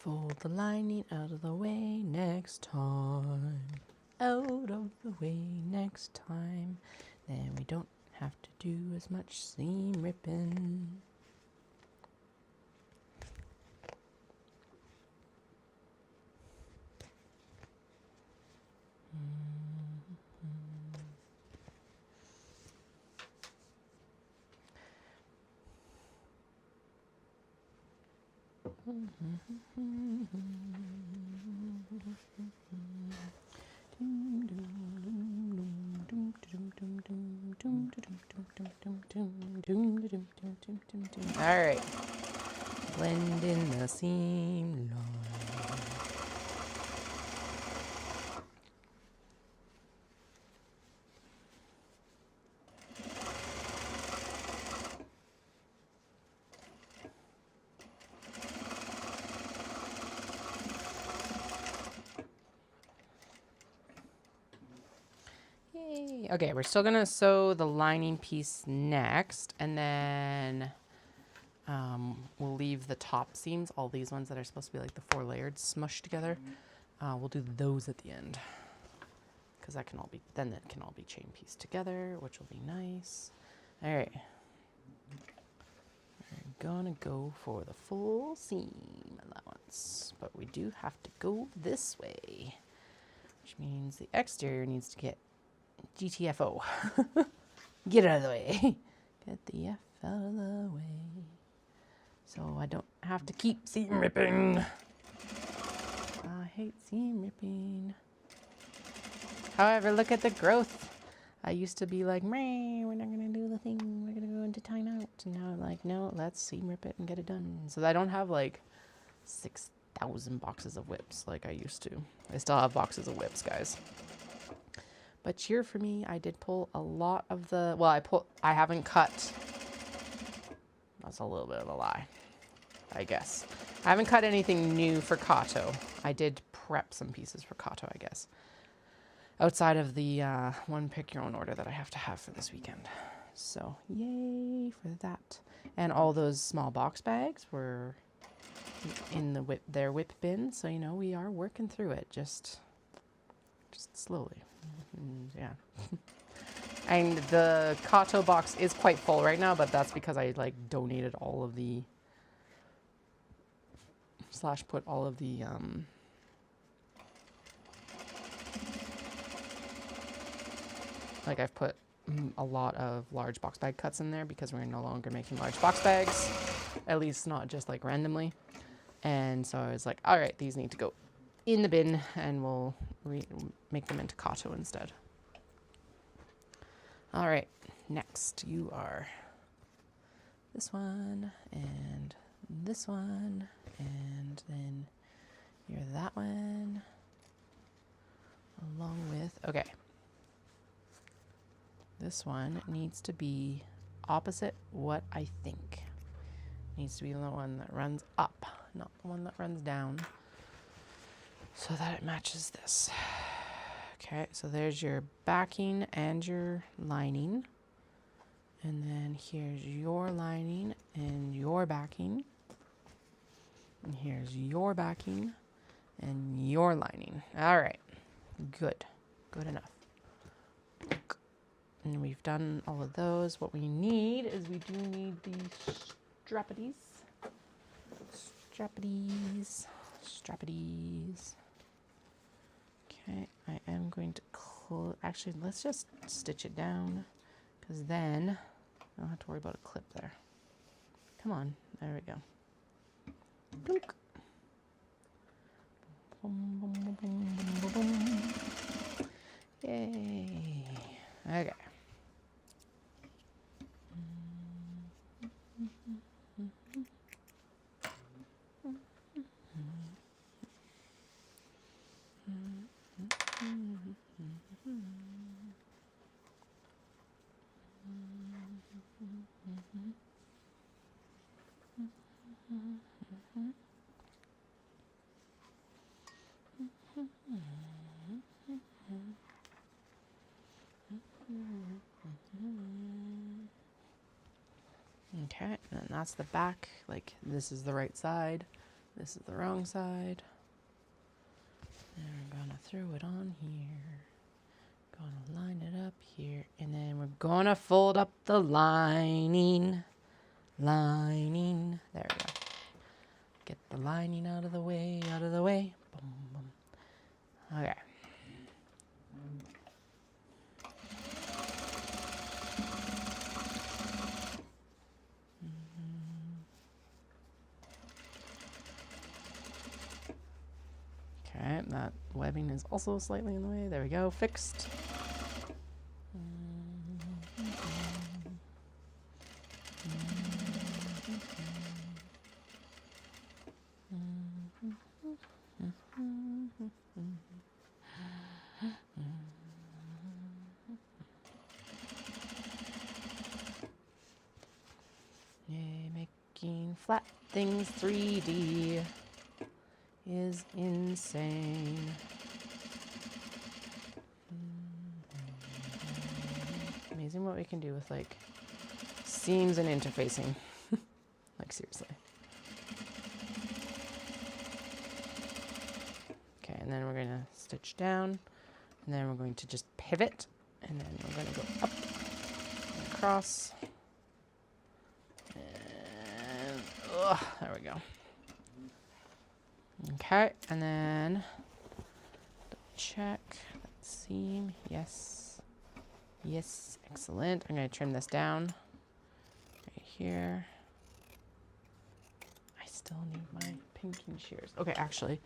Fold the lining out of the way next time. Out of the way next time. Then we don't have to do as much seam ripping. All right, blend in the seam line. Yay. Okay, we're still gonna sew the lining piece next, and then we'll leave the top seams, all these ones that are supposed to be like the 4 layered smushed together. We'll do those at the end, because that can all be chain pieced together, which will be nice. All right, we're gonna go for the full seam allowance, but we do have to go this way, which means the exterior needs to get GTFO. Get out of the way. Get the F out of the way. So I don't have to keep seam ripping. I hate seam ripping. However, look at the growth. I used to be like, meh, we're not going to do the thing. We're going to go into timeout. And now I'm like, no, let's seam rip it and get it done. So I don't have like 6,000 boxes of whips like I used to. I still have boxes of whips, guys. But cheer for me, I did pull a lot of the, well, I haven't cut. That's a little bit of a lie, I guess. I haven't cut anything new for Kato. I did prep some pieces for Kato, I guess. Outside of the one pick your own order that I have to have for this weekend. So yay for that. And all those small box bags were in the their whip bin. So, you know, we are working through it just slowly. Yeah. And the Kato box is quite full right now, but that's because I like donated all of the / put all of the like I've put a lot of large box bag cuts in there because we're no longer making large box bags, at least not just like randomly. And so I was like, all right, these need to go in the bin and we'll make them into Kato instead. All right, next you are this one and this one, and then you're that one, along with, okay. This one needs to be opposite what I think. Needs to be the one that runs up, not the one that runs down, so that it matches this. Okay, so there's your backing and your lining. And then here's your lining and your backing. And here's your backing and your lining. All right, good, good enough. And we've done all of those. What we need is we do need the strappities. Strappities. Okay, I am going to actually, let's just stitch it down, because then I don't have to worry about a clip there. Come on, there we go. Dunk. Boom, boom, boom, boom, boom, boom, boom. Yay. Okay. Okay, and then that's the back. Like, this is the right side. This is the wrong side. And we're gonna throw it on here. Gonna line it up here. And then we're gonna fold up the lining. Lining. There we go. Get the lining out of the way, out of the way. Boom, boom. Okay. Okay, that webbing is also slightly in the way. There we go, fixed. Yay, making flat things 3D is insane. Amazing what we can do with like seams and interfacing. Like seriously. Okay, and then we're gonna stitch down, and then we're going to just pivot, and then we're gonna go up and across. And there we go. Okay, and then check that seam. Yes. Yes, excellent. I'm going to trim this down right here. I still need my pinking shears. Okay, actually,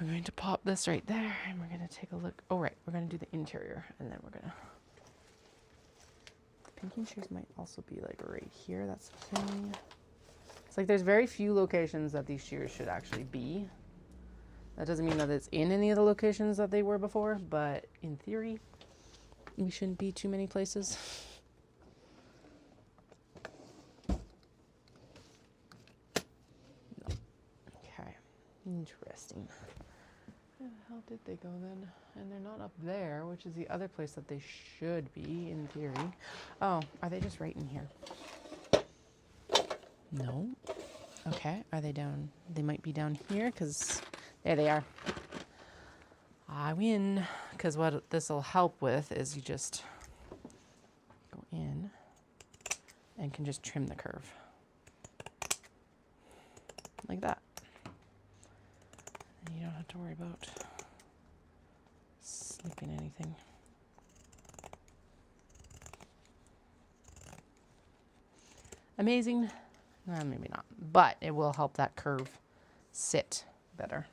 I'm going to pop this right there, and we're going to take a look. Oh, right, we're going to do the interior, and then we're going to... The pinking shears might also be like right here. That's the thing. It's like there's very few locations that these shears should actually be. That doesn't mean that it's in any of the locations that they were before, but in theory, we shouldn't be too many places. No. Okay, interesting. Where the hell did they go then? And they're not up there, which is the other place that they should be in theory. Oh, are they just right in here? No. Okay, are they down? They might be down here, because there they are. I win, because what this will help with is you just go in and can just trim the curve. Like that. And you don't have to worry about snipping anything. Amazing. Maybe not, but it will help that curve sit better.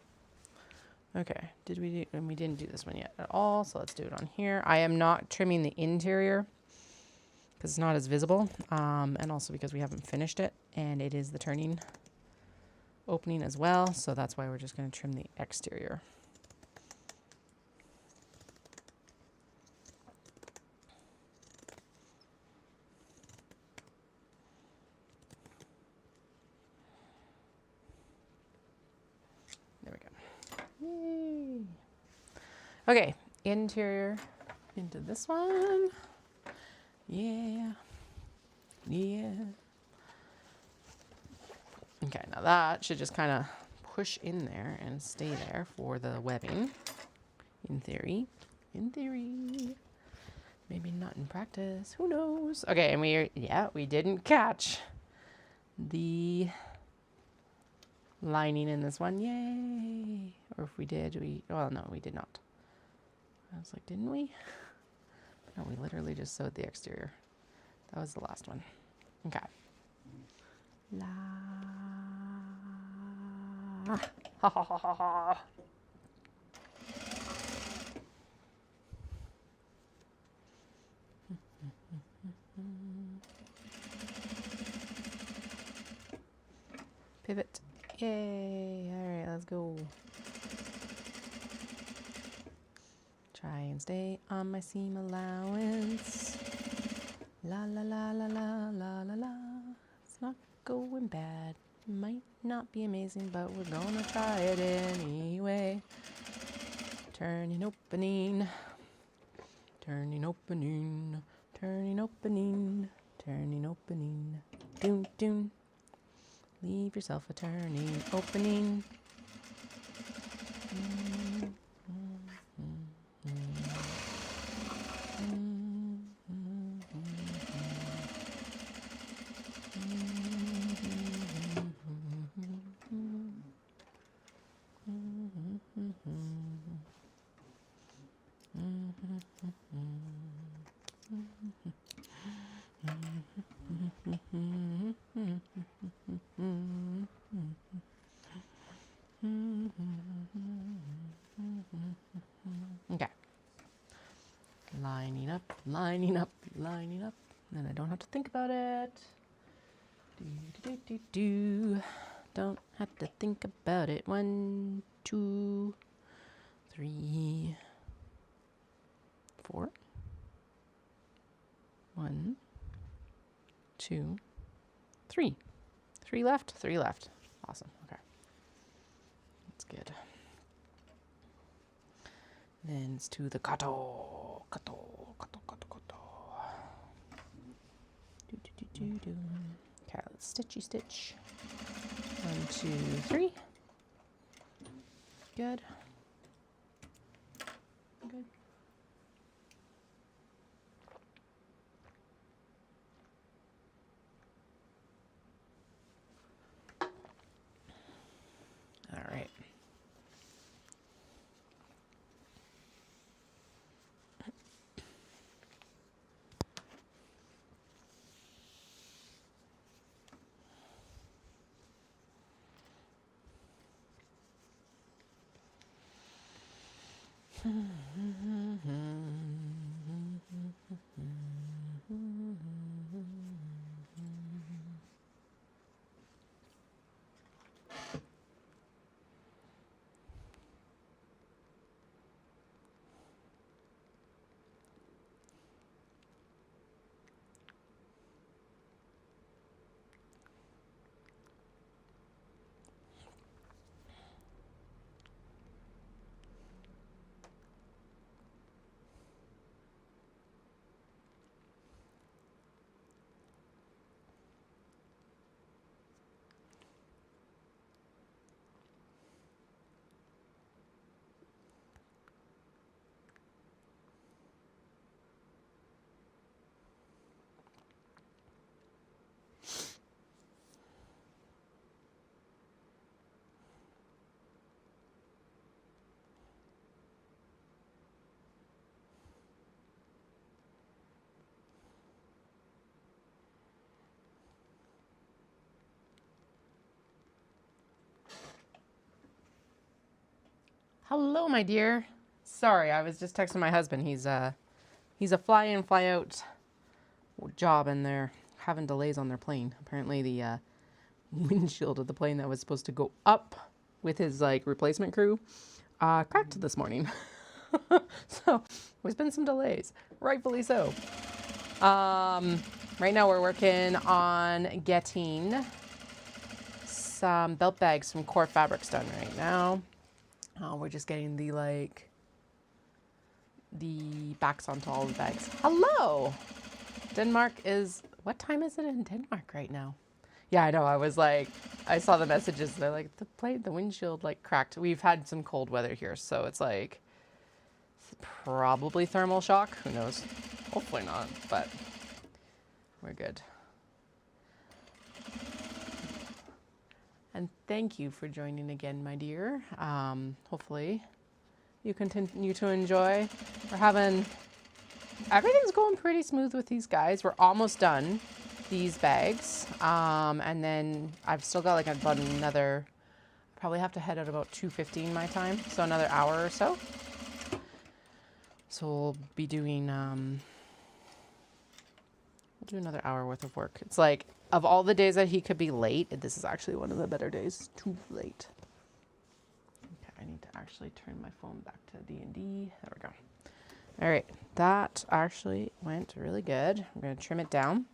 Okay, we didn't do this one yet at all, so let's do it on here. I am not trimming the interior because it's not as visible, and also because we haven't finished it, and it is the turning opening as well, so that's why we're just going to trim the exterior. Yay. Okay, interior into this one. Yeah. Yeah. Okay, now that should just kind of push in there and stay there for the webbing. In theory. In theory. Maybe not in practice. Who knows? Okay, and we didn't catch the lining in this one. Yay. Or if we did, well, no, we did not. I was like, didn't we? No, we literally just sewed the exterior. That was the last one. Okay. La. Ha ha ha ha ha. Pivot. Yay. All right, let's go. Try and stay on my seam allowance. La la la la la la la la. It's not going bad. Might not be amazing, but we're gonna try it anyway. Turning, opening. Turning, opening. Turning, opening. Turning, opening. Doon, doon. Leave yourself a turning opening. Okay. Lining up, lining up, lining up. Then I don't have to think about it. Do. Don't have to think about it. 1, 2, 3, 4. 1, 2, 3. 3 left. 3 left. Awesome. Okay. That's good. Then it's to the kato. Kato. Kato. Kato. Kato. Do. Okay, let's stitchy stitch. 1, 2, 3. Good. Good. All right. Hello, my dear. Sorry, I was just texting my husband. He's a fly in, fly out job, and they're having delays on their plane. Apparently, the windshield of the plane that was supposed to go up with his replacement crew cracked this morning. So there's been some delays, rightfully so. Right now we're working on getting some belt bags from Core Fabrics done right now. We're just getting the backs onto all the bags. Hello! Denmark is, what time is it in Denmark right now? Yeah, I know. I was like, I saw the messages. They're like, the windshield cracked. We've had some cold weather here, so it's probably thermal shock. Who knows? Hopefully not, but we're good. And thank you for joining again, my dear. Hopefully you continue to enjoy. Everything's going pretty smooth with these guys. We're almost done these bags. And then I've still got about another, probably have to head out about 2:15 my time. So another hour or so. So we'll be doing, we'll do another hour worth of work. It's of all the days that he could be late, this is actually one of the better days. Too late. Okay, I need to actually turn my phone back to D&D. There we go. All right, that actually went really good. I'm going to trim it down.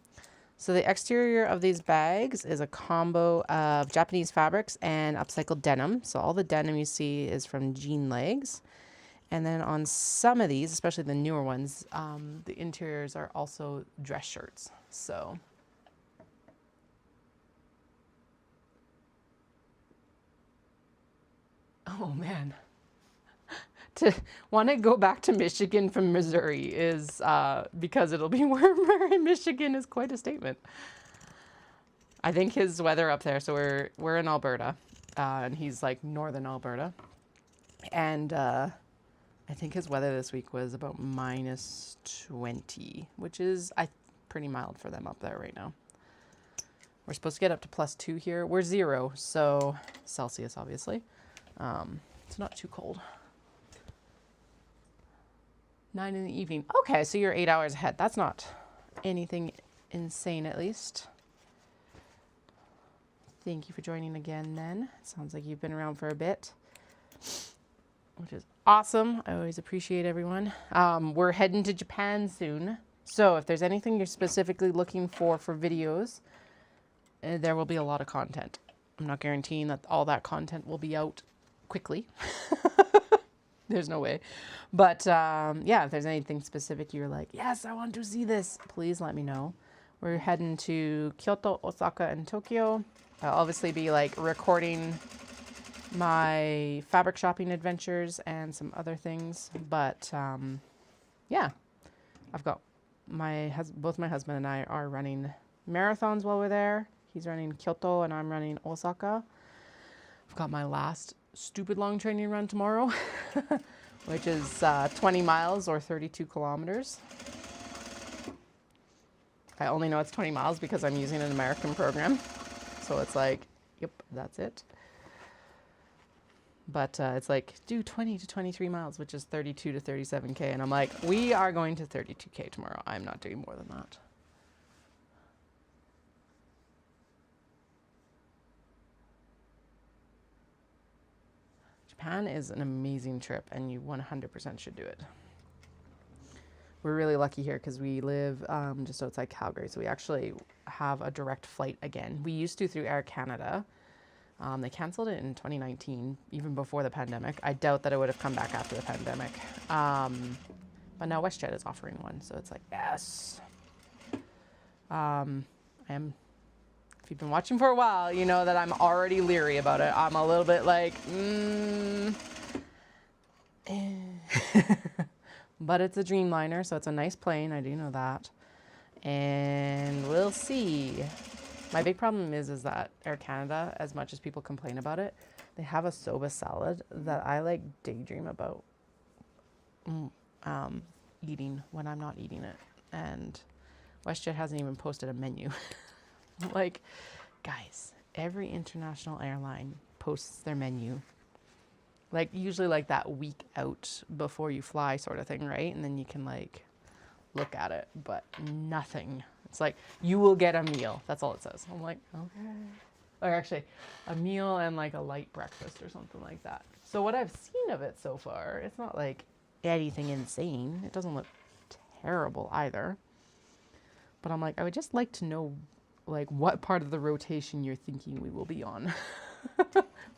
So the exterior of these bags is a combo of Japanese fabrics and upcycled denim. So all the denim you see is from jean legs. And then on some of these, especially the newer ones, the interiors are also dress shirts. So Oh man. To want to go back to Michigan from Missouri is because it'll be warmer in Michigan is quite a statement. I think his weather up there, so we're in Alberta, and he's like northern Alberta, and I think his weather this week was about -20, which is pretty mild for them up there right now. We're supposed to get up to +2 here. We're 0, so Celsius obviously. It's not too cold. 9 in the evening. Okay, so you're 8 hours ahead. That's not anything insane, at least. Thank you for joining again, then. Sounds like you've been around for a bit, which is awesome. I always appreciate everyone. We're heading to Japan soon. So if there's anything you're specifically looking for videos, there will be a lot of content. I'm not guaranteeing that all that content will be out quickly. There's no way. But yeah, if there's anything specific you're like, yes, I want to see this, please let me know. We're heading to Kyoto, Osaka, and Tokyo. I'll obviously be like recording my fabric shopping adventures and some other things. But yeah, I've got both my husband and I are running marathons while we're there. He's running Kyoto and I'm running Osaka. I've got my last stupid long training run tomorrow, which is 20 miles or 32 kilometers. I only know it's 20 miles because I'm using an American program. So it's like, yep, that's it. But it's like, do 20 to 23 miles, which is 32 to 37K. And I'm like, we are going to 32K tomorrow. I'm not doing more than that. Japan is an amazing trip and you 100% should do it. We're really lucky here because we live just outside Calgary. So we actually have a direct flight again. We used to through Air Canada. They canceled it in 2019, even before the pandemic. I doubt that it would have come back after the pandemic. But now WestJet is offering one. So it's like, yes. If you've been watching for a while, you know that I'm already leery about it. I'm a little bit like, But it's a Dreamliner, so it's a nice plane. I do know that. And we'll see. My big problem is that Air Canada, as much as people complain about it, they have a soba salad that I like daydream about eating when I'm not eating it. And WestJet hasn't even posted a menu. Like, guys, every international airline posts their menu. Like, usually like that week out before you fly sort of thing, right? And then you can like look at it, but nothing. It's like, you will get a meal. That's all it says. I'm like, okay. Or actually, a meal and like a light breakfast or something like that. So what I've seen of it so far, it's not like anything insane. It doesn't look terrible either. But I'm like, I would just like to know like what part of the rotation you're thinking we will be on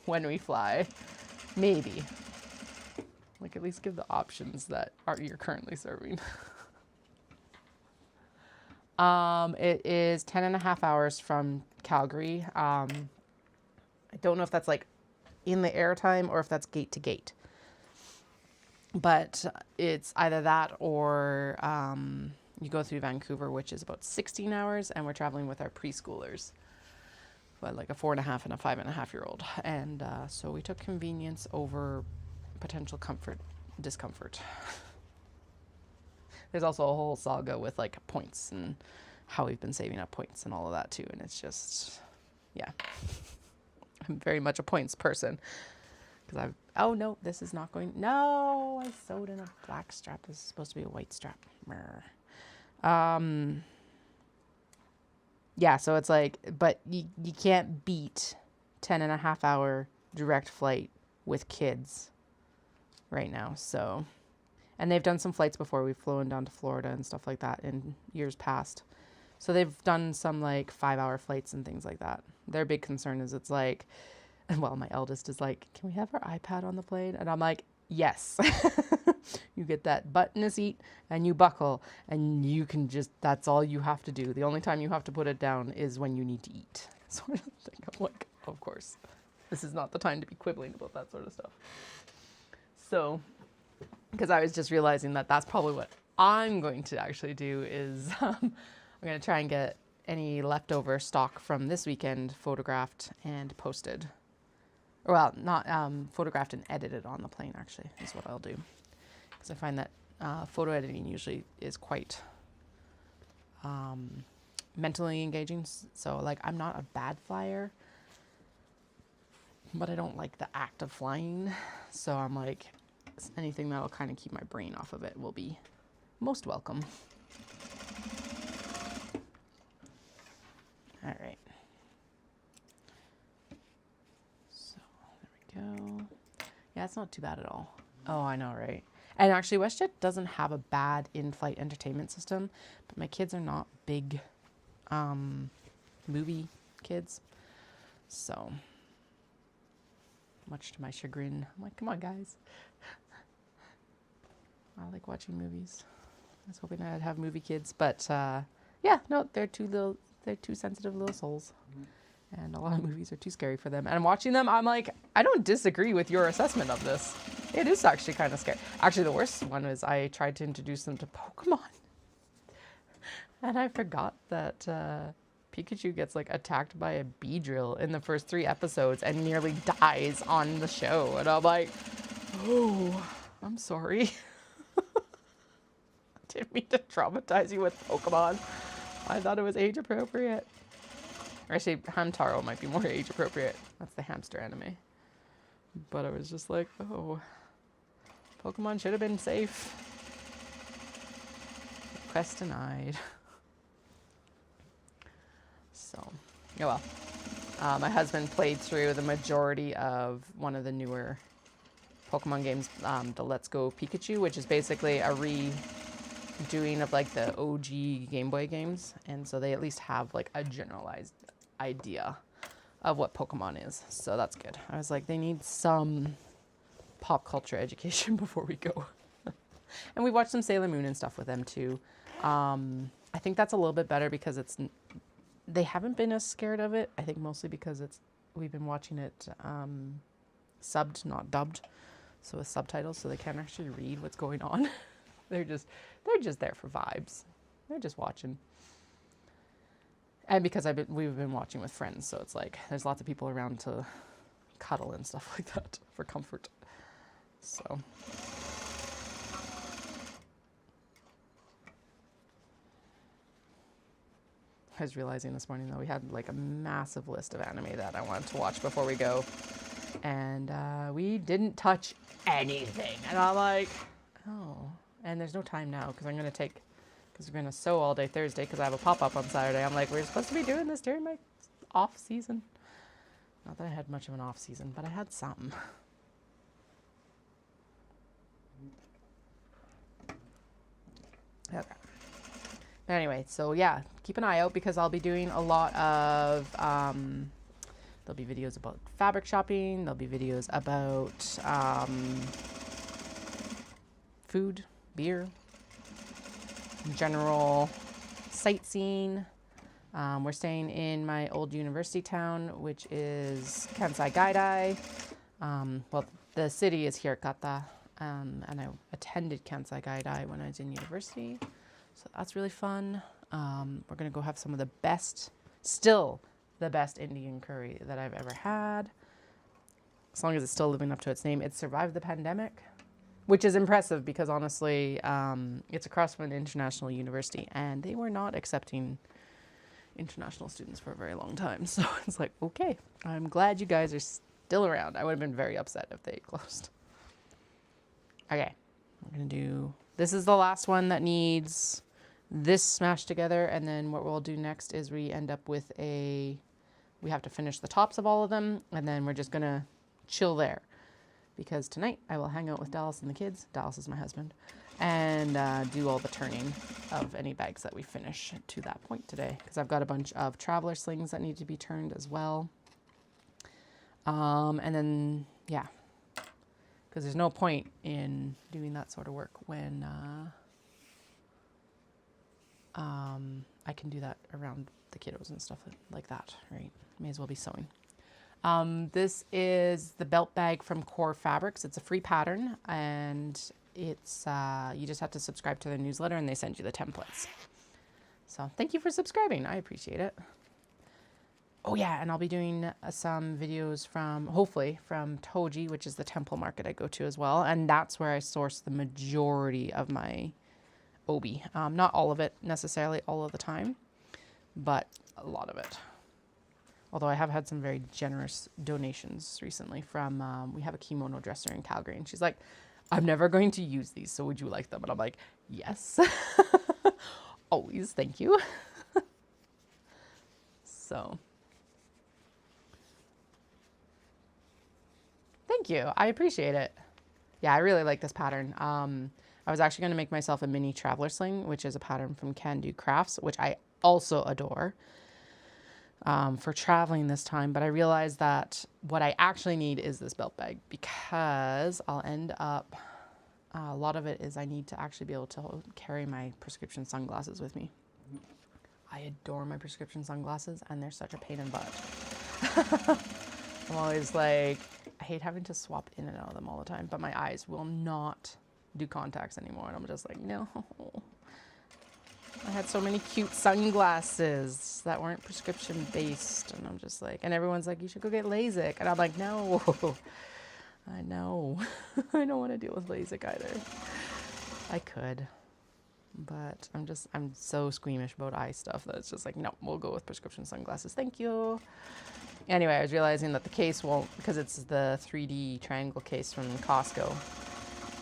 when we fly. Maybe. Like, at least give the options that you're currently serving. It is 10.5 hours from Calgary. I don't know if that's like in the air time or if that's gate to gate. But it's either that or you go through Vancouver, which is about 16 hours, and we're traveling with our preschoolers. Like a 4.5 and a 5.5-year-old. And so we took convenience over potential discomfort. There's also a whole saga with like points and how we've been saving up points and all of that too. And it's just, yeah, I'm very much a points person because oh no, this is not going, no, I sewed in a black strap. This is supposed to be a white strap. Yeah, so it's like, but you can't beat 10.5 hour direct flight with kids right now. So, and they've done some flights before. We've flown down to Florida and stuff like that in years past. So they've done some like 5-hour flights and things like that. Their big concern is it's like, well, my eldest is like, can we have our iPad on the plane? And I'm like, yes. You get that butt in a seat and you buckle and you can just, that's all you have to do. The only time you have to put it down is when you need to eat. Sort of thing. I'm like, of course. this is not the time to be quibbling about that sort of stuff. So, because I was just realizing that that's probably what I'm going to actually do is I'm going to try and get any leftover stock from this weekend photographed and posted. Well, not photographed and edited on the plane, actually, is what I'll do. Because I find that photo editing usually is quite mentally engaging. So, like, I'm not a bad flyer, but I don't like the act of flying. So I'm like, anything that'll kind of keep my brain off of it will be most welcome. All right. So there we go. Yeah, it's not too bad at all. Oh, I know, right? And actually, WestJet doesn't have a bad in-flight entertainment system, but my kids are not big movie kids. So, much to my chagrin, I'm like, come on, guys. I like watching movies. I was hoping I'd have movie kids, but yeah, no, they're too sensitive little souls. And a lot of movies are too scary for them. And I'm watching them, I'm like, I don't disagree with your assessment of this. It is actually kind of scary. Actually, the worst one was I tried to introduce them to Pokemon. And I forgot that Pikachu gets like attacked by a Beedrill in the first 3 episodes and nearly dies on the show. And I'm like, oh, I'm sorry. Didn't mean to traumatize you with Pokemon. I thought it was age appropriate. Actually, Hamtaro might be more age appropriate. That's the hamster anime. But I was just like, oh, Pokemon should have been safe. Request denied. So, oh well. My husband played through the majority of one of the newer Pokemon games, the Let's Go Pikachu, which is basically a redoing of like the OG Game Boy games. And so they at least have like a generalized idea of what Pokemon is. So that's good. I was like, they need some pop culture education before we go. And we watched some Sailor Moon and stuff with them too. I think that's a little bit better because they haven't been as scared of it. I think mostly because we've been watching it subbed, not dubbed. So with subtitles, so they can't actually read what's going on. They're just there for vibes. They're just watching. And because we've been watching with friends, so it's like there's lots of people around to cuddle and stuff like that for comfort. So I was realizing this morning though we had like a massive list of anime that I wanted to watch before we go, and we didn't touch anything. And I'm like, oh, and there's no time now because I'm gonna take. Because we're going to sew all day Thursday because I have a pop-up on Saturday. I'm like, we're supposed to be doing this during my off season. Not that I had much of an off season, but I had some. Okay. But anyway, so yeah, keep an eye out because I'll be doing a lot of, there'll be videos about fabric shopping. There'll be videos about food, beer, general sightseeing. We're staying in my old university town, which is Kansai Gaidai. Well, the city is Hiragata, and I attended Kansai Gaidai when I was in university, so that's really fun. We're gonna go have some of the best, still the best Indian curry that I've ever had, as long as it's still living up to its name. It survived the pandemic, which is impressive because honestly, it's across from an international university and they were not accepting international students for a very long time. So it's like, okay, I'm glad you guys are still around. I would have been very upset if they closed. Okay, we're gonna do, this is the last one that needs this smashed together. And then what we'll do next is we end up with we have to finish the tops of all of them. And then we're just gonna chill there. Because tonight I will hang out with Dallas and the kids. Dallas is my husband. And do all the turning of any bags that we finish to that point today. Because I've got a bunch of traveler slings that need to be turned as well. And then, yeah. Because there's no point in doing that sort of work when I can do that around the kiddos and stuff like that, right? May as well be sewing. This is the belt bag from Core Fabrics. It's a free pattern, and it's you just have to subscribe to their newsletter and they send you the templates. So thank you for subscribing. I appreciate it. Oh yeah, and I'll be doing some videos from, hopefully, from Toji, which is the temple market I go to as well. And that's where I source the majority of my obi. Not all of it necessarily all of the time, but a lot of it. Although I have had some very generous donations recently from, we have a kimono dresser in Calgary, and she's like, I'm never going to use these, so would you like them? And I'm like, yes. Always, thank you. So, thank you. I appreciate it. Yeah, I really like this pattern. I was actually going to make myself a mini traveler sling, which is a pattern from Can Do Crafts, which I also adore, for traveling this time. But I realized that what I actually need is this belt bag, because I'll end up, a lot of it is I need to actually be able to carry my prescription sunglasses with me. I adore my prescription sunglasses, and they're such a pain in the butt. I'm always like, I hate having to swap in and out of them all the time, but my eyes will not do contacts anymore. And I'm just like, no. I had so many cute sunglasses that weren't prescription based. And I'm just like, and everyone's like, you should go get LASIK. And I'm like, no, I know. I don't want to deal with LASIK either. I could, but I'm so squeamish about eye stuff that it's just like, no, we'll go with prescription sunglasses. Thank you. Anyway, I was realizing that the case won't, because it's the 3D triangle case from Costco.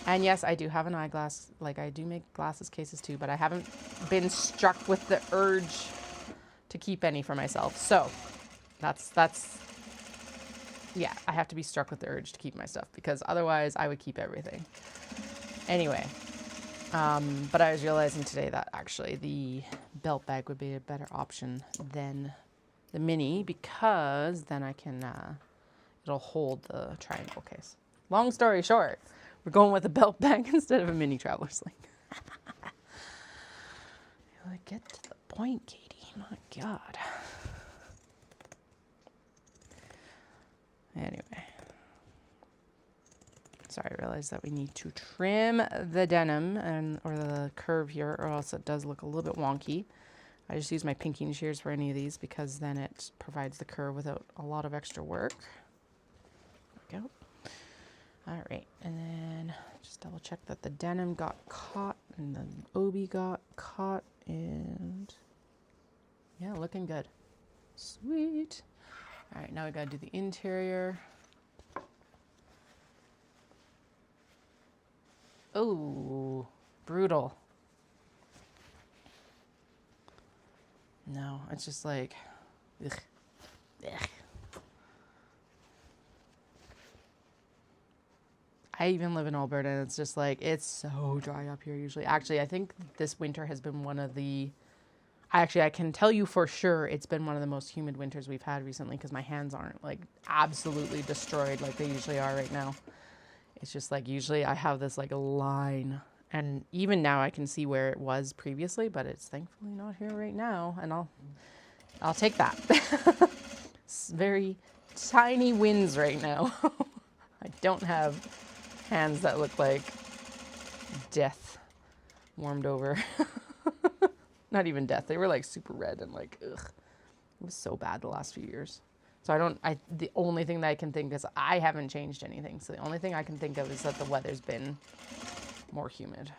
And yes, I do have an eyeglass, like I do make glasses cases too, but I haven't been struck with the urge to keep any for myself. So that's, yeah, I have to be struck with the urge to keep my stuff, because otherwise I would keep everything. Anyway, but I was realizing today that actually the belt bag would be a better option than the mini, because then I can, it'll hold the triangle case. Long story short, we're going with a belt bag instead of a mini traveler sling. Like, get to the point, Katie. My God. Anyway. Sorry, I realized that we need to trim the denim or the curve here, or else it does look a little bit wonky. I just use my pinking shears for any of these, because then it provides the curve without a lot of extra work. There we go. All right, and then just double check that the denim got caught and the obi got caught, and yeah, looking good. Sweet. All right, now we gotta do the interior. Oh, brutal. No, it's just like, ugh, ugh. I even live in Alberta, and it's just like, it's so dry up here usually. Actually, I think this winter has been one of the, actually, I can tell you for sure it's been one of the most humid winters we've had recently, because my hands aren't like absolutely destroyed like they usually are right now. It's just like, usually I have this like a line, and even now I can see where it was previously, but it's thankfully not here right now, and I'll take that. It's very tiny winds right now. I don't have hands that look like death warmed over. Not even death. They were like super red and like, ugh. It was so bad the last few years. So the only thing that I can think is, I haven't changed anything. So the only thing I can think of is that the weather's been more humid.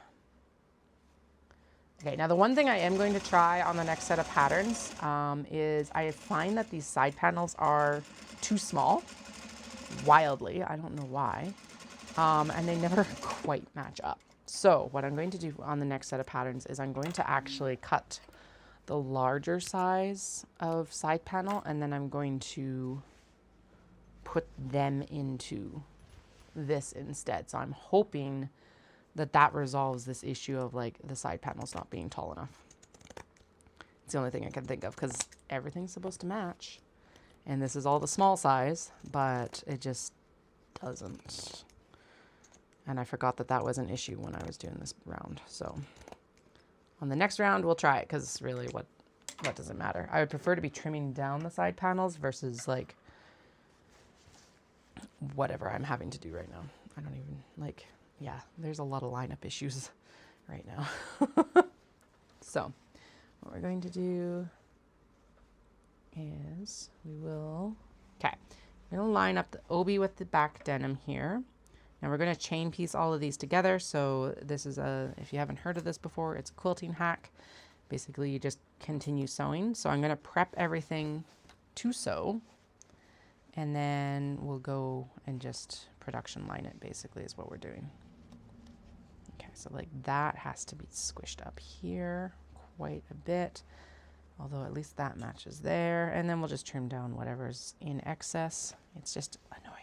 Okay, now the one thing I am going to try on the next set of patterns is I find that these side panels are too small, wildly. I don't know why. And they never quite match up. So what I'm going to do on the next set of patterns is I'm going to actually cut the larger size of side panel, and then I'm going to put them into this instead. So I'm hoping that that resolves this issue of like the side panels not being tall enough. It's the only thing I can think of, because everything's supposed to match. And this is all the small size, but it just doesn't. And I forgot that that was an issue when I was doing this round. So on the next round, we'll try it, because really what does it matter? I would prefer to be trimming down the side panels versus like whatever I'm having to do right now. I don't even like, yeah, there's a lot of lineup issues right now. So what we're going to do is we will, okay, we're going to line up the obi with the back denim here. And we're going to chain piece all of these together. So this is if you haven't heard of this before, it's a quilting hack. Basically, you just continue sewing. So I'm going to prep everything to sew. And then we'll go and just production line it, basically, is what we're doing. Okay, so like that has to be squished up here quite a bit. Although at least that matches there. And then we'll just trim down whatever's in excess. It's just annoying.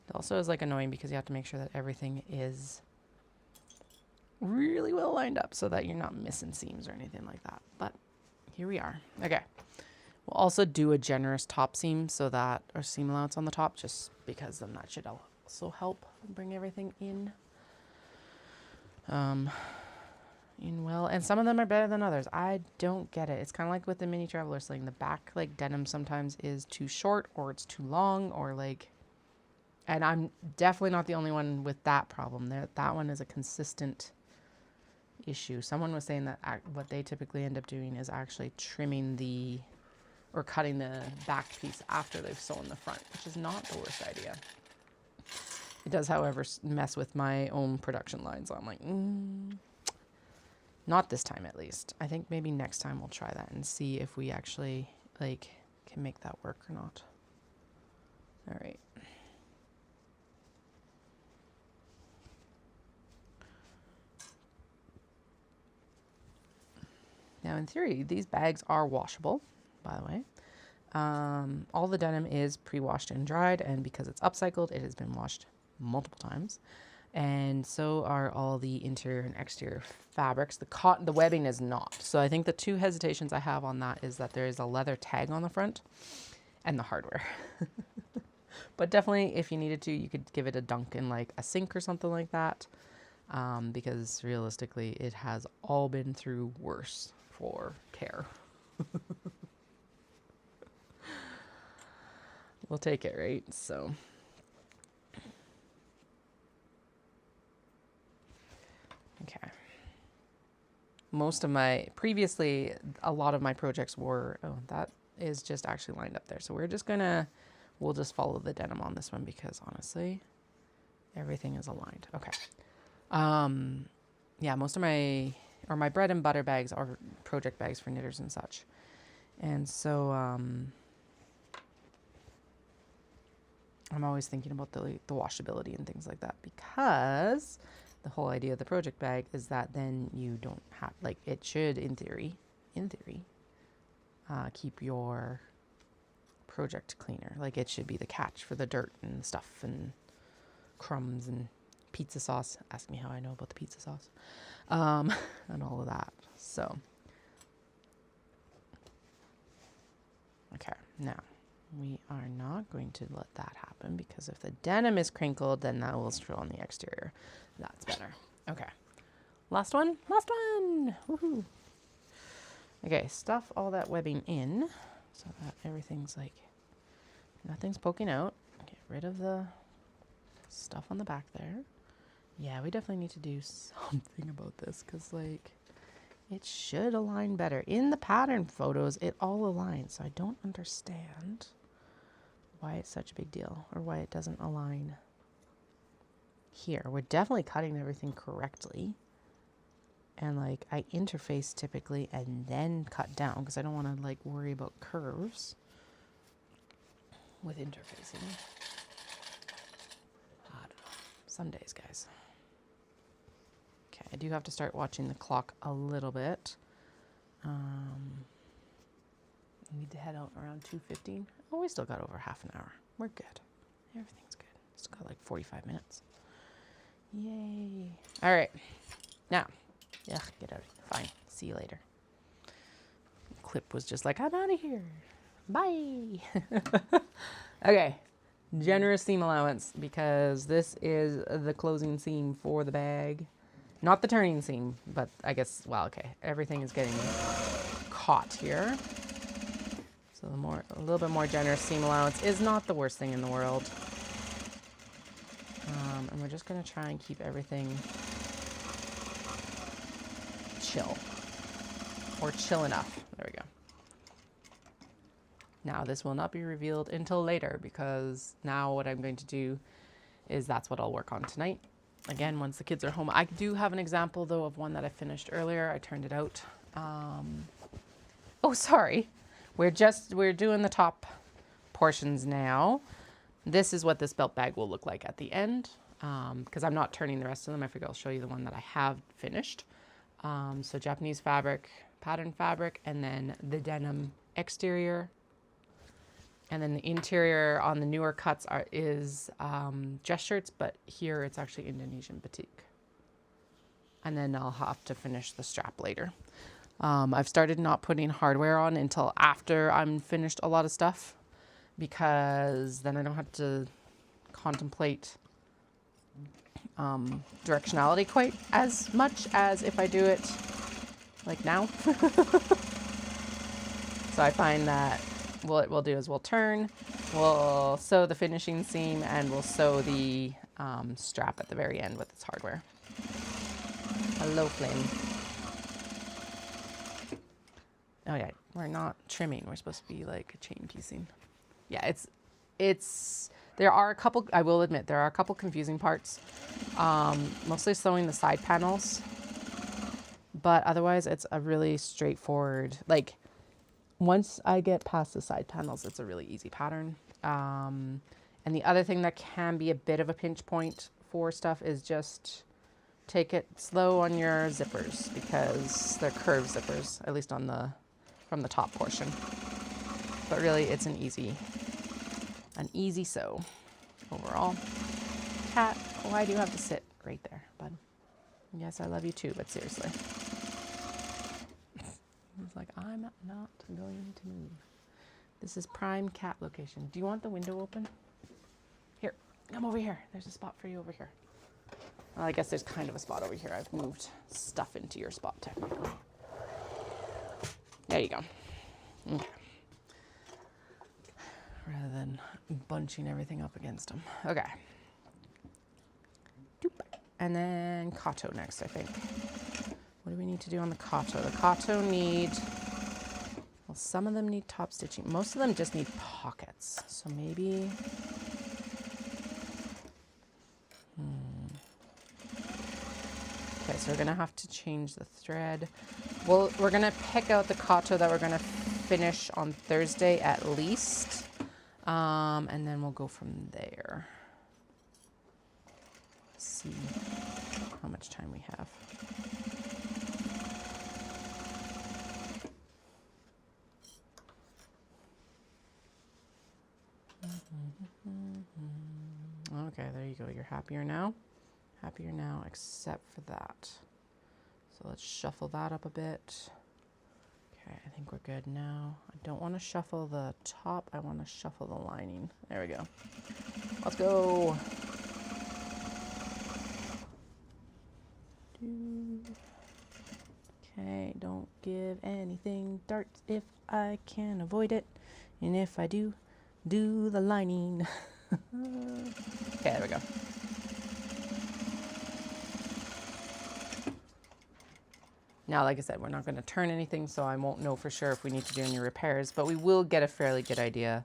It also is like annoying because you have to make sure that everything is really well lined up so that you're not missing seams or anything like that. But here we are. Okay. We'll also do a generous top seam so that our seam allowance on the top, just because then that should also help bring everything in well. And some of them are better than others. I don't get it. It's kind of like with the mini traveler sling. The back like denim sometimes is too short or it's too long or like, and I'm definitely not the only one with that problem. That one is a consistent issue. Someone was saying that what they typically end up doing is actually trimming or cutting the back piece after they've sewn the front, which is not the worst idea. It does, however, mess with my own production line. So I'm like, not this time at least. I think maybe next time we'll try that and see if we actually like can make that work or not. All right. Now, in theory, these bags are washable, by the way. All the denim is pre-washed and dried, and because it's upcycled, it has been washed multiple times. And so are all the interior and exterior fabrics. The webbing is not. So I think the two hesitations I have on that is that there is a leather tag on the front and the hardware. But definitely, if you needed to, you could give it a dunk in like a sink or something like that. Because realistically, it has all been through worse for care. We'll take it, right? So okay. Previously, a lot of my projects were, that is just actually lined up there. So we'll just follow the denim on this one because honestly, everything is aligned. Okay. Yeah, most of my bread and butter bags are project bags for knitters and such. And so, I'm always thinking about the washability and things like that, because the whole idea of the project bag is that then you don't have, like, it should, in theory, keep your project cleaner. Like, it should be the catch for the dirt and stuff and crumbs and pizza sauce. Ask me how I know about the pizza sauce. And all of that. So, okay, now we are not going to let that happen, because if the denim is crinkled, then that will show on the exterior. That's better. Okay, last one. Woohoo. Okay, stuff all that webbing in so that everything's like, nothing's poking out. Get rid of the stuff on the back there. Yeah, we definitely need to do something about this, because like it should align better. In the pattern photos, it all aligns. So I don't understand why it's such a big deal, or why it doesn't align here. We're definitely cutting everything correctly. And like I interface typically and then cut down, because I don't want to like worry about curves with interfacing. I don't know. Some days, guys. Okay, I do have to start watching the clock a little bit. I need to head out around 2:15. Oh, we still got over half an hour. We're good. Everything's good. Still got like 45 minutes. Yay. All right. Now, get out. Fine. See you later. Clip was just like, I'm out of here. Bye. Okay. Generous seam allowance, because this is the closing seam for the bag. Not the turning seam, but I guess, well, okay. Everything is getting caught here. So a little bit more generous seam allowance is not the worst thing in the world. And we're just gonna try and keep everything chill, or chill enough. There we go. Now this will not be revealed until later, because now what I'm going to do is that's what I'll work on tonight. Again, once the kids are home. I do have an example though of one that I finished earlier. I turned it out. Oh, sorry. We're doing the top portions now. This is what this belt bag will look like at the end, because I'm not turning the rest of them. I figure I'll show you the one that I have finished. So Japanese fabric, pattern fabric, and then the denim exterior. And then the interior on the newer cuts is dress shirts, but here it's actually Indonesian batik. And then I'll have to finish the strap later. I've started not putting hardware on until after I'm finished a lot of stuff, because then I don't have to contemplate directionality quite as much as if I do it like now. So I find that what we'll do is we'll turn, we'll sew the finishing seam, and we'll sew the strap at the very end with its hardware. Hello, Flynn. Oh yeah, we're not trimming. We're supposed to be like chain piecing. Yeah, there are a couple, I will admit, there are a couple confusing parts. Mostly sewing the side panels, but otherwise it's a really straightforward, like once I get past the side panels, it's a really easy pattern. And the other thing that can be a bit of a pinch point for stuff is just take it slow on your zippers, because they're curved zippers, at least on from the top portion. But really it's an easy sew overall. Cat, why do you have to sit right there, bud? Yes, I love you too, but seriously. It's like, I'm not going to move. This is prime cat location. Do you want the window open? Here, come over here. There's a spot for you over here. Well, I guess there's kind of a spot over here. I've moved stuff into your spot technically. There you go. Okay. Rather than bunching everything up against them. Okay. Doop. And then Kato next, I think. What do we need to do on the Kato? The Kato need, well, some of them need top stitching. Most of them just need pockets. So maybe, okay, so we're gonna have to change the thread. Well, we're gonna pick out the Kato that we're gonna finish on Thursday at least. And then we'll go from there. Let's see how much time we have. Okay, there you go. You're happier now? Happier now, except for that. So let's shuffle that up a bit. Okay, I think we're good now. I don't want to shuffle the top. I want to shuffle the lining. There we go. Let's go. Okay, don't give anything darts if I can avoid it. And if I do, do the lining. Okay, there we go. Now, like I said, we're not going to turn anything, so I won't know for sure if we need to do any repairs, but we will get a fairly good idea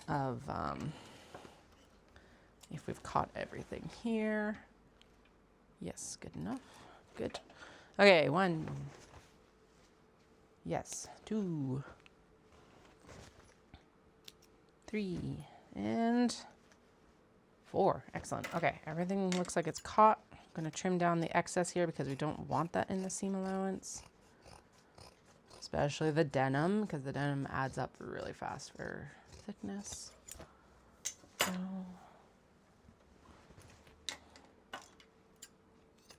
of if we've caught everything here. Yes, good enough. Good. Okay, 1. Yes, 2. 3. And 4. Excellent. Okay, everything looks like it's caught. I'm going to trim down the excess here because we don't want that in the seam allowance. Especially the denim, because the denim adds up really fast for thickness. So,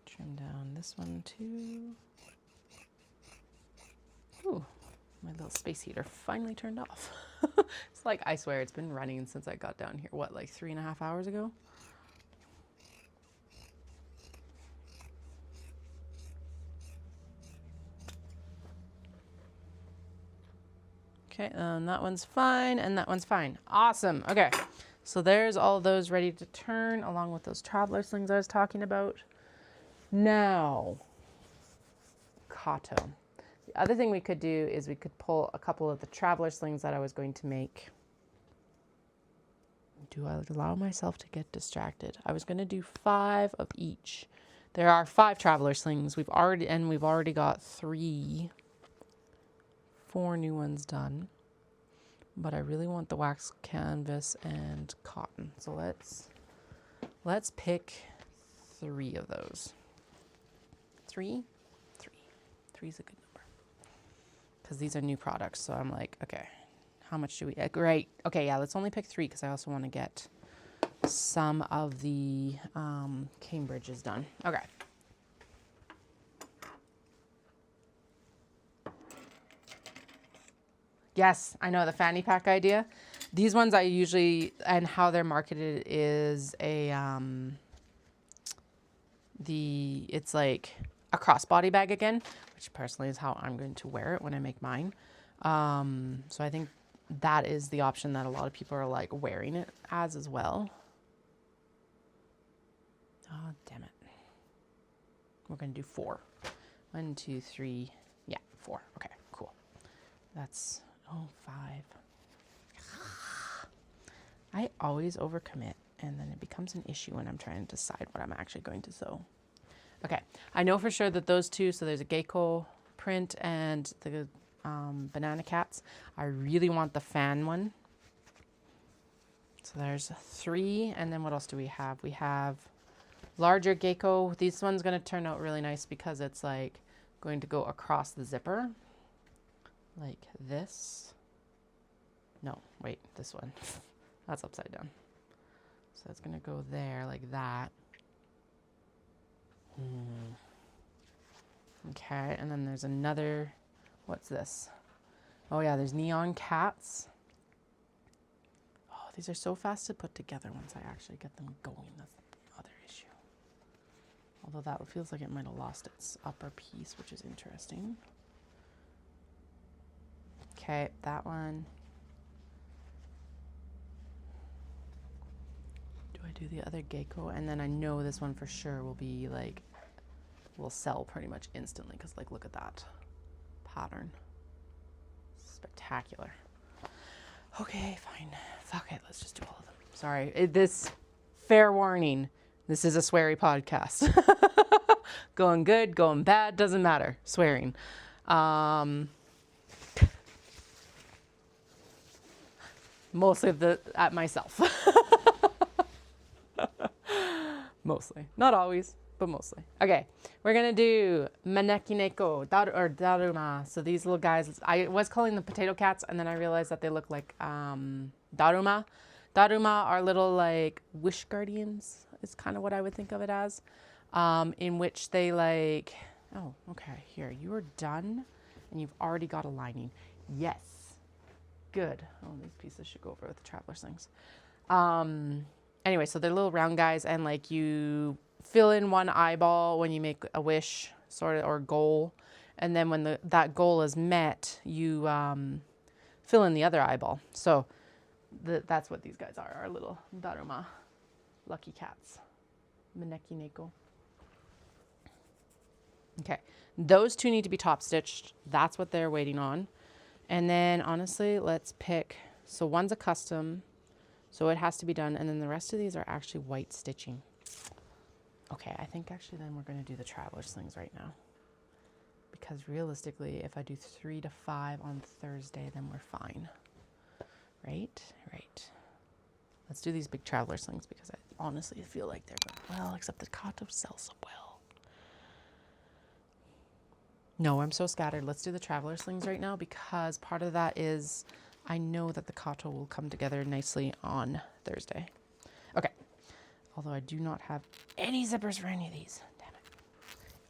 trim down this one too. Ooh, my little space heater finally turned off. It's like, I swear it's been running since I got down here. What, like 3.5 hours ago? Okay, that one's fine, and that one's fine. Awesome. Okay, So there's all those ready to turn along with those traveler slings I was talking about. Now, Kato. The other thing we could do is we could pull a couple of the traveler slings that I was going to make. Do I allow myself to get distracted? I was going to do 5 of each. There are 5 traveler slings. We've already got 4 new ones done. But I really want the wax canvas and cotton. So let's pick 3 of those. 3? 3. 3 is a good number. Because these are new products. So I'm like, okay, how much do we, great. Okay, yeah, let's only pick 3 because I also want to get some of the Cambridges done. Okay. Yes, I know the fanny pack idea. These ones I usually, and how they're marketed is it's like a crossbody bag again, which personally is how I'm going to wear it when I make mine. So I think that is the option that a lot of people are like wearing it as well. Oh, damn it. We're going to do 4. 1, 2, 3. Yeah, 4. Okay, cool. That's... Oh, 5. I always overcommit, and then it becomes an issue when I'm trying to decide what I'm actually going to sew. Okay, I know for sure that those 2, so there's a gecko print and the banana cats. I really want the fan one. So there's 3, and then what else do we have? We have larger gecko. This one's going to turn out really nice because it's like going to go across the zipper. Like this. No, wait, this one. That's upside down. So it's going to go there like that. Okay, and then there's another, what's this? Oh yeah, there's neon cats. Oh, these are so fast to put together once I actually get them going. That's the other issue. Although that feels like it might have lost its upper piece, which is interesting. Okay, that one. Do I do the other gecko? And then I know this one for sure will be like, will sell pretty much instantly because like, look at that pattern. Spectacular. Okay, fine. Fuck it, let's just do all of them. Sorry, this, fair warning, this is a sweary podcast. Going good, going bad, doesn't matter. Swearing. Mostly at myself. Mostly. Not always, but mostly. Okay, we're going to do Manekineko, or Daruma. So these little guys, I was calling them potato cats, and then I realized that they look like Daruma. Daruma are little like wish guardians, is kind of what I would think of it as. In which they like, oh, okay, here, you are done, and you've already got a lining. Yes. Good. Oh, these pieces should go over with the traveler slings. Anyway, so they're little round guys, and like you fill in one eyeball when you make a wish, sort of, or goal, and then when that goal is met, you fill in the other eyeball. So that's what these guys are, our little Daruma lucky cats. Maneki Neko. Okay, those 2 need to be top stitched. That's what they're waiting on. And then honestly, let's pick, so one's a custom, so it has to be done. And then the rest of these are actually white stitching. Okay, I think actually then we're going to do the traveler slings right now. Because realistically, if I do 3 to 5 on Thursday, then we're fine. Right? Right. Let's do these big traveler slings because I honestly feel like they're going well, except the Kato sells so well. No, I'm so scattered. Let's do the traveler slings right now because part of that is I know that the Kato will come together nicely on Thursday. Okay. Although I do not have any zippers for any of these. Damn it.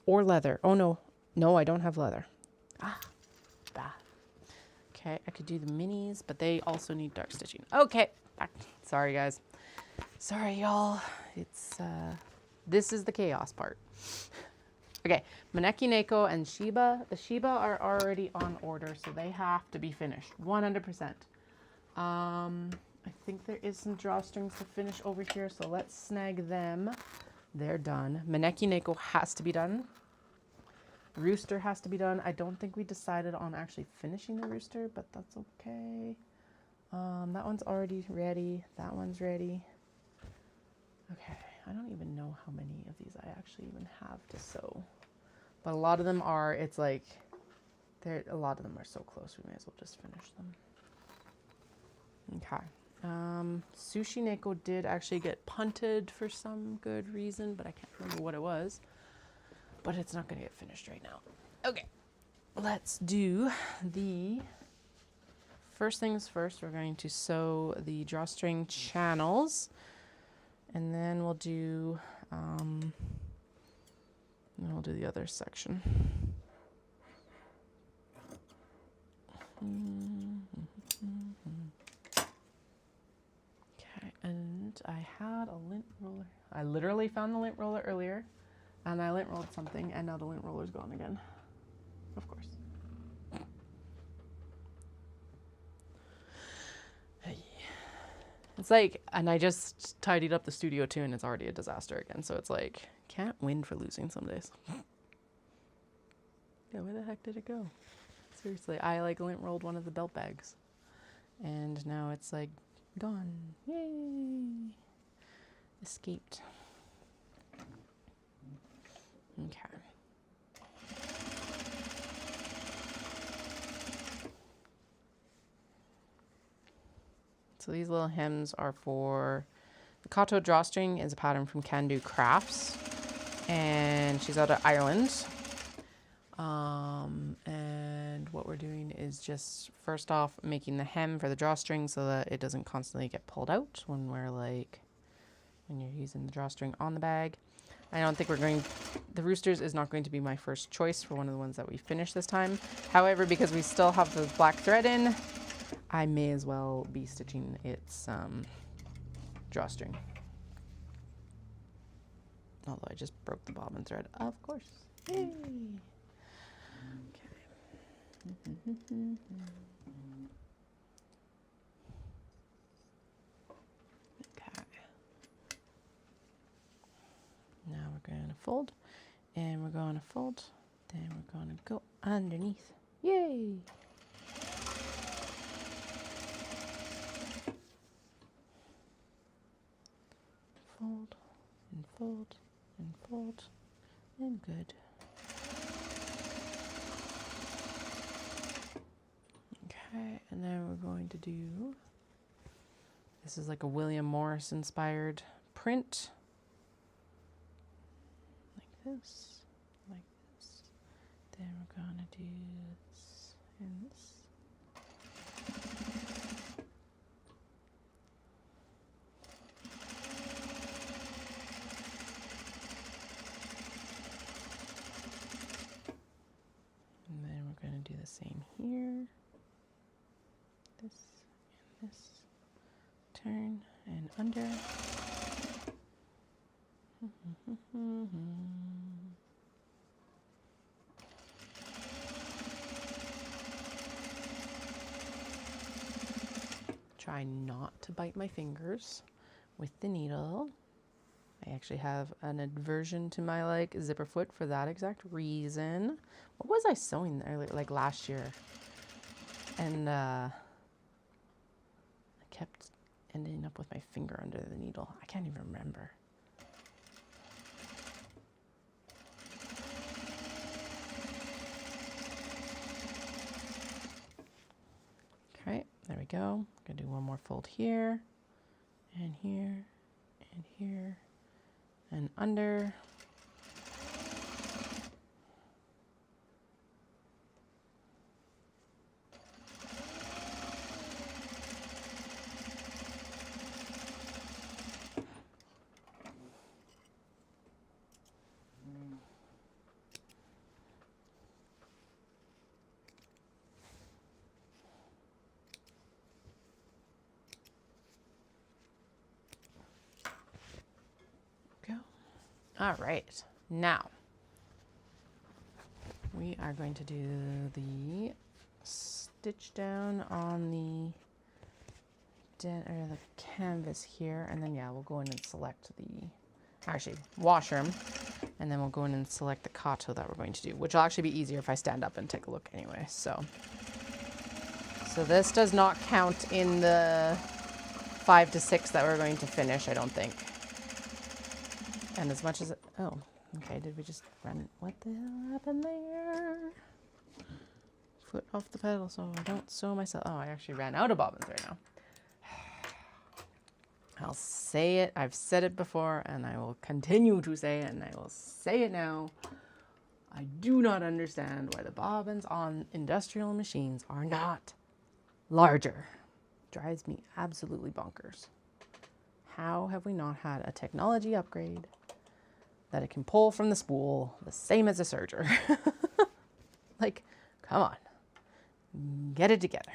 Or leather. Oh, no. No, I don't have leather. Ah. Bah. Okay, I could do the minis, but they also need dark stitching. Okay. Sorry, guys. Sorry, y'all. It's, this is the chaos part. Okay, Maneki Neko and Shiba. The Shiba are already on order, so they have to be finished, 100%. I think there is some drawstrings to finish over here, so let's snag them. They're done. Maneki Neko has to be done. Rooster has to be done. I don't think we decided on actually finishing the rooster, but that's okay. That one's already ready. That one's ready. Okay, I don't even know how many of these I actually even have to sew. But a lot of them are, it's like, a lot of them are so close, we may as well just finish them. Okay. Sushi Neko did actually get punted for some good reason, but I can't remember what it was. But it's not going to get finished right now. Okay, let's do the first things first. We're going to sew the drawstring channels, and then we'll do the other section. Okay, and I had a lint roller. I literally found the lint roller earlier. And I lint rolled something, and now the lint roller's gone again. Of course. Hey. It's like, and I just tidied up the studio too, and it's already a disaster again. So it's like, can't win for losing some days. Yeah, where the heck did it go? Seriously, I like lint rolled one of the belt bags. And now it's like gone. Yay! Escaped. Okay. So these little hems are for the Kato drawstring is a pattern from Can Do Crafts, and she's out of Ireland. And what we're doing is just first off making the hem for the drawstring so that it doesn't constantly get pulled out when you're using the drawstring on the bag. I don't think the roosters is not going to be my first choice for one of the ones that we finish this time. However, because we still have the black thread in, I may as well be stitching its drawstring. Although I just broke the bobbin thread, of course. Yay! Okay. Now we're going to fold, and we're going to fold, then we're going to go underneath. Yay! Fold, and fold, and fold, and good. Okay, and then we're going to do, this is like a William Morris inspired print. This, like this. Then we're gonna do this and this. And then we're gonna do the same here. This and this. Turn and under. Try not to bite my fingers with the needle. I actually have an aversion to my zipper foot for that exact reason. What was I sewing earlier, like last year? And I kept ending up with my finger under the needle. I can't even remember. Okay, there we go. Gonna do one more fold here, and here, and here, and under. All right, now we are going to do the stitch down on the the canvas here, and then yeah, we'll go in and select the washer them, and then we'll go in and select the kato that we're going to do, which will actually be easier if I stand up and take a look anyway. So this does not count in the 5 to 6 that we're going to finish, I don't think. And as much as oh, okay, did we just run? What the hell happened there? Foot off the pedal so I don't sew myself. Oh, I actually ran out of bobbins right now. I'll say it. I've said it before, and I will continue to say it, and I will say it now. I do not understand why the bobbins on industrial machines are not larger. Drives me absolutely bonkers. How have we not had a technology upgrade that it can pull from the spool the same as a serger? Like, come on. Get it together.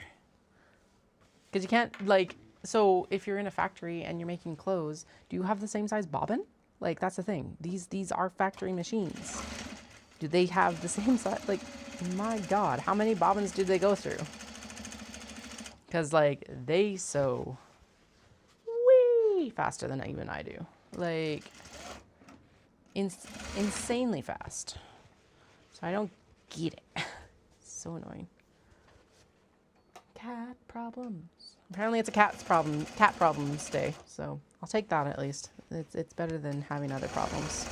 Because you can't, like, so if you're in a factory and you're making clothes, do you have the same size bobbin? Like, that's the thing. These are factory machines. Do they have the same size? Like, my God, how many bobbins do they go through? Because, like, they sew way faster than even I do. Like, insanely fast. So I don't get it. So annoying. Cat problems. Apparently it's a cat problems day, so I'll take that at least. It's better than having other problems.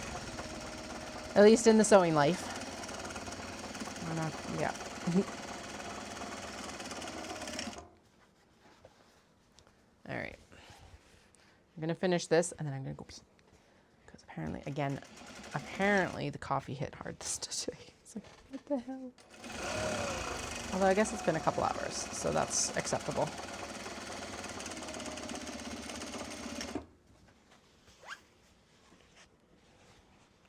At least in the sewing life. Yeah. All right. I'm gonna finish this and then I'm gonna go pee. Because apparently the coffee hit hard this day. It's like, what the hell? Although I guess it's been a couple hours, so that's acceptable.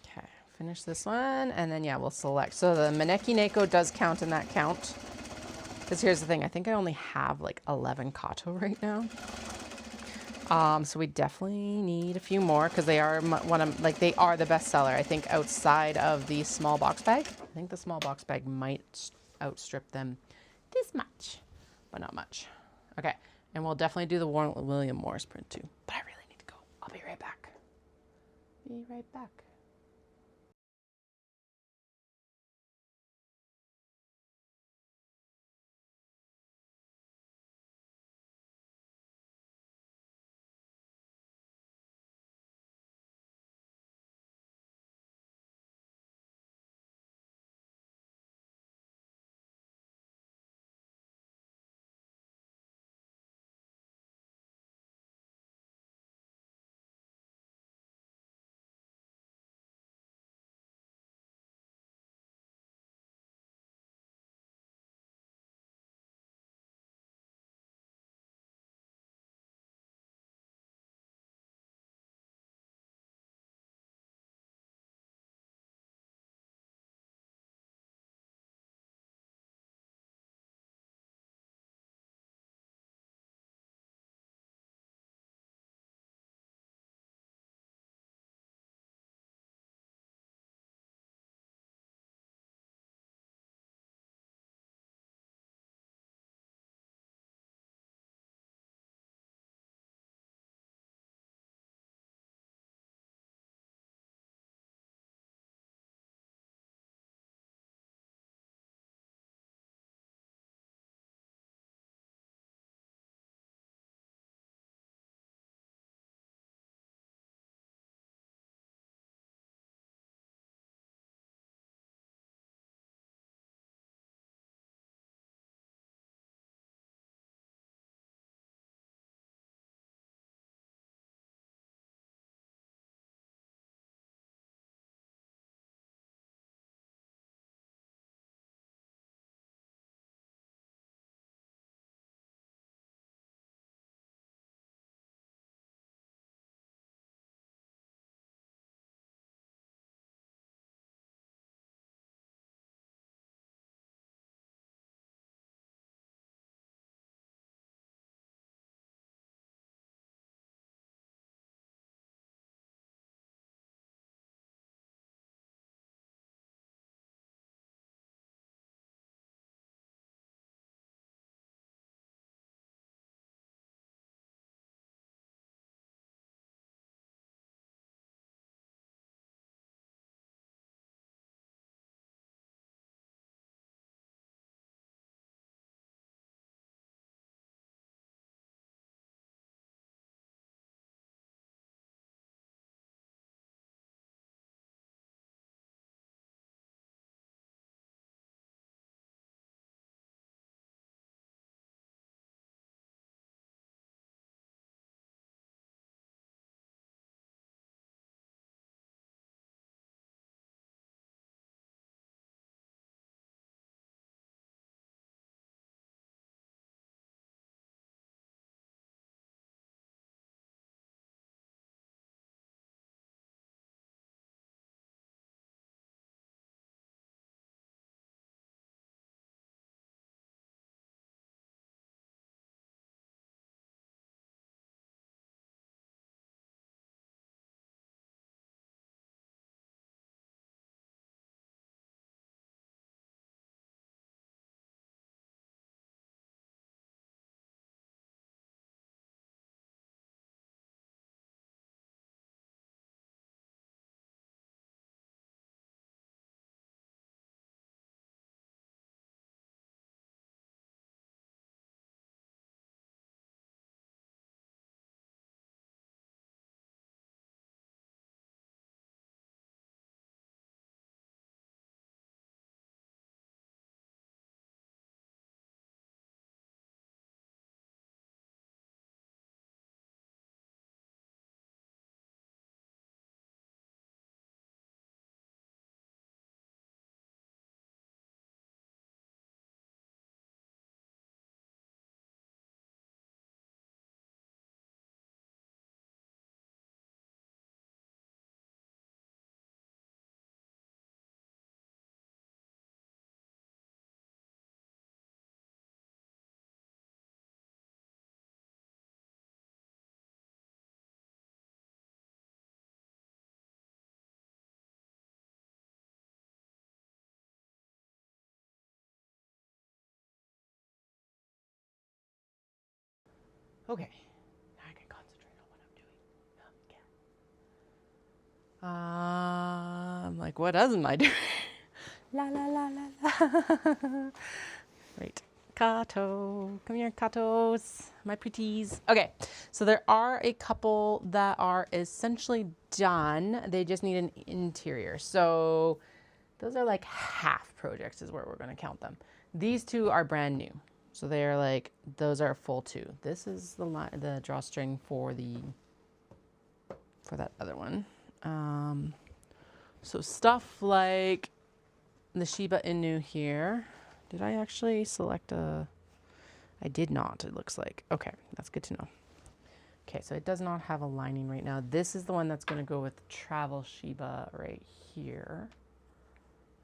Okay, finish this one, and then yeah, we'll select. So the Maneki Neko does count in that count. Because here's the thing, I think I only have like 11 kato right now. So we definitely need a few more because they are they are the best seller. I think outside of the small box bag. I think the small box bag might outstrip them this much, but not much. Okay, and we'll definitely do the William Morris print too. But I really need to go. I'll be right back. Be right back. Okay. Now I can concentrate on what I'm doing. I'm like, what else am I doing? La la la la la. Right. Kato. Come here, Katos. My pretties. Okay. So there are a couple that are essentially done. They just need an interior. So those are like half projects is where we're going to count them. These two are brand new. So they're like, those are full two. This is the drawstring for that other one. So stuff like the Shiba Inu here. Did I actually select a... I did not, it looks like. Okay, that's good to know. Okay, so it does not have a lining right now. This is the one that's going to go with Travel Shiba right here.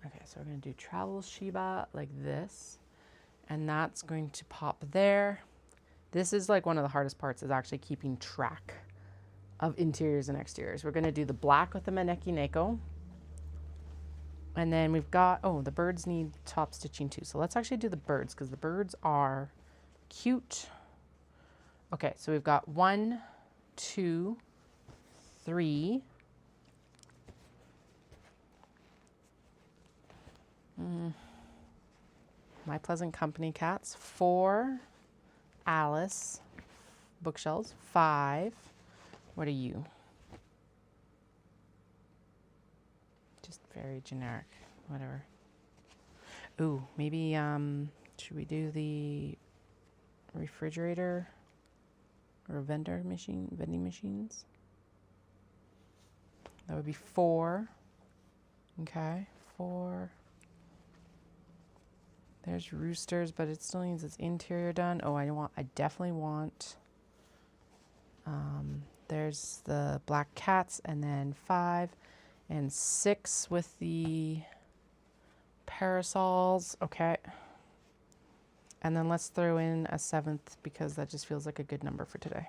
Okay, so we're going to do Travel Shiba like this. And that's going to pop there. This is like one of the hardest parts, is actually keeping track of interiors and exteriors. We're going to do the black with the Maneki Neko. And then we've got, oh, the birds need top stitching too. So let's actually do the birds, because the birds are cute. Okay, so we've got 1, 2, 3. My Pleasant Company cats. 4, Alice bookshelves. 5. What are you? Just very generic, whatever. Ooh, maybe should we do the refrigerator or vending machines? That would be 4. Okay, 4. There's roosters, but it still needs its interior done. Oh, I definitely want, there's the black cats, and then 5 and 6 with the parasols. Okay. And then let's throw in a 7th, because that just feels like a good number for today.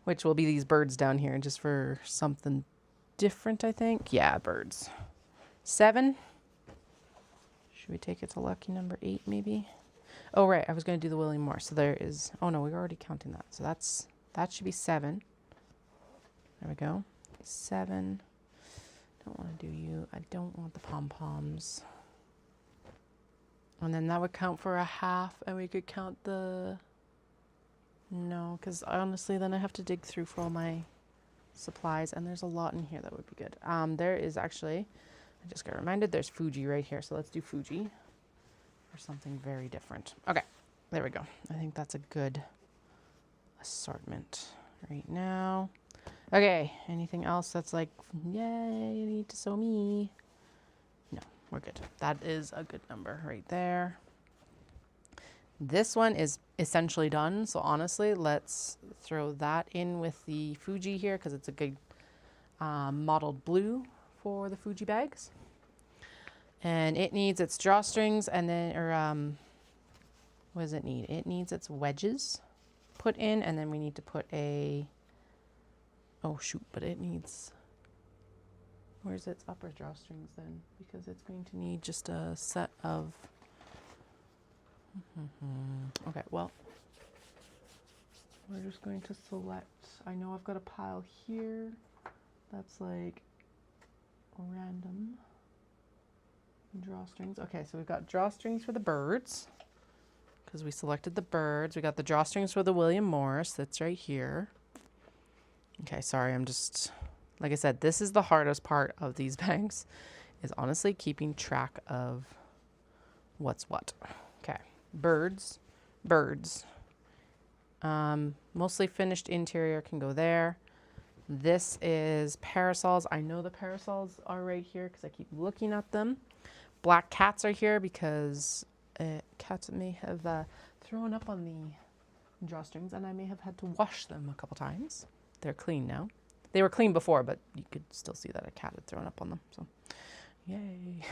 Which will be these birds down here, just for something different, I think. Yeah, birds. 7. Should we take it to lucky number 8, maybe? Oh, right. I was going to do the William Morris. So there is... Oh, no. We were already counting that. So that should be 7. There we go. 7. Don't want to do you. I don't want the pom-poms. And then that would count for a half. And we could count the... No, because honestly, then I have to dig through for all my supplies. And there's a lot in here that would be good. There is actually... I just got reminded there's Fuji right here. So let's do Fuji for something very different. Okay, there we go. I think that's a good assortment right now. Okay, anything else that's like, yay, you need to sew me? No, we're good. That is a good number right there. This one is essentially done. So honestly, let's throw that in with the Fuji here, because it's a good mottled blue for the Fuji bags. And it needs its drawstrings, and then, what does it need? It needs its wedges put in, and then we need to put a, oh shoot, but it needs, where's its upper drawstrings then? Because it's going to need just a set of, okay, well, we're just going to select, I know I've got a pile here that's like random drawstrings. Okay, so we've got drawstrings for the birds, because we selected the birds. We got the drawstrings for the William Morris. That's right here. Okay, sorry, I'm just, like I said, this is the hardest part of these bags, is honestly keeping track of what's what. Okay, birds. Mostly finished interior can go there. This is parasols. I know the parasols are right here because I keep looking at them. Black cats are here because cats may have thrown up on the drawstrings, and I may have had to wash them a couple times. They're clean now. They were clean before, but you could still see that a cat had thrown up on them. So, yay.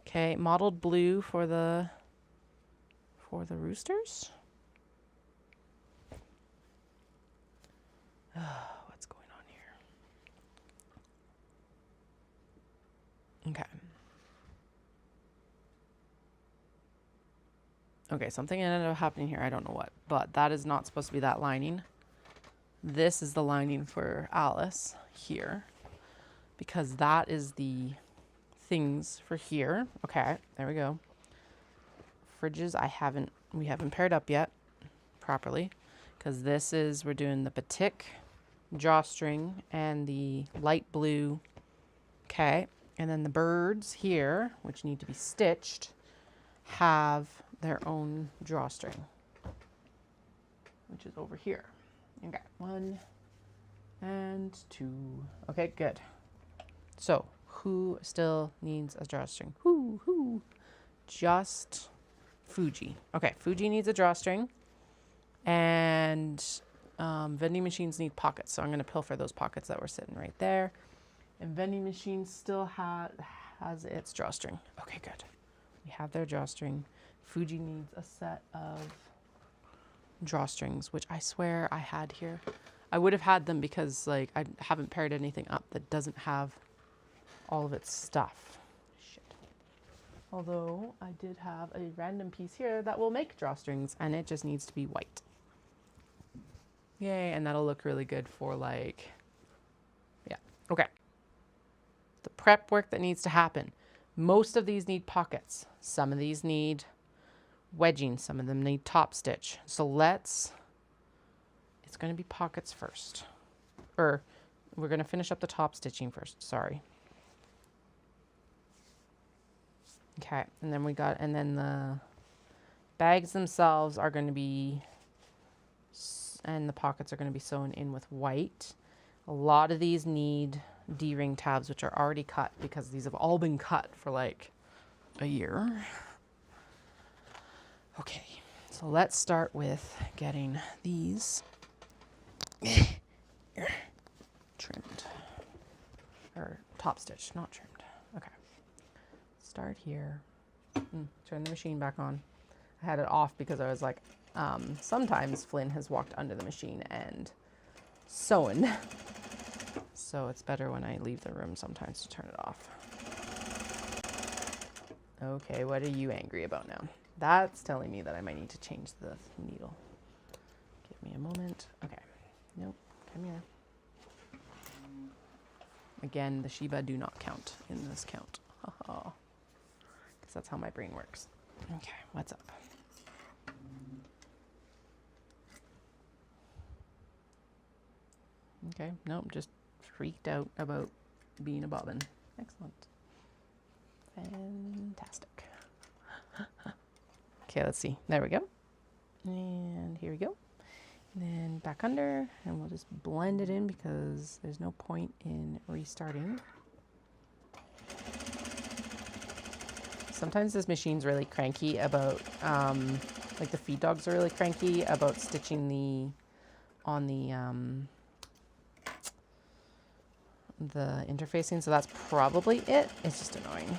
Okay, mottled blue for the roosters. What's going on here? Okay. Okay, something ended up happening here. I don't know what, but that is not supposed to be that lining. This is the lining for Alice here, because that is the things for here. Okay, there we go. Fridges, we haven't paired up yet properly, because this is, we're doing the batik drawstring and the light blue. Okay, and then the birds here, which need to be stitched, have their own drawstring, which is over here. Okay, 1 and 2. Okay, good. So who still needs a drawstring? Who? Just Fuji. Okay, Fuji needs a drawstring, and vending machines need pockets. So I'm going to pilfer those pockets that were sitting right there. And vending machine still has its drawstring. Okay, good. We have their drawstring. Fuji needs a set of drawstrings, which I swear I had here. I would have had them because like I haven't paired anything up that doesn't have all of its stuff. Shit. Although I did have a random piece here that will make drawstrings, and it just needs to be white. Yay, and that'll look really good for like, yeah, okay. The prep work that needs to happen. Most of these need pockets. Some of these need wedging. Some of them need top stitch. So it's going to be pockets first. Or we're going to finish up the top stitching first. Sorry. Okay. And then the bags themselves are going to be, and the pockets are going to be sewn in with white. A lot of these need D-ring tabs, which are already cut because these have all been cut for like a year. Okay, so let's start with getting these trimmed, or top stitch, not trimmed. Okay, start here. Turn the machine back on. I had it off because I was like, sometimes Flynn has walked under the machine and sewn. So it's better when I leave the room sometimes to turn it off. Okay, what are you angry about now? That's telling me that I might need to change the needle. Give me a moment. Okay. Nope. Come here. Again, the Shiba do not count in this count. Because that's how my brain works. Okay, what's up? Okay, nope, just freaked out about being a bobbin. Excellent. Fantastic. Okay, let's see. There we go. And here we go. And then back under, and we'll just blend it in because there's no point in restarting. Sometimes this machine's really cranky about, like the feed dogs are really cranky about stitching on the interfacing, so that's probably it. It's just annoying.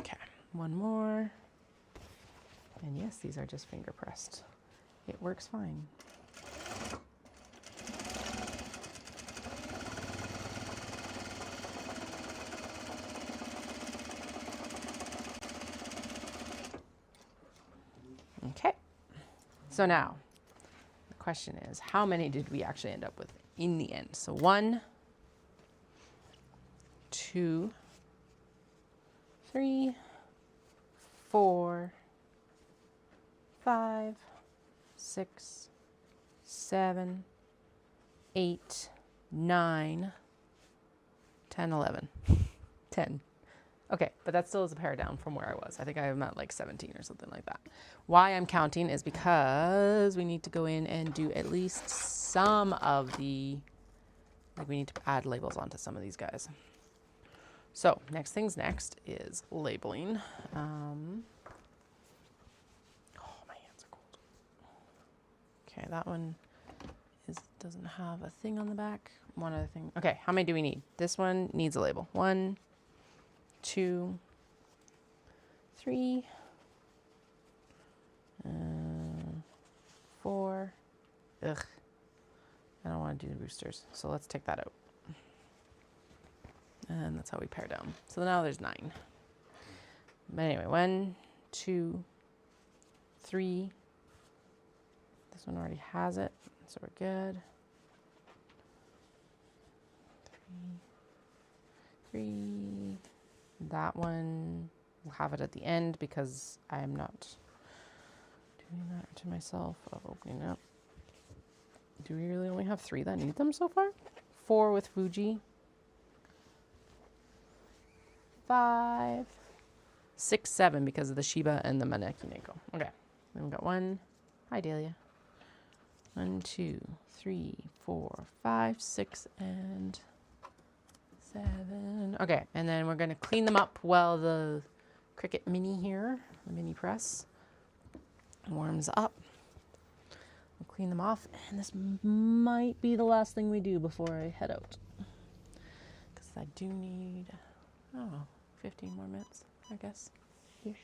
Okay, one more. And yes, these are just finger pressed. It works fine. Okay, so now the question is, how many did we actually end up with in the end? So 1, 2, 3, 4, 5, 6, 7, 8, 9, 10, 11. 10. Okay, but that still is a pair down from where I was. I think I'm at like 17 or something like that. Why I'm counting is because we need to go in and do at least some of the, like we need to add labels onto some of these guys. So next things next is labeling. Oh, my hands are cold. Okay, that one doesn't have a thing on the back. One other thing. Okay, how many do we need? This one needs a label. 1, 2, 3, 4. Ugh. I don't want to do the roosters, so let's take that out. And that's how we pare down. So now there's 9. But anyway, 1, 2, 3. This one already has it, so we're good. 3. That one, we'll have it at the end because I'm not doing that to myself of opening up. Do we really only have 3 that need them so far? 4 with Fuji. 5, 6, 7 because of the Shiba and the Maneki Neko. Okay, then we've got 1. Hi, Dahlia. 1, 2, 3, 4, 5, 6, and 7. Okay, and then we're going to clean them up while the Cricut Mini here, the mini press, warms up. We'll clean them off, and this might be the last thing we do before I head out. Because I do need, I don't know, 15 more minutes, I guess. Ish.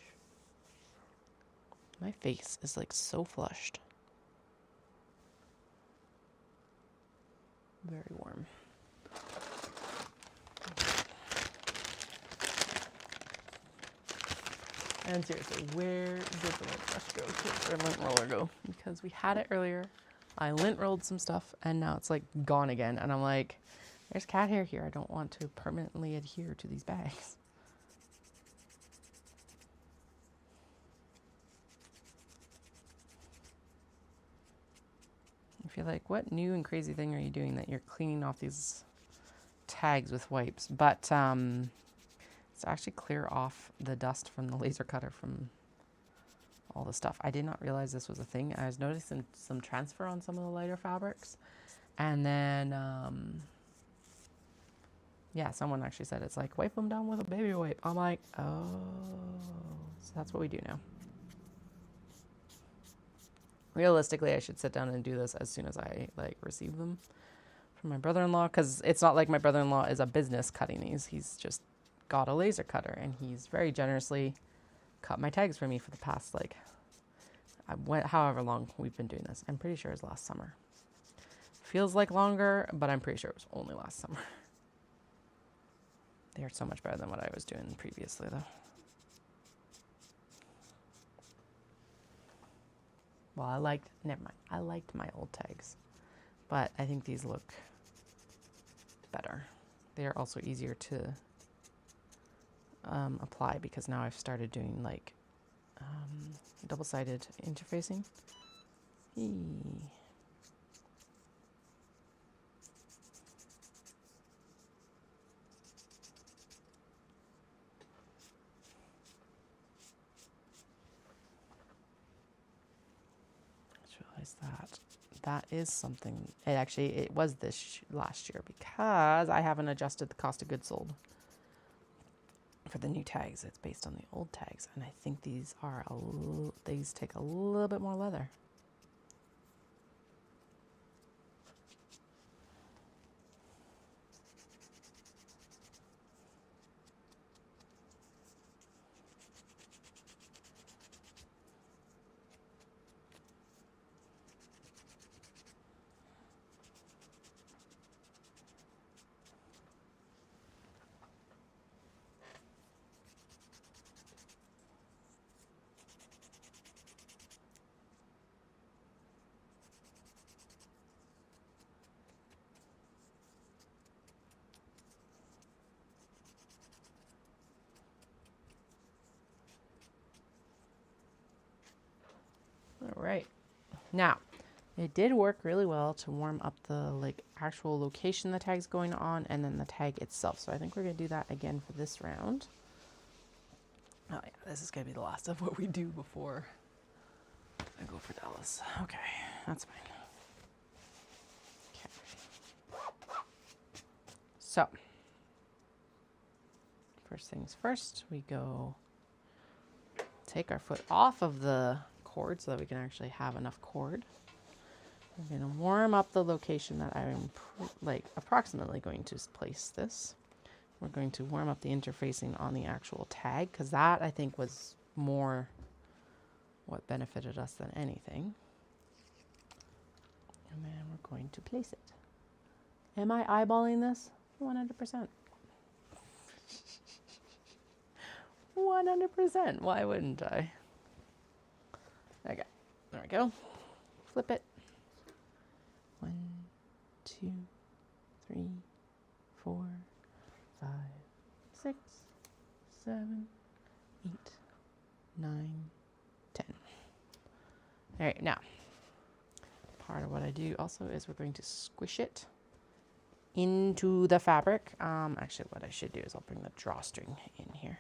My face is like so flushed. Very warm. And seriously, where did the lint brush go? Or lint roller go? Because we had it earlier. I lint rolled some stuff and now it's like gone again. And I'm like, there's cat hair here. I don't want to permanently adhere to these bags. I feel like, what new and crazy thing are you doing that you're cleaning off these tags with wipes? But it's actually clear off the dust from the laser cutter from all the stuff. I did not realize this was a thing. I was noticing some transfer on some of the lighter fabrics. And then, yeah, someone actually said it's like, wipe them down with a baby wipe. I'm like, oh, so that's what we do now. Realistically, I should sit down and do this as soon as I like receive them from my brother-in-law, because it's not like my brother-in-law is a business cutting these. He's just got a laser cutter and he's very generously cut my tags for me for the past, like, however long we've been doing this. I'm pretty sure it's last summer. Feels like longer, but I'm pretty sure it was only last summer. They are so much better than what I was doing previously, though. Well, never mind. I liked my old tags, but I think these look better. They are also easier to apply because now I've started doing like double-sided interfacing. That is something. It was this last year because I haven't adjusted the cost of goods sold for the new tags. It's based on the old tags, and I think these take a little bit more leather. All right. Now, it did work really well to warm up the actual location the tag's going on and then the tag itself. So I think we're going to do that again for this round. Oh yeah, this is going to be the last of what we do before I go for Dallas. Okay, that's fine. Okay. So, first things first, we go take our foot off of the cord so that we can actually have enough cord. We're going to warm up the location that I'm approximately going to place this. We're going to warm up the interfacing on the actual tag because that I think was more what benefited us than anything. And then we're going to place it. Am I eyeballing this? 100%. 100%. Why wouldn't I? Okay, there we go. Flip it. 1, 2, 3, 4, 5, 6, 7, 8, 9, 10. All right, now, part of what I do also is we're going to squish it into the fabric. Actually, what I should do is I'll bring the drawstring in here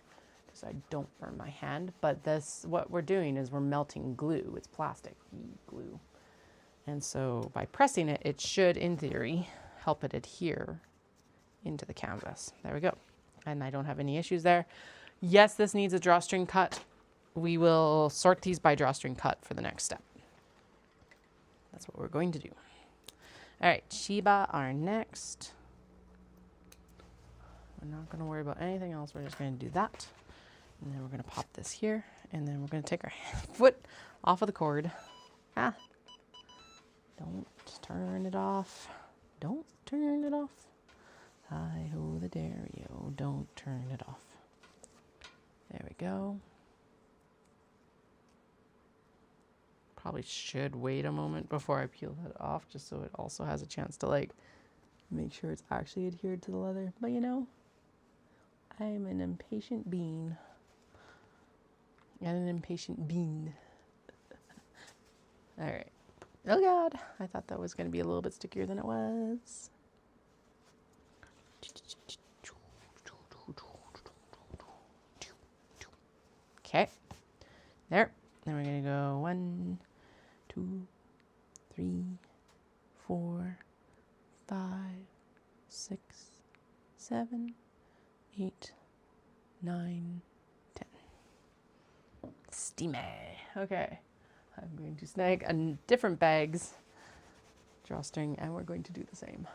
so I don't burn my hand. But this, what we're doing is we're melting glue. It's plastic glue. And so by pressing it, it should, in theory, help it adhere into the canvas. There we go. And I don't have any issues there. Yes, this needs a drawstring cut. We will sort these by drawstring cut for the next step. That's what we're going to do. All right, Sheba are next. We're not going to worry about anything else. We're just going to do that. And then we're going to pop this here. And then we're going to take our foot off of the cord. Ah. Don't turn it off. Don't turn it off. Hi-ho the Dario. Don't turn it off. There we go. Probably should wait a moment before I peel that off, just so it also has a chance to like make sure it's actually adhered to the leather. But you know, I am an impatient bean. And an impatient bean. All right. Oh God, I thought that was going to be a little bit stickier than it was. Okay, there. Then we're going to go 1, 2, 3, 4, 5, 6, 7, 8, 9, 10. Steamy. Okay. I'm going to snag a different bag's drawstring and we're going to do the same.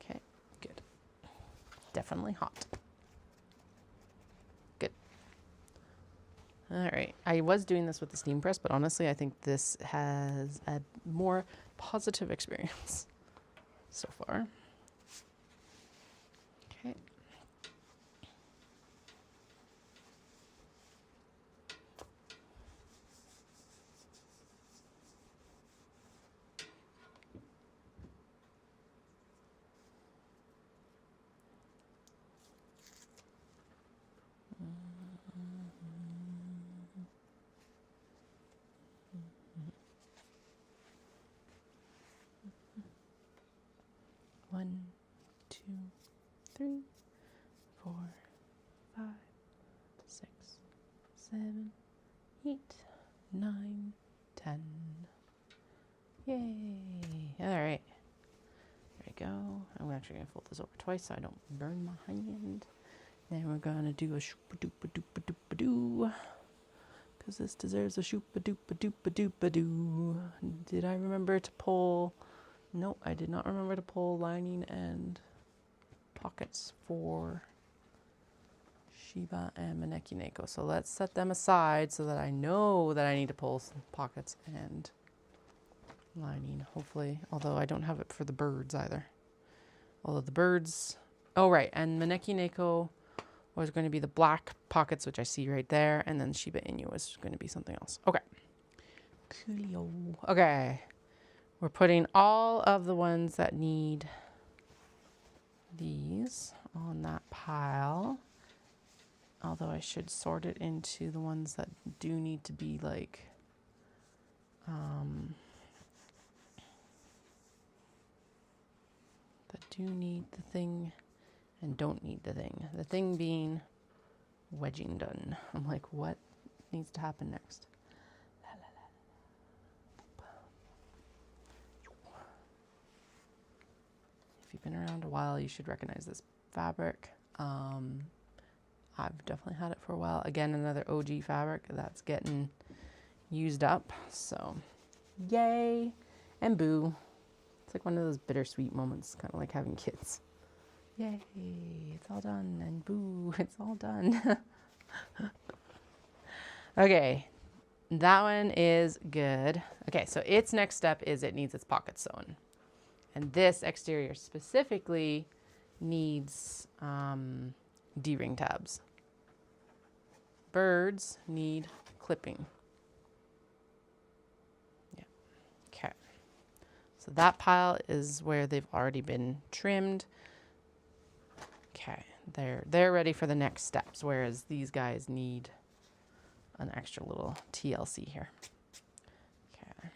Okay, good. Definitely hot. Good. All right. I was doing this with the steam press, but honestly, I think this has a more positive experience so far. Okay. One, 2, 3, 4, 5, 6, 7, 8, 9, 10. Yay. All right. There we go. I'm actually going to fold this over twice so I don't burn my hand. Then we're going to do a shoopa-doopa-doopa-doopa-doo. Because this deserves a shoopa-doopa-doopa-doopa-doo. Did I remember to pull... Nope, I did not remember to pull lining and pockets for Sheba and Maneki Neko. So let's set them aside so that I know that I need to pull some pockets and lining, hopefully. Although I don't have it for the birds either. Although the birds... Oh, right. And Maneki Neko was going to be the black pockets, which I see right there. And then Shiba Inu was going to be something else. Okay. Coolio. Okay. We're putting all of the ones that need these on that pile. Although I should sort it into the ones that do need to be like, that do need the thing and don't need the thing. The thing being wedging done. I'm like, what needs to happen next? If you've been around a while, you should recognize this fabric. I've definitely had it for a while. Again, another OG fabric that's getting used up. So, yay and boo. It's like one of those bittersweet moments, kind of like having kids. Yay, it's all done, and boo, it's all done. Okay, that one is good. Okay, so its next step is it needs its pockets sewn. And this exterior specifically needs D-ring tabs. Birds need clipping. Yeah. Okay. So that pile is where they've already been trimmed. Okay. They're ready for the next steps, whereas these guys need an extra little TLC here. Okay.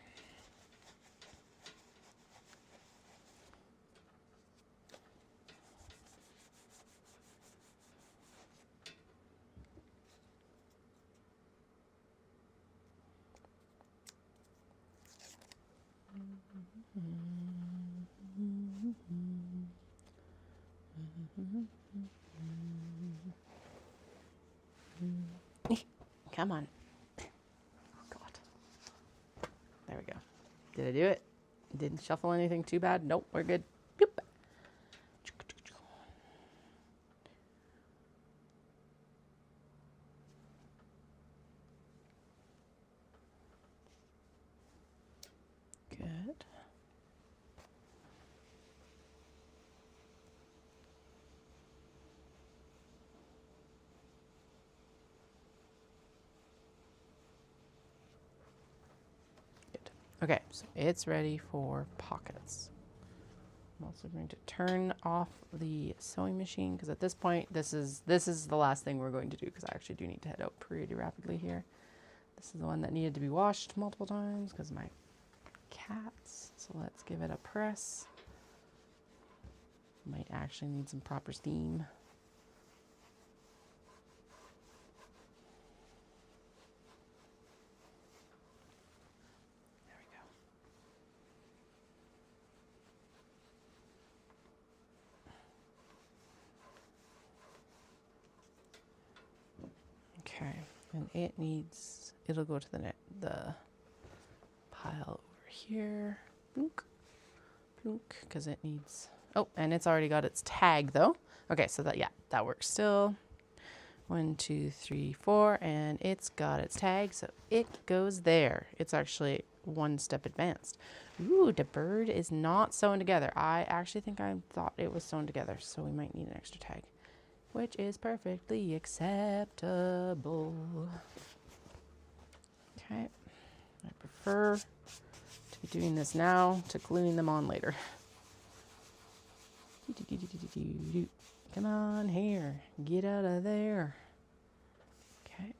Come on. Oh, God. There we go. Did I do it? Didn't shuffle anything too bad? Nope, we're good. Boop. Good. Good. Okay, so it's ready for pockets. I'm also going to turn off the sewing machine because at this point, this is the last thing we're going to do because I actually do need to head out pretty rapidly here. This is the one that needed to be washed multiple times because of my cats. So let's give it a press. Might actually need some proper steam. There we go. Okay, and it'll go to the pile over here. Plunk, plunk, because it needs, oh, and it's already got its tag though. Okay, so that works still. 1, 2, 3, 4, and it's got its tag, so it goes there. It's actually one step advanced. Ooh, the bird is not sewn together. I actually think I thought it was sewn together, so we might need an extra tag, which is perfectly acceptable. Okay, I prefer to be doing this now to gluing them on later. Come on here, get out of there. Okay.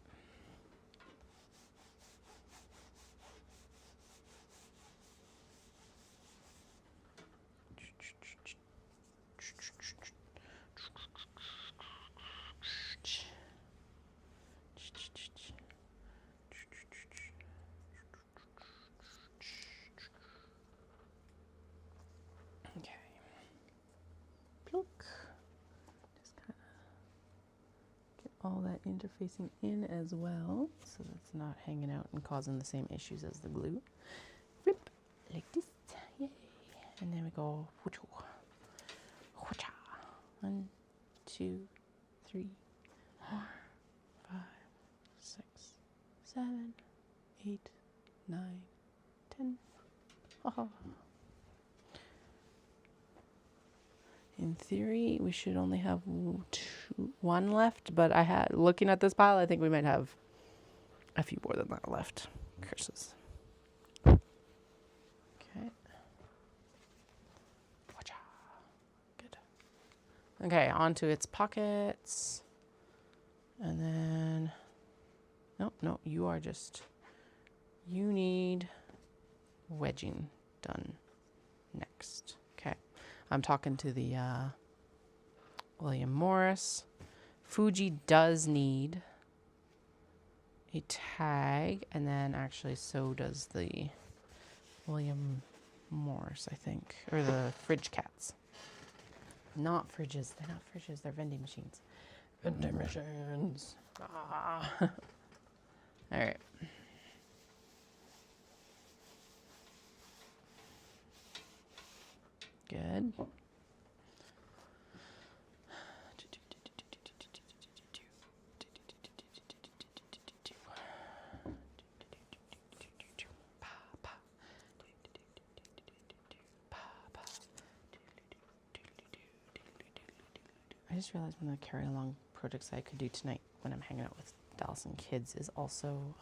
Okay. Plunk. Just kind of get all that interfacing in as well, so that's not hanging out and causing the same issues as the glue. Rip, like this. Yay. And then we go. 1, 2, 3, 4, 5, 6, 7, 8, 9, 10. Oh. In theory, we should only have one left, but looking at this pile, I think we might have a few more than that left. Curses. Okay. Good. Okay, onto its pockets. And then, no, you need wedging done next. Okay. I'm talking to the William Morris. Fuji does need a tag, and then actually so does the William Morris, I think, or the fridge cats. Not fridges. They're not fridges. They're vending machines. Vending machines. Ah. All right. Good. I just realized one of the carry along projects I could do tonight when I'm hanging out with Dallison Kids is also,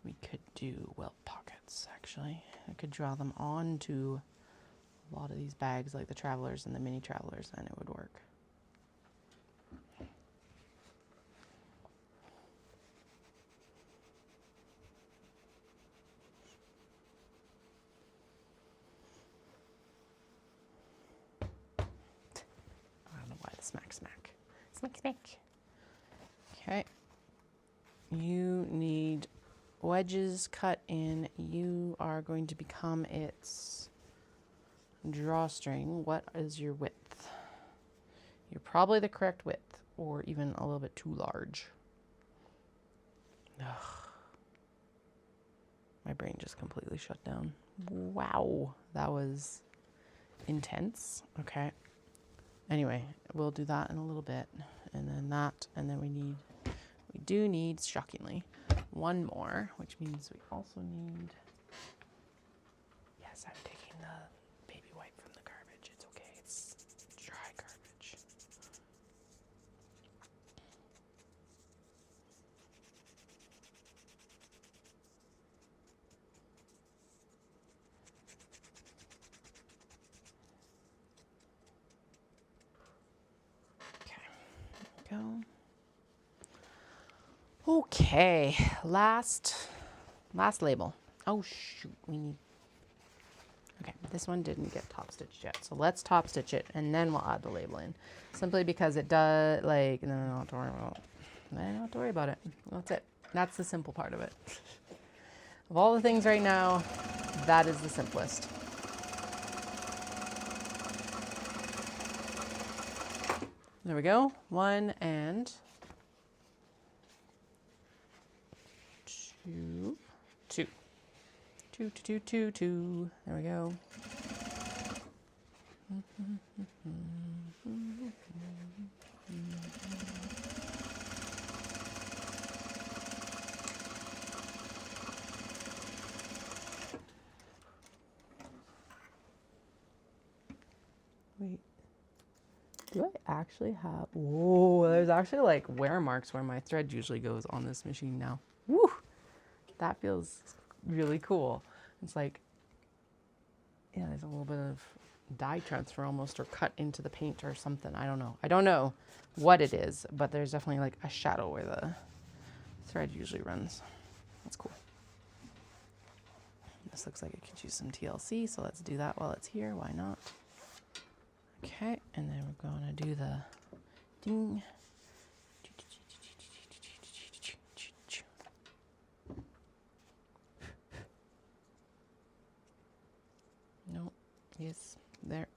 we could do welt pockets, actually. I could draw them onto a lot of these bags, like the Travelers and the Mini Travelers, and it would work. I don't know why the smack. Smack. Okay. You need wedges cut in. You are going to become its drawstring. What is your width? You're probably the correct width, or even a little bit too large. Ugh. My brain just completely shut down. Wow, that was intense. Okay. Anyway, we'll do that in a little bit, and then that, and then we do need, shockingly, one more, which means we also need, yes, I'm taking the baby wipe from the garbage. It's okay, it's dry garbage. Okay, there we go. Okay, last label. Oh shoot, we need, okay, this one didn't get top stitched yet, so let's top stitch it and then we'll add the label in, simply because it does, like, no, I don't have to worry about it. That's it. That's the simple part of it. Of all the things right now, that is the simplest. There we go. 1 and 2. 2. There we go. Wait. Do I actually have... Whoa, there's actually like wear marks where my thread usually goes on this machine now. Woo! That feels really cool. It's like, yeah, there's a little bit of dye transfer almost, or cut into the paint or something. I don't know. I don't know what it is, but there's definitely like a shadow where the thread usually runs. That's cool. This looks like it could use some TLC, so let's do that while it's here. Why not? Okay, and then we're going to do the ding. No, yes, there.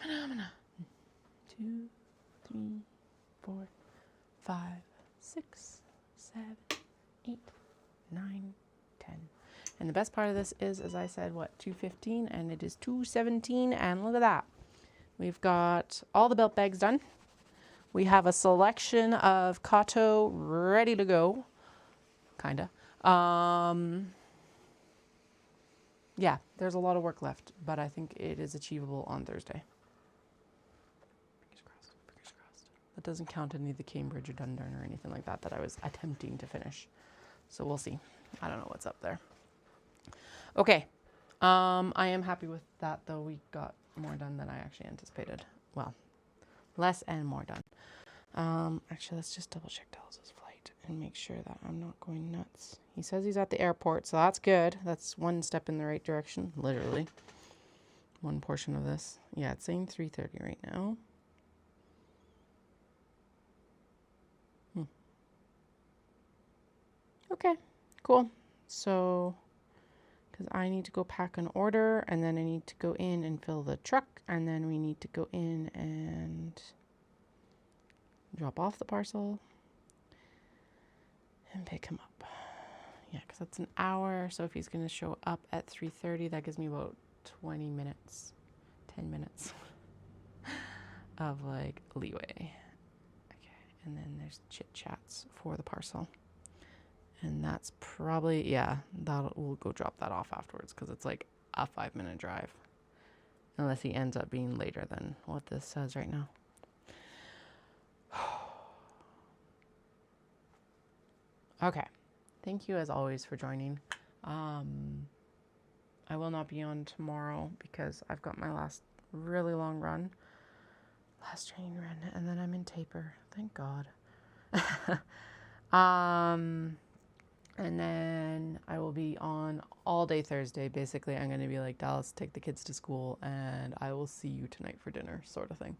Phenomena. 2, 3, 4, 5, 6, 7, 8, 9, 10. And the best part of this is, as I said, what, 2:15, and it is 2:17, and look at that. We've got all the belt bags done. We have a selection of Kato ready to go, kinda. Yeah, there's a lot of work left, but I think it is achievable on Thursday. Fingers crossed, fingers crossed. That doesn't count any of the Cambridge or Dundurn or anything like that that I was attempting to finish. So we'll see. I don't know what's up there. Okay. I am happy with that, though. We got more done than I actually anticipated. Well, less and more done. Actually, let's just double check Dallas's flight and make sure that I'm not going nuts. He says he's at the airport, so that's good. That's one step in the right direction, literally. One portion of this. Yeah, it's saying 3:30 right now. Okay, cool. So, because I need to go pack an order, and then I need to go in and fill the truck, and then we need to go in and drop off the parcel and pick him up. Yeah, because that's an hour, so if he's going to show up at 3:30, that gives me about 20 minutes, 10 minutes of like leeway. Okay. And then there's chit chats for the parcel. And that's probably, yeah, we'll go drop that off afterwards because it's like a 5-minute drive. Unless he ends up being later than what this says right now. Okay. Thank you as always for joining. I will not be on tomorrow because I've got my last really long run. Last training run. And then I'm in taper. Thank God. And then I will be on all day Thursday. Basically, I'm going to be like, Dallas, take the kids to school and I will see you tonight for dinner, sort of thing.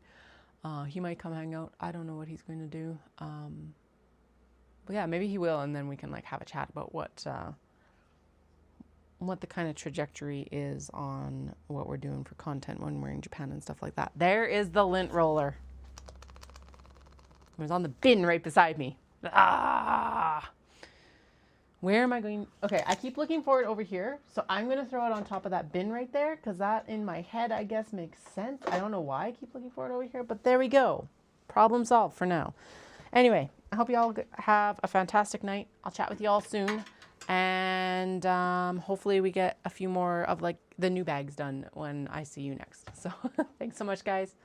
He might come hang out. I don't know what he's going to do. But yeah, maybe he will. And then we can like have a chat about what the kind of trajectory is on what we're doing for content when we're in Japan and stuff like that. There is the lint roller. It was on the bin right beside me. Ah! Where am I going? Okay, I keep looking for it over here. So I'm going to throw it on top of that bin right there because that in my head, I guess, makes sense. I don't know why I keep looking for it over here, but there we go. Problem solved for now. Anyway, I hope you all have a fantastic night. I'll chat with you all soon. And hopefully we get a few more of like the new bags done when I see you next. So thanks so much, guys.